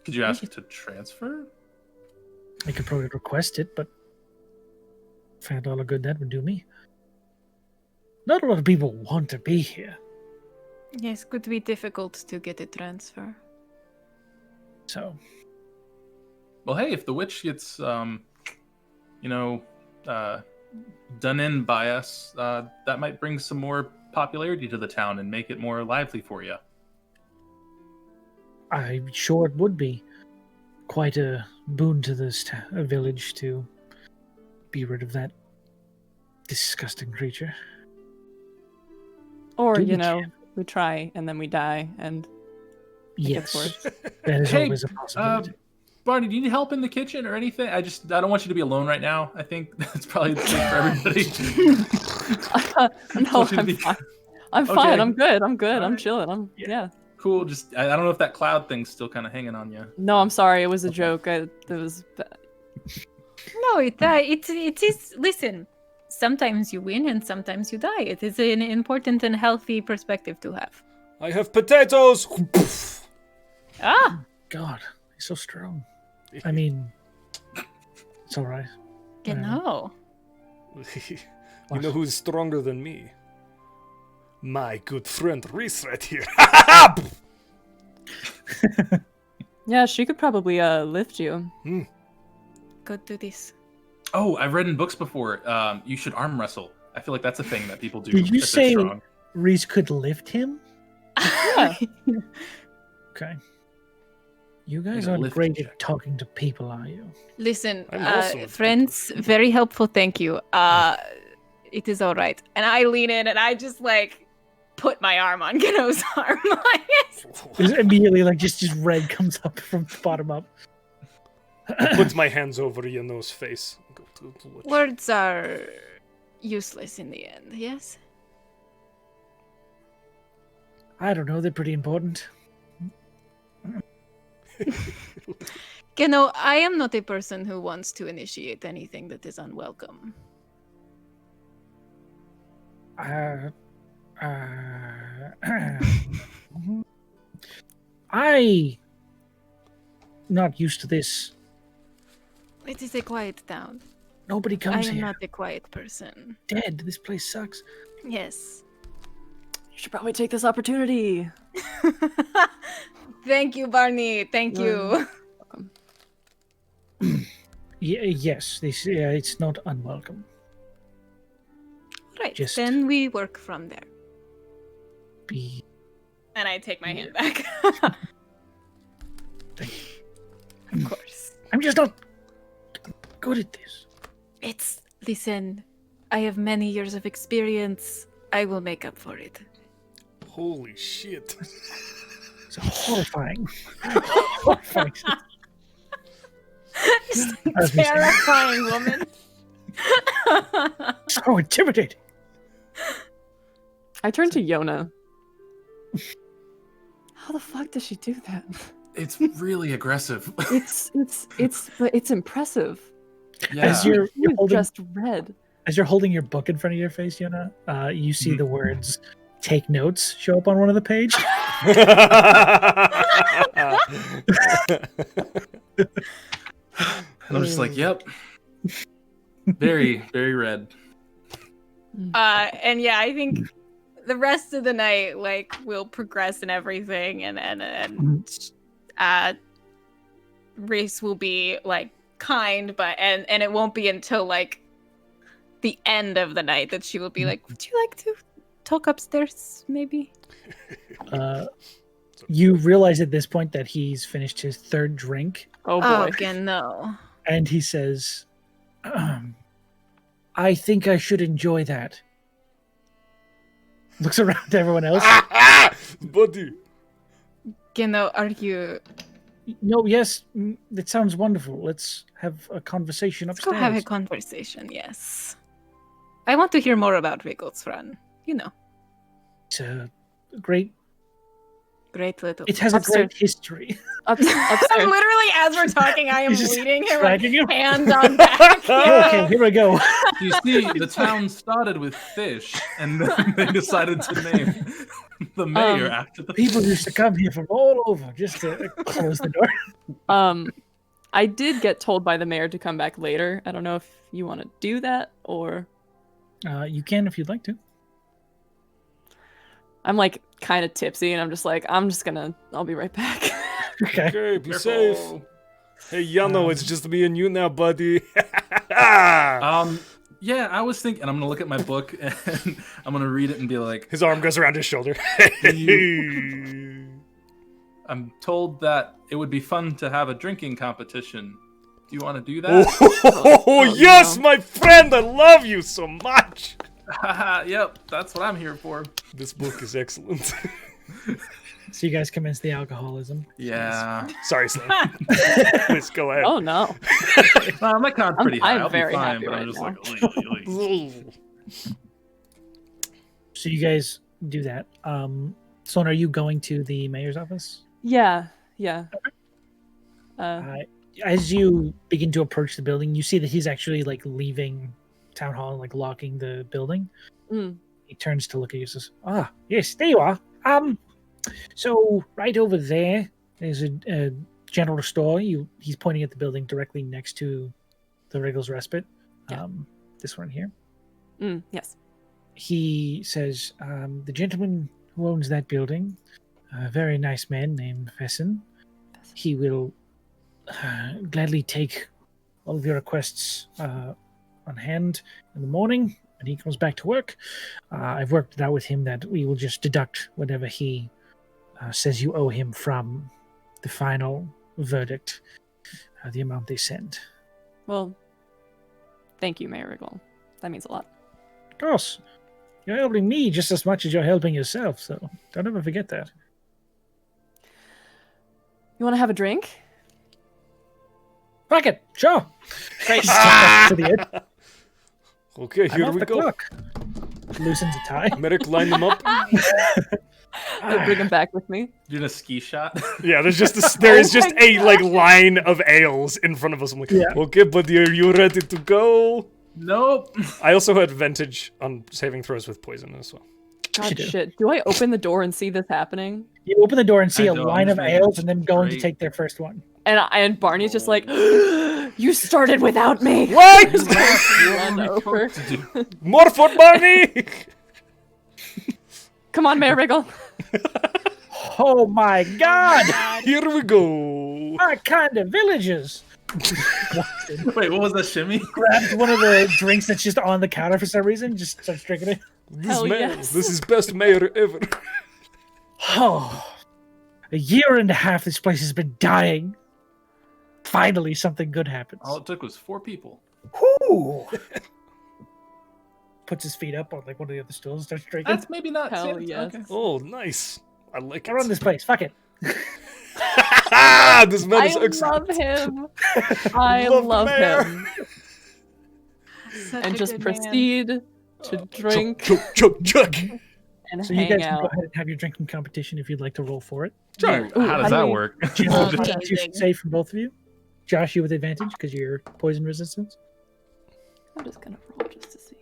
Could you ask to transfer? I could probably request it, but find all the good that would do me. Not a lot of people want to be here, Yes, could be difficult to get a transfer. so Well, hey, if the witch gets, done in by us, that might bring some more popularity to the town and make it more lively for you. I'm sure it would be quite a boon to this village to be rid of that disgusting creature. Or, Do you we know, we try and then we die and Yes, worse. that is Hey, always a possibility. Barney, do you need help in the kitchen or anything? I don't want you to be alone right now. I think that's probably the thing for everybody. no, want you to I'm be- fine. I'm Okay. fine. I'm good. I'm good. I'm Alright. chilling. Yeah. Cool. Just I don't know if that cloud thing's still kind of hanging on you. No, I'm sorry. It was a joke. It was. No, it is. Listen, sometimes you win and sometimes you die. It is an important and healthy perspective to have. I have potatoes! Ah, God, he's so strong. I mean, it's all right. genau. You know who's stronger than me? My good friend Reese right here. Yeah, she could probably lift you. Go do this. Oh, I've read in books before. You should arm wrestle. I feel like that's a thing that people do. Did you if they're say strong. Reese could lift him? Yeah. Okay. You guys Make a aren't lift great check. at talking to people, are you? Listen, I'm also a friends, very helpful. Thank you. It is all right. And I lean in and I just like put my arm on Gino's arm. Just immediately, like, just red comes up from the bottom up. Put my hands over Yano's face. Words are useless in the end, yes? I don't know. They're pretty important. Geno, I am not a person who wants to initiate anything that is unwelcome. I not used to this. It is a quiet town. Nobody I comes am here. not a quiet person. Dead. This place sucks. Yes. You should probably take this opportunity. Thank you, Barney. Thank you. Yes, this it's not unwelcome. Right. Just- Then we work from there. Be And I take my hand back. Of course. I'm just not good at this. Listen, I have many years of experience. I will make up for it. Holy shit. It's horrifying. Horrifying. As we say. Terrifying woman. So intimidating. I turn to Yona. How the fuck does she do that? It's really aggressive. But it's impressive. Yeah. As you're You're holding, just red. as you're holding your book in front of your face, Yona, you see the words "take notes" show up on one of the page. And I'm just like, yep. Very, very red. And yeah, I think the rest of the night, like, will progress and everything, and Reese will be like kind, but and it won't be until like the end of the night that she will be like, "Would you like to talk upstairs, maybe?" You realize at this point that he's finished his third drink, Oh Oh, boy. again, no. and he says, "I think I should enjoy that." Looks around to everyone else. Buddy. Geno, are you... No, yes, that sounds wonderful. Let's have a conversation Let's upstairs. go have a conversation, yes. I want to hear more about Riggles, you know. It's a great. Great little... It has a Upstairs. great history. Upstairs. Literally, as we're talking, I am He's just leading him, dragging him. hand on back. Okay, here we go. You see, the town started with fish, and then they decided to name the mayor after the People used to come here from all over just to close the door. I did get told by the mayor to come back later. I don't know if you want to do that or You can if you'd like to. I'm like kind of tipsy and I'm just like, I'll be right back. Okay. Okay, be Careful. safe. Hey, Yano, it's just me and you now, buddy. Yeah, I was thinking, and I'm gonna look at my book and I'm gonna read it and be like, His arm goes around his shoulder. I'm told that it would be fun to have a drinking competition. Do you want to do that? Oh, yes, no. my friend, I love you so much. Yep, that's what I'm here for. This book is excellent. So you guys commence the alcoholism. Yeah. Sorry, Slim. Please go ahead. Oh no. Well, my card's pretty high. I'm I'll very be fine, happy but I'm right just now. like, oy, oy, oy. So you guys do that. Sloan, are you going to the mayor's office? Yeah. As you begin to approach the building, you see that he's actually like leaving town hall and like locking the building. Mm. He turns to look at you and says, "Ah, yes, there you are. So right over there, there's a general store. He's pointing at the building directly next to the Wriggles Respite. Yeah. This one here. Yes. He says, the gentleman who owns that building, a very nice man named Fesson, he will gladly take all of your requests on hand in the morning when he comes back to work. I've worked it out with him that we will just deduct whatever he says you owe him from the final verdict, the amount they sent. Well, thank you, Mayor Wriggle. That means a lot. Of course. You're helping me just as much as you're helping yourself, so don't ever forget that. You want to have a drink? Fuck it, sure. To the edge. Okay, I'm here off we the go. clock. Loosens a tie. Medic, line them up. I'll bring him back with me. Doing a ski shot. Yeah, there's just there is just a line of ales in front of us. I'm like, okay, buddy, are you ready to go? Nope. I also had advantage on saving throws with poison as well. God, shit. Do I open the door and see this happening? You open the door and see a line of ales and them going to take their first one. And Barney's just like, you started without me. What? Run over. More for Barney! Come on, Mayor Wriggle. Oh my god! Here we go. My kind of villagers. Wait, what was that shimmy? Grabs one of the drinks that's just on the counter for some reason, just starts drinking it. This is best mayor ever. Oh, a year and a half this place has been dying. Finally, something good happens. All it took was 4 people. Whoo! Puts his feet up on like one of the other stools and starts drinking. That's maybe not. Hell yes. Okay. Oh, nice. I like it. I run this place. Fuck it. This man is I excellent. love him. I love him. And just proceed to drink Chug. and So you hang guys can out. go ahead and have your drinking competition if you'd like to roll for it. Sure. Ooh, How does that work? Do you know what Amazing. you should say from both of you? Josh, you with advantage because you're poison resistance. I'm just gonna roll just to see.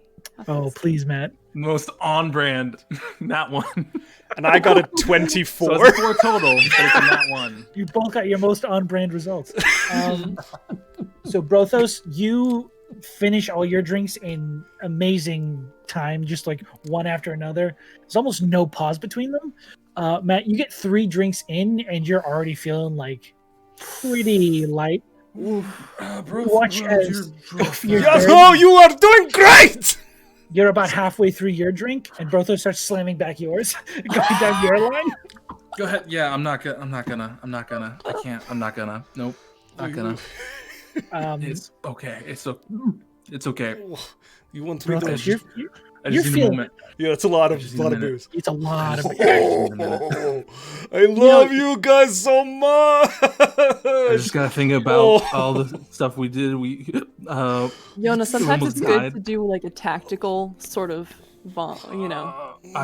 Oh, please, Matt. Most on brand. That one. And I got a 24. So it's a 4 total, but it's in that one. You both got your most on-brand results. So, Brothos, you finish all your drinks in amazing time, just like one after another. There's almost no pause between them. Matt, you get 3 drinks in, and you're already feeling like pretty light. Watch as Oh, you are doing great! you're about halfway through your drink, and Brothos starts slamming back yours, going down your line. Go ahead. Yeah, I'm not gonna. I can't. I'm not gonna. Nope. Not gonna. It's okay. It's okay. You want me to... Brothos, I you're just need a feeling moment. Yeah, it's a lot of Just need a minute. booze. it's a lot of I love you guys so much. I just gotta think about all the stuff we did. Yona, sometimes almost it's good died. to do like a tactical sort of, I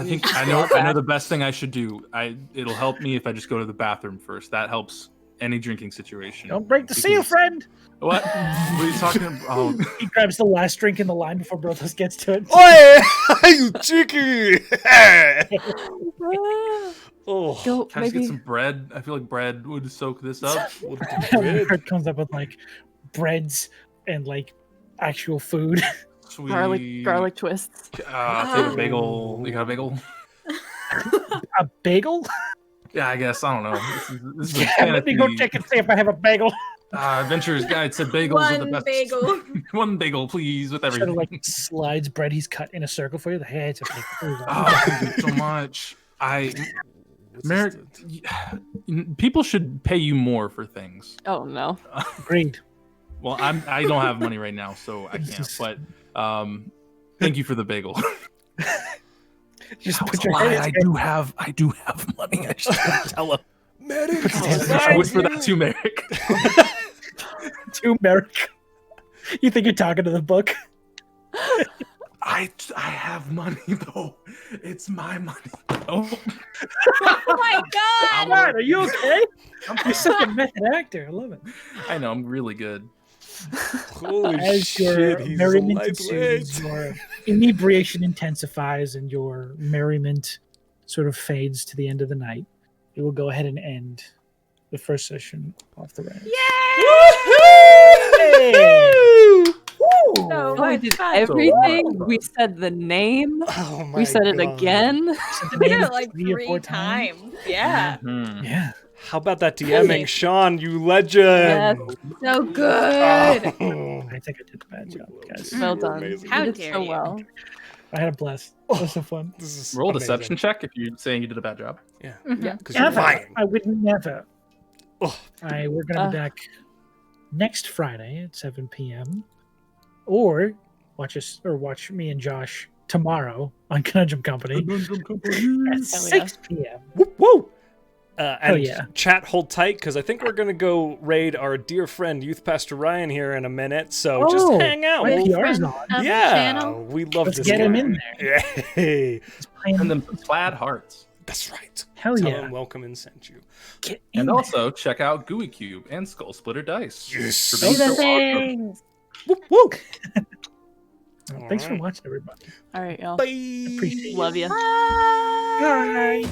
think I know the best thing I should do. It'll help me if I just go to the bathroom first. That helps any drinking situation. Don't break the seal, friend. What? What are you talking about? Oh, He grabs the last drink in the line before Brothos gets to it. Oi! You cheeky! Oh, Go, can I just get maybe some bread? I feel like bread would soak this up. Kurt comes up with like breads and like actual food. Sweet. garlic twists. Take a bagel. You got a bagel? A bagel? Yeah, I guess. I don't know. This is a Yeah, let me go fantasy. check and see if I have a bagel. Adventurer's Guide said bagels are the One best. bagel. One bagel, please, with Sort everything. of like slides bread he's cut in a circle for you. The hey, it's a bagel. Oh, thank you so much. Merrick, people should pay you more for things. Oh no. Agreed. Well, I don't have money right now, so I can't. But thank you for the bagel. Just That was put a your lie. head. I do have money. I just didn't tell him. Medic! I whisper that to Merrick. To Merrick. You think you're talking to the book? I have money though. It's my money. Oh, Oh my god! Matt, are you okay? You're such a method actor. I love it. I know. I'm really good. Holy As your shit, he's merriment lightweight. ensues, your inebriation intensifies, and your merriment sort of fades to the end of the night, we will go ahead and end the first session off the rails. So We much did fun. everything. We said the name. Oh my We said it God. again. Said the We name did it like 3 or 4 3 times. Yeah. Mhm. Yeah. How about that DMing, Sean, you legend? Yes. So good. Oh. I think I did a bad job, guys. Well done. Amazing. How You did dare so you. well. I had a blast. That was so fun. This is Roll amazing. deception check if you're saying you did a bad job. Yeah. Yeah. Because you're Never. lying. I would never. Oh. We're gonna be back next Friday at 7 p.m. Or watch me and Josh tomorrow on Conundrum Company at 6 p.m. Woo woo! And yeah. chat, hold tight, because I think we're going to go raid our dear friend, Youth Pastor Ryan, here in a minute. So just hang out. My We'll- PR's on. yeah, we love Let's this get him guy. in there. Yay. He's playing- Send them some plaid hearts. That's right. Hell Tell yeah. him welcome and sent you. Get in And there. also check out Gooey Cube and Skull Splitter Dice. Yes. For being so awesome. Things. Woo woo! Thanks for watching, everybody. All right, y'all. Bye. Appreciate it. Love you. Bye.